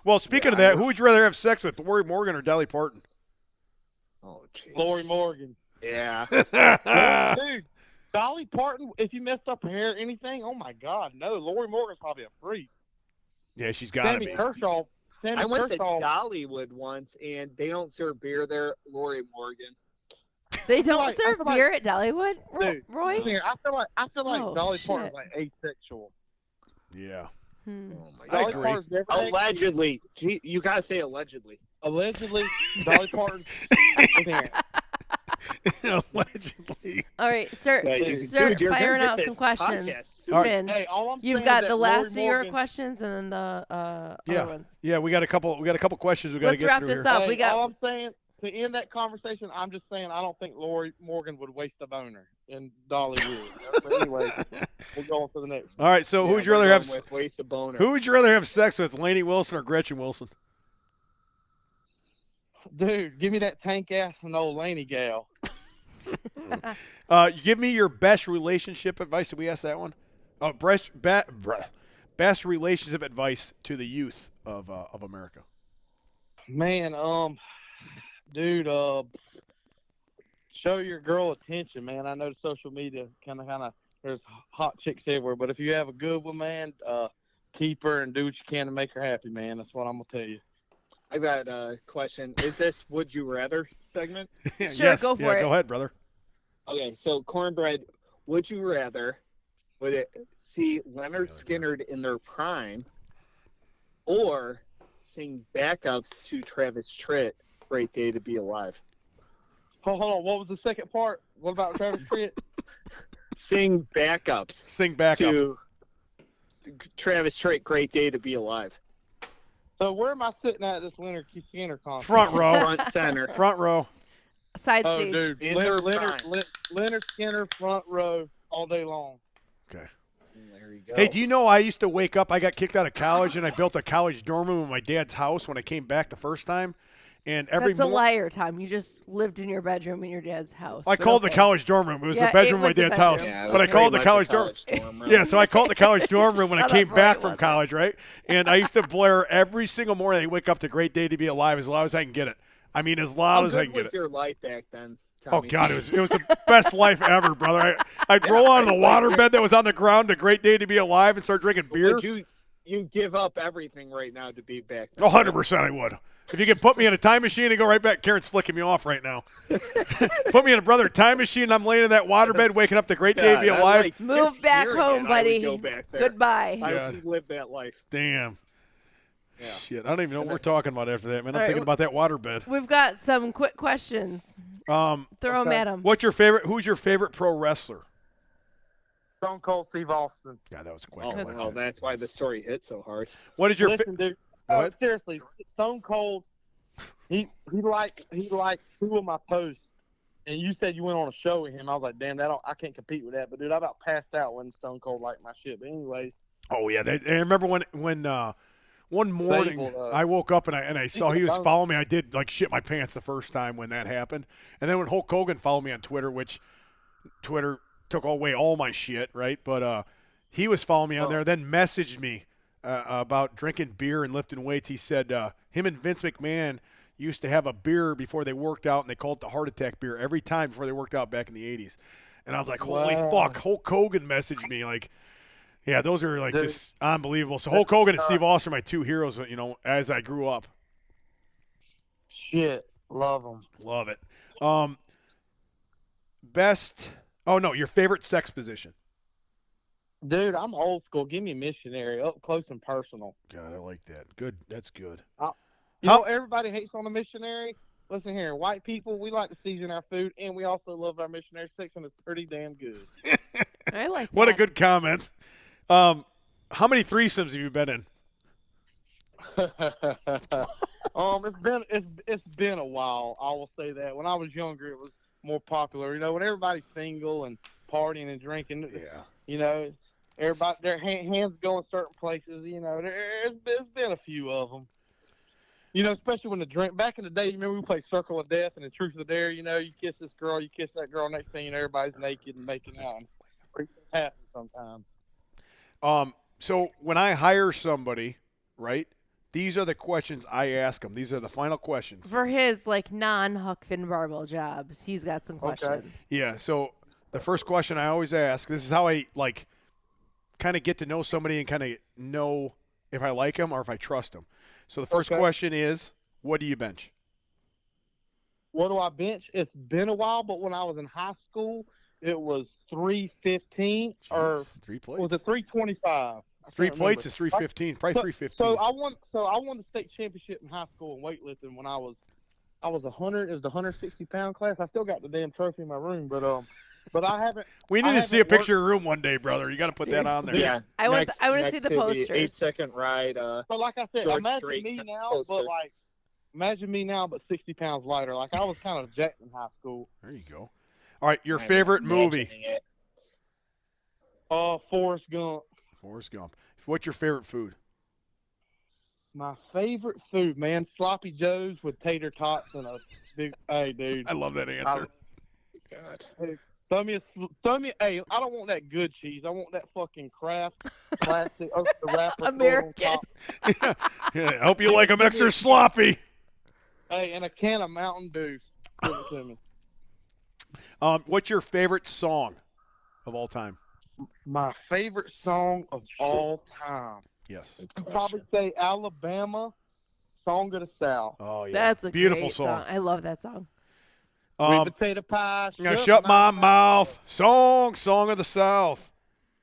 Well, speaking of that, who would you rather have sex with, Lori Morgan or Dolly Parton? Oh, jeez. Lori Morgan. Yeah. Dude, Dolly Parton. If you messed up her hair, or anything, oh my God, no. Lori Morgan's probably a freak. Yeah, she's got to be. I went to Dollywood once, and they don't serve beer there. Lori Morgan. They don't serve beer at Dollywood, dude, Roy? I feel like Dolly Parton's like asexual. Yeah. Oh my God. I agree. Allegedly. Gee, you got to say allegedly. Allegedly, Dolly Parton. Allegedly. All right, start firing out some questions. Finn, hey, you've got the last of your questions and then the other ones. Yeah, we got a couple questions we got to get through. Let's wrap this up. Hey, all I'm saying, to end that conversation, I'm just saying I don't think Lori Morgan would waste a boner, and Dolly would. But anyway, we'll go on to the next. All right, so who would you rather have? Waste a boner. Who would you rather have sex with, Lainey Wilson or Gretchen Wilson? Dude, give me that tank ass and old Lainey gal. Give me your best relationship advice. Did we ask that one? Oh, best relationship advice to the youth of America. Man, Dude, show your girl attention, man. I know social media kind of, there's hot chicks everywhere, but if you have a good one, man, keep her and do what you can to make her happy, man. That's what I'm gonna tell you. I got a question. Is this Would You Rather segment? Sure, Yes. go for it. Go ahead, brother. Okay, so Cornbread, would you rather would it see Leonard Skinner in their prime or sing backups to Travis Tritt, Great Day to Be Alive? Hold on. What was the second part? What about Travis Tritt? Sing backups Sing back up. to Travis Tritt, Great Day to Be Alive. So where am I sitting at this Leonard Skinner concert? Front row. Front center. Front row. Side Oh, stage. dude, In their prime. Leonard Skinner front row all day long. Okay. There you go. Hey, do you know I used to wake up? I got kicked out of college, and I built a college dorm room in my dad's house when I came back the first time. And every That's a liar, Tom. You just lived in your bedroom in your dad's house. I but called the okay. college dorm room. It was Yeah, the bedroom it of was my the dad's bedroom. house. Yeah, it But I was called the pretty college much a dorm. room. Yeah, so I called the college dorm room when I Shut came up, back Roy, from wasn't. college, right? And I used to blare every single morning. I wake up to Great Day to Be Alive as loud as I can get it. I mean, as loud How as I good can get was it. your life back then, Oh Tommy? God, it was the best life ever, brother. I'd roll out of the water bed that was on the ground to Great Day to Be Alive and start drinking beer. Would you give up everything right now to be back then? 100% I would. If you could put me in a time machine and go right back, Karen's flicking me off right now. Put me in a brother time machine and I'm laying in that waterbed waking up to Great Day to Be God, I Alive. like- Move just back hearing home, it, I would buddy. go back there. Goodbye. I God. would live that life. Damn. Yeah. Shit, I don't even know what we're talking about after that, man. I'm All right, thinking about that waterbed. We've got some quick questions. Throw them at him. What's your favorite? Who's your favorite pro wrestler? Stone Cold Steve Austin. God, that was quick. Oh, I like well, that. that's why the story hit so hard. What is your? Listen, dude. Go ahead. Seriously, Stone Cold. He liked two of my posts, and you said you went on a show with him. I was like, damn, I can't compete with that. But dude, I about passed out when Stone Cold liked my shit. But anyways, Oh yeah, I remember when one morning Sable, I woke up and I saw he was Sable. following me. I did like shit my pants the first time when that happened, and then when Hulk Hogan followed me on Twitter, which Twitter took away all my shit, right? But he was following me on there, then messaged me about drinking beer and lifting weights. He said him and Vince McMahon used to have a beer before they worked out, and they called it the heart attack beer every time before they worked out back in the 80s. And I was like, holy Wow. fuck, Hulk Hogan messaged me. Like, yeah, those are like Dude. just unbelievable. So Hulk Hogan and Steve Austin are my two heroes, you know, as I grew up. shit, love him. Love it. Your favorite sex position. Dude, I'm old school. Give me missionary, up close and personal. God, I like that. Good. That's good. You know, everybody hates on a missionary. Listen here, white people, we like to season our food, and we also love our missionary sex, and it's pretty damn good. I like What a that. good comment. How many threesomes have you been in? It's been a while. I will say that. When I was younger, it was more popular. You know, when everybody's single and partying and drinking, Yeah. you know, everybody their hands go in certain places. You know, there's been a few of them. You know, especially when the drink. Back in the day, you remember we played Circle of Death and the Truth or Dare. You know, you kiss this girl, you kiss that girl. Next thing you know, everybody's naked and making out. It happens sometimes. So when I hire somebody, right, these are the questions I ask them. These are the final questions. For his like non-Huck Finn Barbell jobs, he's got some questions. Yeah, so the first question I always ask, this is how I, like, kind of get to know somebody and kind of know if I like them or if I trust them. So the first question is, what do you bench? What do I bench? It's been a while, but when I was in high school, it was 315 or 3 plates. was it 325? 3 plates is 315, probably 315. So I won the state championship in high school in weightlifting when I was 100. It was the 160-pound class. I still got the damn trophy in my room, but I haven't. We need to see a picture of your room one day, brother. You got to put that on there. Yeah. I want to next see the to posters. 8-second ride. But like I said, George imagine Strait me now, poster. but like imagine me now, but 60 pounds lighter. Like I was kind of jacked in high school. There you go. All right, your I'm favorite movie? imagining it. Forrest Gump. Forrest Gump. What's your favorite food? My favorite food, man, sloppy joes with tater tots and a big. Hey, dude. I love that answer. God. Throw me. Hey, I don't want that good cheese. I want that fucking Kraft plastic the wrapper. American. Yeah, I hope you like them extra sloppy. Hey, and a can of Mountain Dew. Give it to me. What's your favorite song of all time? My favorite song of all time. Yes. I'd probably say Alabama, Song of the South. Oh yeah. That's a beautiful great song. I love that song. Sweet potato pie. I'm gonna shut my mouth. Song of the South.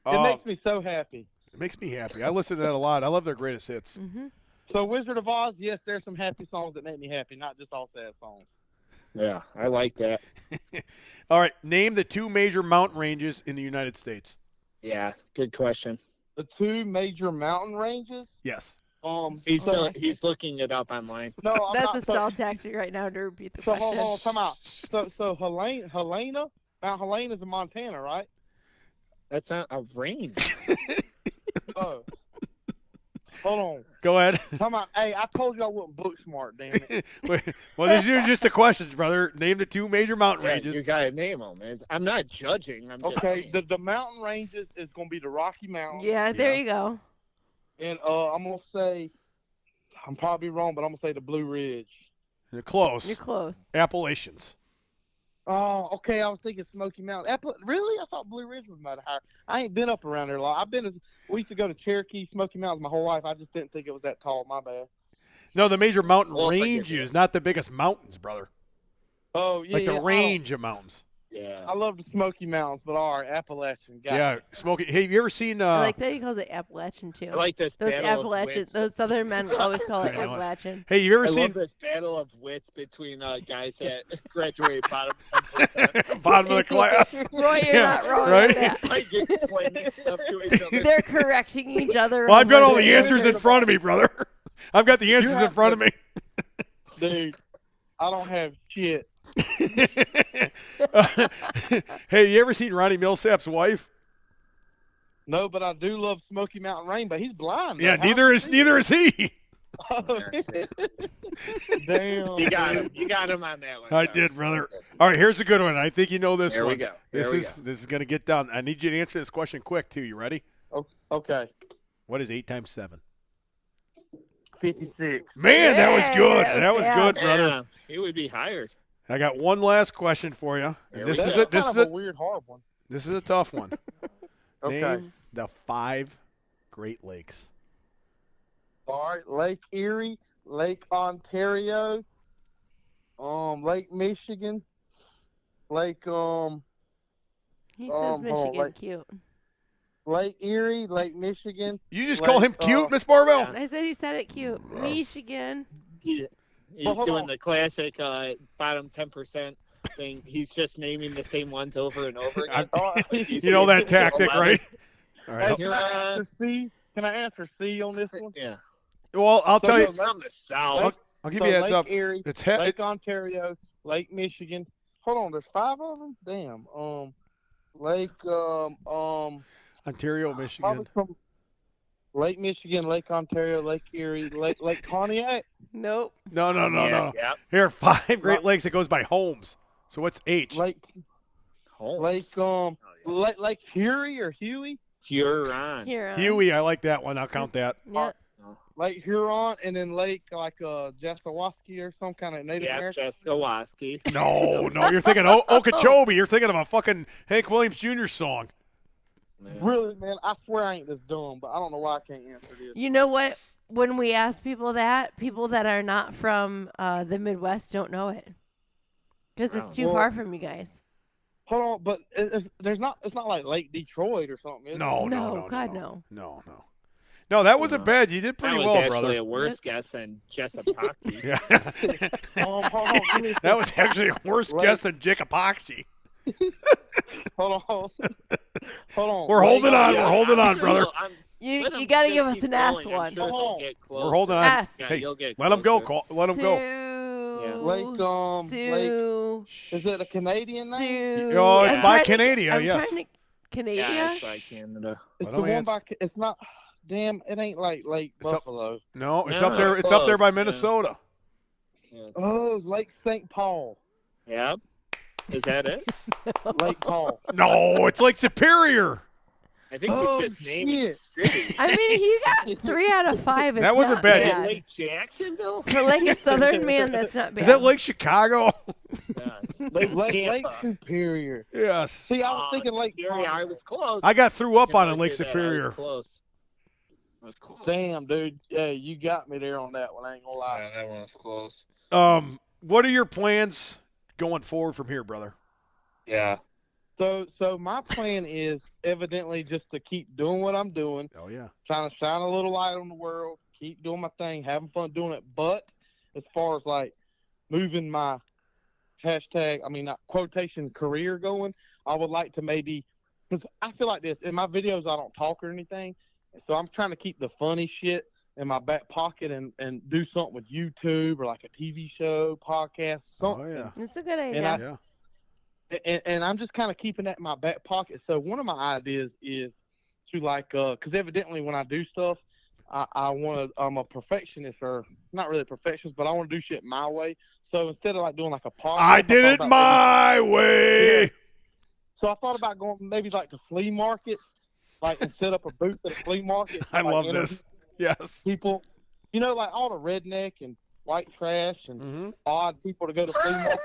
It makes me so happy. It makes me happy. I listen to that a lot. I love their greatest hits. Mm-hmm. So Wizard of Oz, yes, there's some happy songs that make me happy, not just all sad songs. Yeah, I like that. All right, name the 2 major mountain ranges in the United States. Yeah, good question. The 2 major mountain ranges. Yes. He's looking it up online. No, I'm That's not, a stall tactic right now to repeat the So question. hold on, time out. So Helena, Mount Helena is in Montana, right? That's not a range. Oh. Hold on. Go ahead. Come on. Hey, I told you I wasn't book smart, damn it. Well, this is just the questions, brother. Name the 2 major mountain Yeah, ranges. you gotta name them, man. I'm not judging. I'm just Okay, saying. the mountain ranges is going to be the Rocky Mountains. Yeah, there Yeah. you go. And I'm going to say, I'm probably wrong, but I'm going to say the Blue Ridge. You're close. You're close. Appalachians. Oh, okay. I was thinking Smoky Mountain. Really? I thought Blue Ridge was much higher. I ain't been up around there a lot. We used to go to Cherokee, Smoky Mountains my whole life. I just didn't think it was that tall. My bad. No, the major mountain Well, if I get ranges, not the biggest mountains, brother. Oh, yeah. Like the yeah. range of mountains. Yeah. I love the Smoky Mountains, but all right, Appalachian. Got Yeah, it. Smoky. Hey, have you ever seen? I like that he calls it Appalachian too. I like this those battle of Appalachian, wits. those Southern men always call it I know it. Appalachian. Hey, you ever I seen love this battle of wits between guys that graduate bottom 10%. bottom of the class? Roy, you're Yeah, not wrong right? with that. Like explaining stuff to each other. They're correcting each other. Well, I've got over all the there. answers in front of me, brother. I've got the answers in have front of to- me. Dude, I don't have shit. Hey, you ever seen Ronnie Millsap's wife? No, but I do love Smoky Mountain Rainbow. He's blind. Yeah, though. How neither is he. Damn. You got him. You got him on that one. I did, brother. All right, here's a good one. I think you know this There one. we go. This There we is going to get done. I need you to answer this question quick too. You ready? Okay. What is 8 times 7? 56. Man, that was Yeah, good. that That was was fast. good, brother. Yeah, he would be hired. I got one last question for you. There And we this go. is That's a, this kind is of a, a weird, hard one. this is a tough one. Okay. Name the 5 Great Lakes. All right. Lake Erie, Lake Ontario, Lake Michigan, Lake He says hold on, Michigan like- cute. Lake Erie, Lake Michigan. You just Like, call him cute, Miss Barbell? I said he said it cute. Michigan. He's hold doing on. the classic bottom 10% thing. He's just naming the same ones over and over again. You know that tactic, right? All Hey, right. can I answer C? Can I answer C on this one? Yeah. Well, I'll tell you. He's from the south. I'll give So you a heads Lake up. Erie, It's Lake Ontario, Lake Michigan. Hold on, there's 5 of them. Damn. Lake Ontario, probably Michigan. from Lake Michigan, Lake Ontario, Lake Erie, Lake Pontiac. Nope. No. Yeah. Here are 5 Great Lakes that goes by homes. So what's H? Lake Home. Lake Lake Huey or Huey, Huron. Here. Huey, I like that one. I'll count that. Yeah. Lake Huron, and then Lake like Jassawaski or some kind of Native Yeah, American. Jaskawaski. No, you're thinking Okeechobee. You're thinking of a fucking Hank Williams Jr. song. Really, man, I swear I ain't this dumb, but I don't know why I can't answer this. You know what? When we ask people that are not from the Midwest don't know it. Because it's too Well- far from you guys. Hold on, but it's not like Lake Detroit or something, is it? No, God, no. No. No, that wasn't bad. You did pretty that was well, actually brother. a worse guess than Chesapeake. Yeah. Hold on, give me a That was actually a worse Lake- guess than Jickapoxy. Hold on. Hold on. We're holding on. Yeah, We're holding I'm on, sure brother. You let 'em got to still give us keep an ass going. I'm one. sure they'll Oh. get We're close. holding on. S. Yeah, Hey, you'll get let him go. closer. Let him go. Sue. Lake, Sue. Is it a Canadian name? Sue. Oh, it's I'm by trying to- Canada, I'm yes. trying to Canada? Yeah, it's by Canada. It's Let the him one answer. by. It's not. Damn, it ain't like Lake It's up- Buffalo. No, it's No, up there. it's It's up there by close, yeah. Minnesota. Yeah. Oh, Lake St. Paul. Yep. Is that it? Lake Paul. No, it's Lake Superior. I think we just named cities. I mean, he got 3 out of 5. It's That wasn't not bad. Lake Jacksonville? For like a southern man, that's not bad. Is that Lake Chicago? Yeah. Lake Superior. Yes. See, I was thinking Lake Superior. I was close. I got threw up on I in Lake say that, I Superior. was close. I was close. Damn, dude. Yeah, you got me there on that one. I ain't gonna lie. Yeah, that one was close. What are your plans going forward from here, brother? Yeah. So my plan is evidently just to keep doing what I'm doing, Oh yeah. trying to shine a little light on the world, keep doing my thing, having fun doing it. But as far as like moving my not quotation career going, I would like to maybe, because I feel like this in my videos I don't talk or anything, so I'm trying to keep the funny shit in my back pocket and do something with YouTube or like a TV show, podcast, something. Oh yeah. It's a good idea. And Yeah. And I'm just kind of keeping that in my back pocket. So one of my ideas is to like, because evidently when I do stuff, I'm a perfectionist, or not really a perfectionist, but I want to do shit my way. So instead of like doing like a podcast, I did it my way. Yeah. So I thought about going maybe like to flea markets, like and set up a booth at a flea market. I like, love this. Yes. people, like all the redneck and white trash and odd people to go to flea market.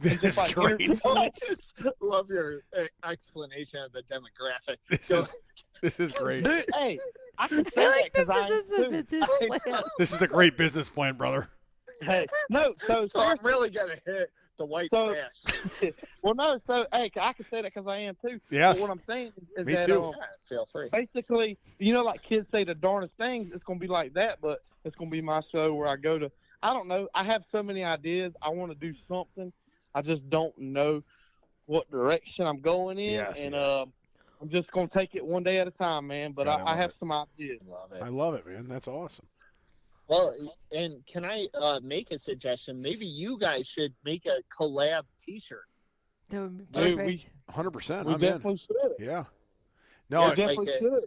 This just is like great. I just love your explanation of the demographic. This is great. Dude, hey, I can say I like that that because this is the business plan. This is a great business plan, brother. Hey, no, so I'm really gonna hit the white trash. well, no, so hey, I can say that because I am too. Yes. But what I'm saying is Me that too. Feel free. basically, like kids say the darndest things, it's gonna be like that, but it's gonna be my show where I go to. I don't know. I have so many ideas. I want to do something. I just don't know what direction I'm going in, Yes, and yeah. I'm just gonna take it one day at a time, man. But God, I I love have it. some ideas. Love it. I love it, man. That's awesome. Well, and can I make a suggestion? Maybe you guys should make a collab T-shirt. That would be Dude, perfect. 100%. We I'm in. definitely should. Yeah. We No, I, definitely like, should.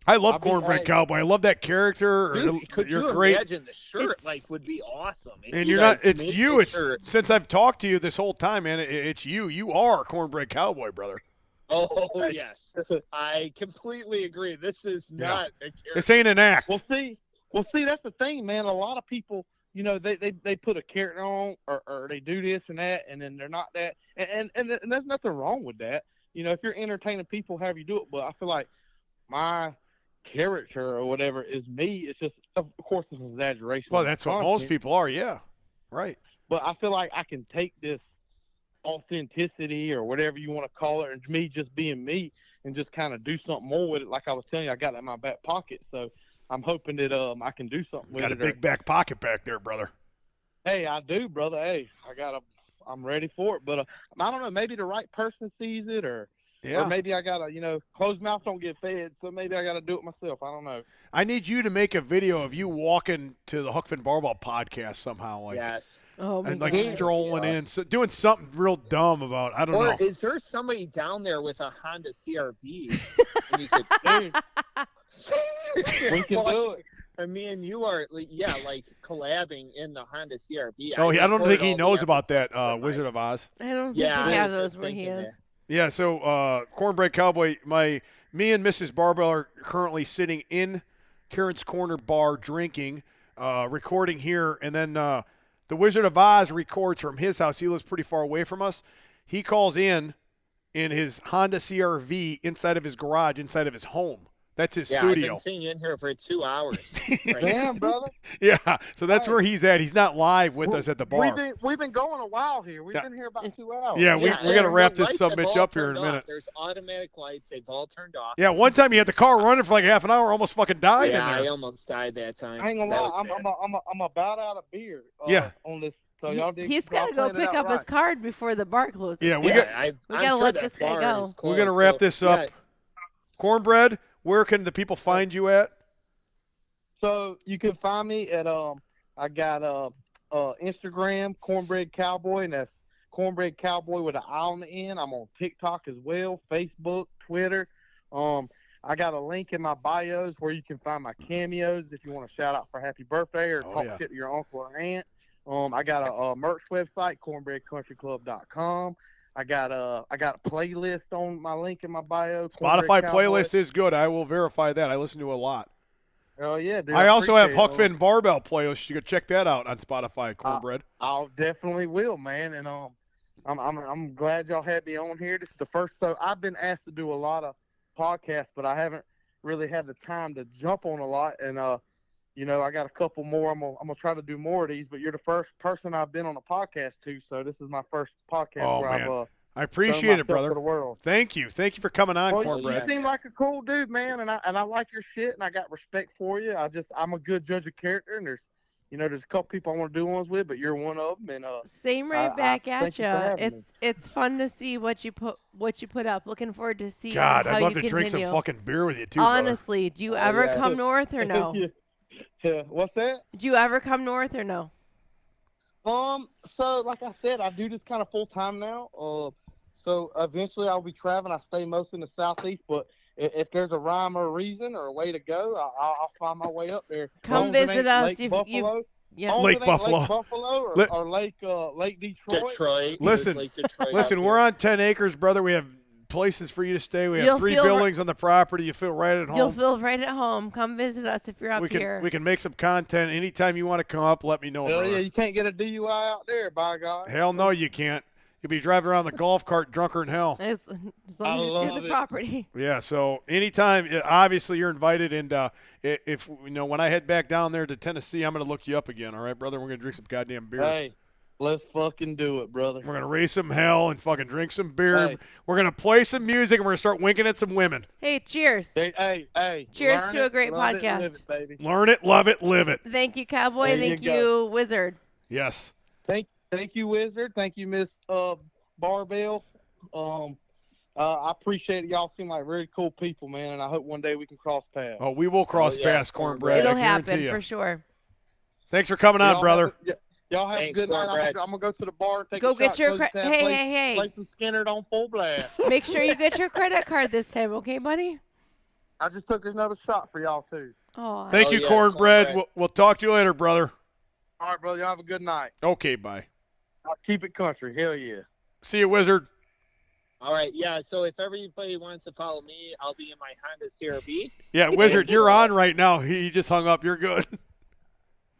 I love I'll be- Cornbread hey. Cowboy. I love that character. Dude, could You're you great. imagine the shirt? It's- Like, would be awesome. If And you you're not. guys It's made you. the It's shirt. since I've talked to you this whole time, man. It's you. You are Cornbread Cowboy, brother. Oh yes, I completely agree. This is not a character. This ain't an act. Well, see, that's the thing, man. A lot of people, they put a character on, or they do this and that, and then they're not that, and there's nothing wrong with that. If you're entertaining people, however you do it. But I feel like my character or whatever is me. It's just, of course, it's an exaggeration. Well, of that's what content, most people are. Yeah. Right. But I feel like I can take this authenticity or whatever you want to call it, and me just being me, and just kind of do something more with it. Like I was telling you, I got it in my back pocket, so I'm hoping that I can do something with Got a it. big back pocket back there, brother. Hey, I do, brother. Hey, I'm ready for it. But I don't know, maybe the right person sees it, or maybe I gotta, closed mouth don't get fed, so maybe I gotta do it myself. I don't know. I need you to make a video of you walking to the HFB Barbell podcast somehow, like, Yes. Oh my and like God. strolling in, so doing something real dumb about. I don't Or know. is there somebody down there with a Honda CRV? And you could, We can do it. And me and you are, like collabing in the Honda CRV. Oh, I don't record think he all the knows about that. episodes for Wizard of Oz. I don't think Yeah, we I have was those just where he thinking is. that. Yeah, so Cornbread Cowboy, me and Mrs. Barbell are currently sitting in Karen's Corner Bar drinking, recording here, and then the Wizard of Oz records from his house. He lives pretty far away from us. He calls in his Honda CRV inside of his garage, inside of his home. That's his Yeah, studio. I've been sitting in here for 2 hours. Right? Damn, brother. Yeah, so that's Hey. where he's at. He's not live with us at the bar. We've been going a while here. We've Yeah. been here about 2 hours. Yeah, we got to wrap the this lights some have bitch all up here in a turned off. minute. There's automatic lights. They've all turned off. Yeah, one time you had the car running for like half an hour, almost fucking died Yeah, in I there. almost died that time. I ain't gonna That lie, was bad. I'm about out of beer. Yeah. On this, so y'all did. He's got to go pick up his card before the bar closes. Yeah, we Yeah, got- I'm gotta sure let that this guy bar go. is We're gonna closed, wrap so- this up. Yeah, Cornbread, where can the people find you at? So you can find me at I got Instagram, Cornbread Cowboy, and that's Cornbread Cowboy with an I on the end. I'm on TikTok as well, Facebook, Twitter. I got a link in my bios where you can find my cameos if you want to shout out for happy birthday or Oh, talk yeah. shit to your uncle or aunt. I got a merch website, cornbreadcountryclub.com. I got a playlist on my link in my bio. Spotify Cornbread Cowboy. playlist is good. I will verify that. I listen to it a lot. Oh yeah, dude. I also have appreciate it. HUCK Barbell playlist. You can check that out on Spotify. Cornbread. I definitely will, man. And I'm glad y'all had me on here. This is the first. So I've been asked to do a lot of podcasts, but I haven't really had the time to jump on a lot. And you know, I got a couple more. I'm gonna try to do more of these. But you're the first person I've been on a podcast to. So this is my first podcast Oh, where man. I've I appreciate it, thrown myself brother. to the world. Thank you for coming on, Well, Cornbread. you seem like a cool dude, man, and I like your shit, and I got respect for you. I'm a good judge of character, and there's a couple people I want to do ones with, but you're one of them. And Same right back at thank you for having me. It's fun to see what you put up. Looking forward to see God, how I'd love you to drink continue. some fucking beer with you too, brother. Honestly, do you ever yeah. come north or no? Yeah. What's that? Do you ever come north or no? So like I said, I do this kind of full time now. So eventually I'll be traveling. I stay most in the southeast, but if there's a rhyme or a reason or a way to go, I'll find my way up there. Come As long as it visit ain't us. Lake You've Buffalo. yeah. As long as Lake it ain't Buffalo. Lake Buffalo or Lake Detroit. Detroit. Listen, Like Detroit Listen, out we're there. on 10 acres, brother. We have places for you to stay. We have You'll 3 feel buildings on the property. You feel right at home. You'll feel right at home. Come visit us if you're up we can here. we can make some content anytime you want to come up. Let me know, Hell brother. yeah, you can't get a DUI out there, by God. Hell no, you can't. You'll be driving around the golf cart drunker than hell. As long as you see love the it. property. Yeah, so anytime, obviously you're invited. And if when I head back down there to Tennessee, I'm going to look you up again. All right, brother? We're going to drink some goddamn beer. Hey, let's fucking do it, brother. We're going to raise some hell and fucking drink some beer. Hey. We're going to play some music, and we're going to start winking at some women. Hey, cheers. Hey. Cheers learn to a it, great love it, podcast. live it, baby. Learn it, love it, live it. Thank you, Cowboy. There you Thank go. you, Wizard. Yes. Thank you, Wizard. Thank you, Miss Barbell. I appreciate it. Y'all seem like very cool people, man, and I hope one day we can cross paths. Oh, we will cross yeah, paths, Cornbread. It'll I happen guarantee you. for sure. Thanks for coming on, brother. Y'all have Thanks, a good night. Cornbread. I'm gonna go to the bar and take Go a get shot, your close the tab, hey. play some Skinner on full blast. Make sure you get your credit card this time, okay, buddy? I just took another shot for y'all too. Oh, Thank Oh, you, yeah, Cornbread. Cornbread. We'll talk to you later, brother. All right, brother. Y'all have a good night. Okay, bye. I'll keep it country. Hell yeah. See you, Wizard. All right, yeah. So if everybody wants to follow me, I'll be in my Honda CRV. Yeah, Wizard, you're on right now. He just hung up. You're good.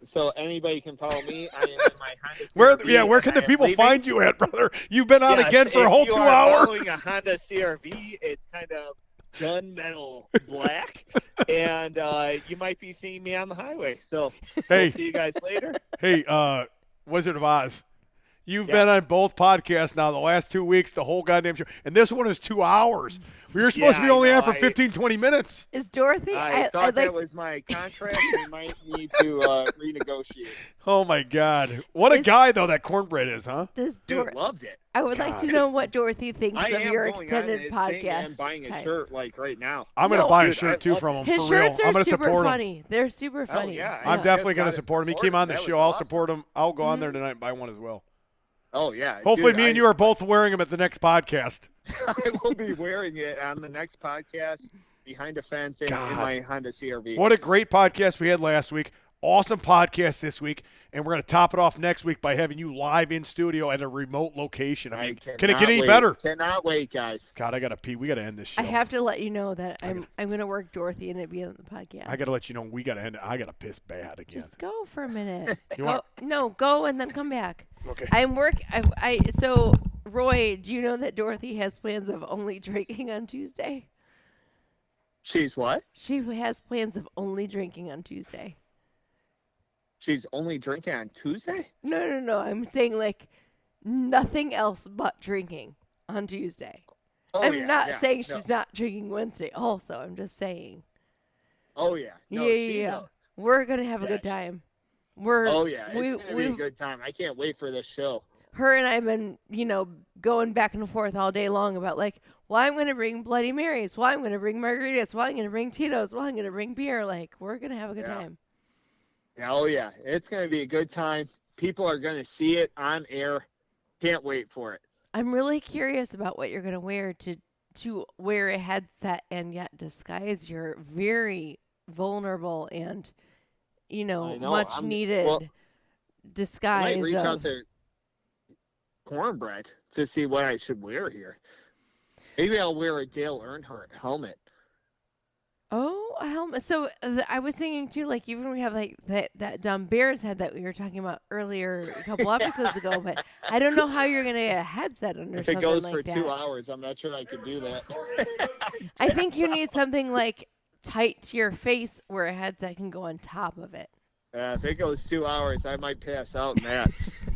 So anybody can follow me. I am in my Honda CRV. Where can the people find you at, brother? You've been on Yes, again for a if whole you 2 are hours. following a Honda CRV, it's kind of gunmetal black, and you might be seeing me on the highway. So Hey. we'll see you guys later. Hey, Wizard of Oz, you've Yeah. been on both podcasts now the last 2 weeks, the whole goddamn show. And this one is 2 hours. We were supposed to be Yeah, I only know. on for 15, 20 minutes. is Dorothy? I thought I'd like that was my contract. We might need to renegotiate. Oh, my God. What a Is- guy, though, that Cornbread is, huh? does Dude, loved it. I would like to God. know what Dorothy thinks I of am your going extended on this thing podcast. and buying a times. shirt like right now. I'm going to No. buy a Dude, shirt, I too, love from him, His for real. shirts I'm are going to super support him. funny. They're super funny. yeah. I'm Yeah. definitely going to Just gotta support him. He support came him. on the That was show. I'll awesome. support him. I'll go on there tonight and buy one as well. Oh, yeah. Hopefully Dude, me and you are both wearing them at the next podcast. I will be wearing it on the next podcast behind a fence in God. my Honda CRV. What a great podcast we had last week. Awesome podcast this week. And we're going to top it off next week by having you live in studio at a remote location. I mean, can it cannot get any wait. better? Cannot wait, guys. God, I got to pee. We got to end this show. I have to let you know that I'm going to work Dorothy and it be on the podcast. I got to let you know we got to end it. I got to piss bad again. Just go for a minute. You Go and then come back. Okay. So Roy, do you know that Dorothy has plans of only drinking on Tuesday? She's what? She has plans of only drinking on Tuesday. She's only drinking on Tuesday? No. I'm saying like nothing else but drinking on Tuesday. Oh, I'm yeah, not yeah. saying No. she's not drinking Wednesday also. I'm just saying. Oh, yeah. No, Yeah, she yeah. knows. We're going to have a Yeah, good she- time. Oh, yeah. It's going to be a we've- good time. I can't wait for this show. Her and I have been, going back and forth all day long about like, well, I'm going to bring Bloody Marys. Well, I'm going to bring margaritas. Well, I'm going to bring Tito's. Well, I'm going to bring beer. Like, we're going to have a good Yeah. time. Yeah, oh, yeah. It's going to be a good time. People are going to see it on air. Can't wait for it. I'm really curious about what you're going to wear to wear a headset and yet disguise your very vulnerable and, I know. much needed I might disguise reach out of. to Cornbread to see what I should wear here. Maybe I'll wear a Dale Earnhardt helmet. Oh, a helmet. So I was thinking too, like even we have like that dumb bear's head that we were talking about earlier a couple episodes ago, but I don't know how you're gonna get a headset under If it something goes like for that. 2 hours, I'm not sure I could do that. I think you need something like tight to your face where a headset can go on top of it. If it goes 2 hours, I might pass out in that.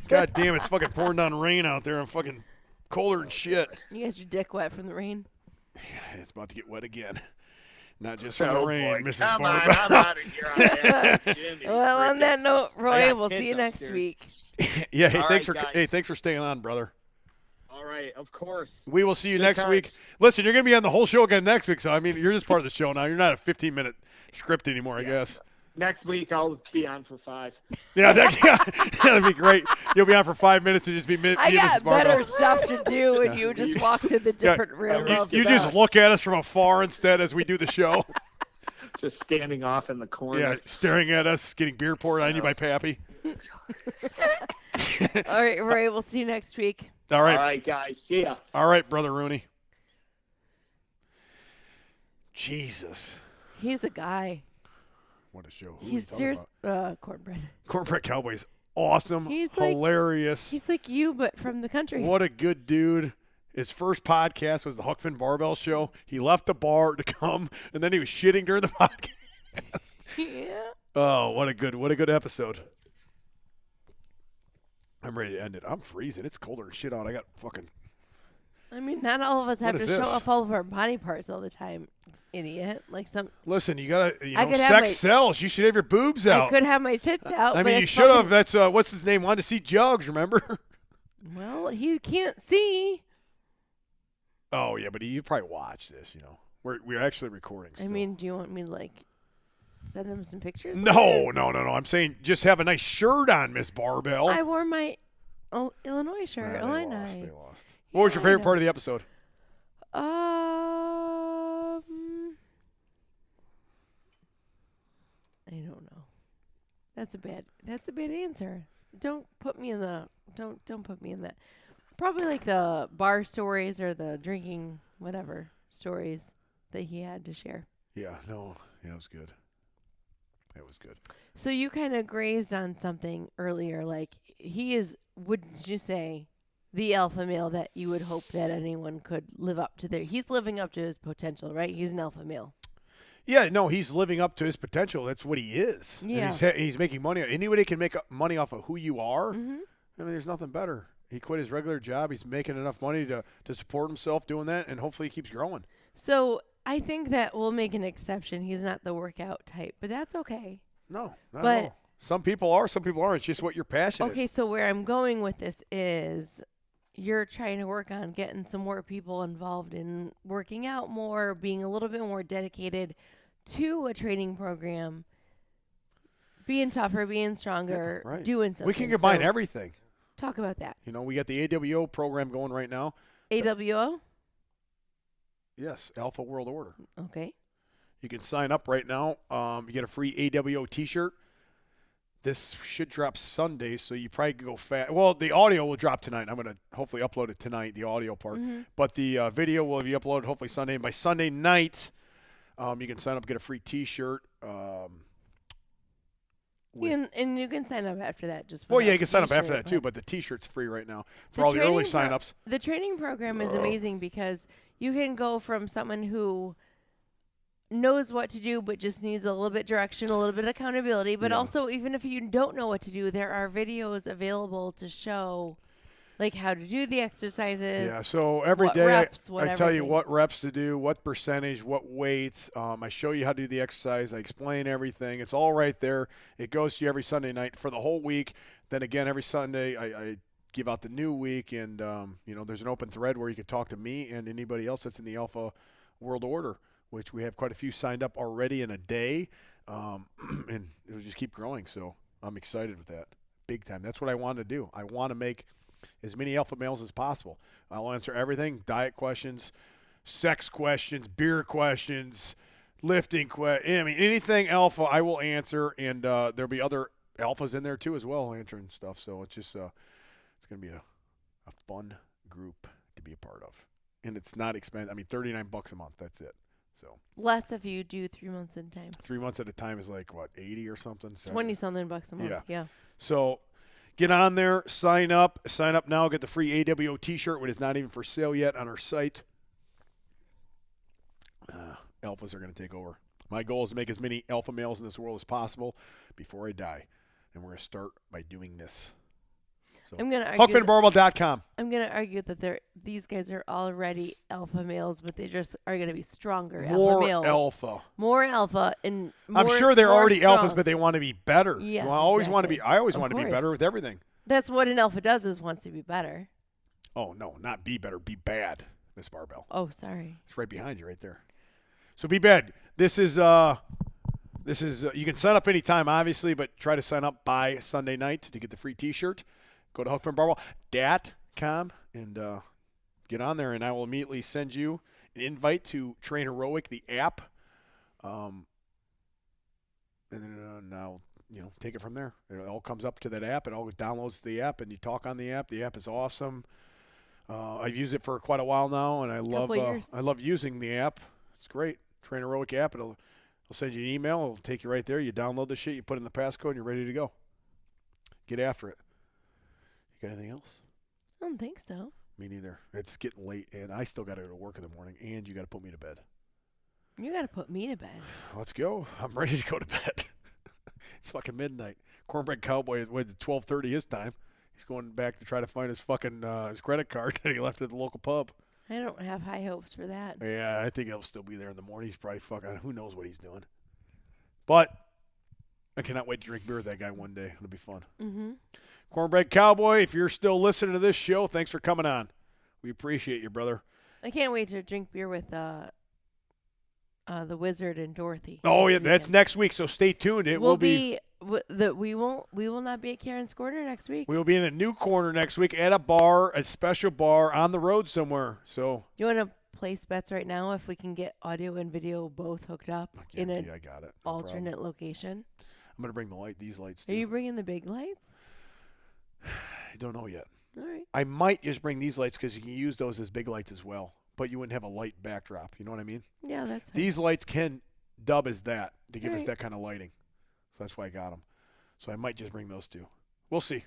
God damn, it's fucking pouring down rain out there. I'm fucking colder than shit. You guys your dick wet from the rain. It's about to get wet again. Not just from the rain, boy. Mrs. Come on, Barbell. I'm out of here on that. Jimmy, Well, on frickin'. that note, I Roy, got we'll kids see you next upstairs. week. Yeah, hey, All thanks right, guys. for staying on, brother. All right, of course. We will see you Good next times. week. Listen, you're going to be on the whole show again next week, so I mean, you're just part of the show now. You're not a 15-minute script anymore, I guess. Next week, I'll be on for 5. Yeah, that'd be great. You'll be on for 5 minutes and just be me I and got Mrs. Barbell. better stuff to do, and you just walked in the different room. of the You just back. look at us from afar instead as we do the show. Just standing off in the corner. Yeah, staring at us, getting beer poured on you by Pappy. All right, Roy, we'll see you next week. All All right. right, guys. See ya. All right, Brother Rooney. Jesus. He's a guy. What a show. Who are He's we talking serious. about? Cornbread. Cornbread Cowboy's awesome, He's like- hilarious. He's like you, but from the country. What a good dude. His first podcast was the HUCK Barbell Show. He left the bar to come, and then he was shitting during the podcast. Yeah. Oh, what a good episode. I'm ready to end it. I'm freezing. It's colder as shit out. I got fucking. I mean, not all of us have What to is show this? off all of our body parts all the time, idiot. Like some, Listen, you gotta. I could have Sex my- sells. You should have your boobs out. I could have my tits out. I but mean, you it's should have. fucking- That's what's his name? Wanted to see Jugs. Remember? Well, he can't see. Oh yeah, but you probably watch this. We're actually recording. I Still. mean, do you want me to like send him some pictures? No. I'm saying just have a nice shirt on, Miss Barbell. I wore my Illinois shirt. They Illinois. lost. What was your Yeah, I favorite know. part of the episode? I don't know. That's a bad answer. Don't put me in the don't put me in that. Probably like the bar stories or the drinking whatever stories that he had to share. Yeah, no, yeah, it was good. It was good. So you kind of grazed on something earlier, like he is, would you say, the alpha male that you would hope that anyone could live up to he's living up to his potential, right? He's an alpha male. Yeah, no, he's living up to his potential. That's what he is. And Yeah. he's making money. Anybody can make money off of who you are. Mm-hmm. I mean, there's nothing better. He quit his regular job. He's making enough money to support himself doing that, and hopefully he keeps growing. So I think that we'll make an exception. He's not the workout type, but that's okay. No, not But- at all. Some people are, some people aren't. It's just what your passion Okay, is. so where I'm going with this is you're trying to work on getting some more people involved in working out more, being a little bit more dedicated to a training program, being tougher, being stronger, right. doing something. We can combine So everything. talk about that. We got the AWO program going right now. AWO? Yes, Alpha World Order. Okay. You can sign up right now. You get a free AWO T-shirt. This should drop Sunday, so you probably could go fast. Well, the audio will drop tonight. I'm going to hopefully upload it tonight, the audio part. Mm-hmm. But the video will be uploaded hopefully Sunday. And by Sunday night, you can sign up, get a free T-shirt. And you can sign up after that. Well, without yeah, you can the sign up after t-shirt, that too, but the T-shirt's free right now for The all the early training pro- sign-ups. The training program is amazing because you can go from someone who knows what to do but just needs a little bit direction, a little bit of accountability, but Yeah. also even if you don't know what to do, there are videos available to show like how to do the exercises. Yeah, so every what day reps, I what tell you everything. what reps to do, what percentage, what weights. I show you how to do the exercise. I explain everything. It's all right there. It goes to you every Sunday night for the whole week. Then again, every Sunday I give out the new week, and there's an open thread where you can talk to me and anybody else that's in the Alpha World Order, which we have quite a few signed up already in a day, and it'll just keep growing. So I'm excited with that, big time. That's what I want to do. I want to make as many alpha males as possible. I'll answer everything: diet questions, sex questions, beer questions, lifting questions. I mean, anything alpha, I will answer, and there'll be other alphas in there too as well answering stuff. So it's just it's gonna be a fun group to be a part of. And it's not expensive. I mean, $39 a month. That's it. So Less if you do 3 months at a time. 3 months at a time is like, what, 80 or something? 20-something bucks a month. Yeah. So get on there, sign up. Sign up now. Get the free AWO t-shirt, which is not even for sale yet on our site. Alphas are going to take over. My goal is to make as many alpha males in this world as possible before I die. And we're going to start by doing this. So, I'm going to argue HuckFinBarbell.com. I'm going to argue that these guys are already alpha males, but they just are going to be stronger More alpha males. alpha. More alpha and more, I'm sure they're more already strong. alphas, but they want to be better. Yes, I always want to exactly. be. I always Of want to be course. better with everything. That's what an alpha does, is wants to be better. Oh no, not be better, be bad, Miss Barbell. Oh, sorry. It's right behind you, right there. So be bad. This is you can sign up anytime, obviously, but try to sign up by Sunday night to get the free T-shirt. Go to HuckFinBarbell.com and get on there, and I will immediately send you an invite to Train Heroic, the app. And then I'll take it from there. It all comes up to that app. It all downloads the app, and you talk on the app. The app is awesome. I've used it for quite a while now, and I love using the app. It's great. Train Heroic app. It'll send you an email. It'll take you right there. You download the shit. You put in the passcode, and you're ready to go. Get after it. You got anything else? I don't think so. Me neither. It's getting late, and I still got to go to work in the morning, and you got to put me to bed. You got to put me to bed. Let's go. I'm ready to go to bed. It's fucking midnight. Cornbread Cowboy is 12:30 his time. He's going back to try to find his fucking his credit card that he left at the local pub. I don't have high hopes for that. Yeah, I think he'll still be there in the morning. He's probably fucking, who knows what he's doing. But I cannot wait to drink beer with that guy one day. It'll be fun. Mm-hmm. Cornbread Cowboy, if you're still listening to this show, thanks for coming on. We appreciate you, brother. I can't wait to drink beer with the Wizard and Dorothy. Oh, yeah, weekend. that's next week, so stay tuned. It will be we will not be at Karen's Corner next week. we will be in a new corner next week at a bar, a special bar on the road somewhere. So You want to place bets right now if we can get audio and video both hooked up in an I got it. No alternate problem. location? I'm gonna bring these lights Are too. you bringing the big lights? I don't know yet. All right. I might just bring these lights because you can use those as big lights as well, but you wouldn't have a light backdrop. You know what I mean? Yeah, that's fine. These lights can dub as that to give us Right. that kind of lighting. So that's why I got them. So I might just bring those two. We'll see.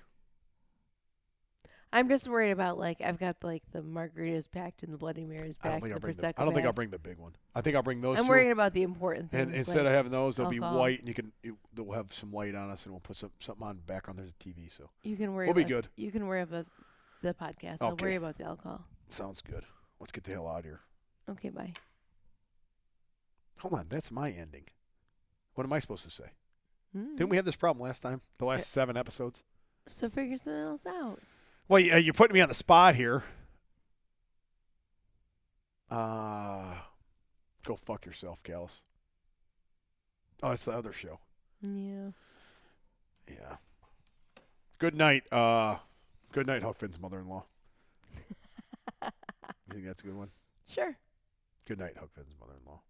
I'm just worried about, I've got, the margaritas packed and the Bloody Marys I don't packed think and I'll the bring Prosecco I don't think I'll bags. bring the big one. I think I'll bring those I'm two. worried about the important things. And instead of having those, they'll be alcohol. white, and they'll have some light on us, and we'll put something on the background. There's a TV, so You can worry we'll be about, good. You can worry about the podcast. I'll Okay. worry about the alcohol. Sounds good. Let's get the hell out of here. Okay, bye. Hold on, that's my ending. What am I supposed to say? Mm. Didn't we have this problem last time? The last 7 episodes? So figure something else out. Well, you're putting me on the spot here. Go fuck yourself, Callus. Oh, it's the other show. Yeah. Yeah. Good night. Good night, Huck Finn's mother-in-law. You think that's a good one? Sure. Good night, Huck Finn's mother-in-law.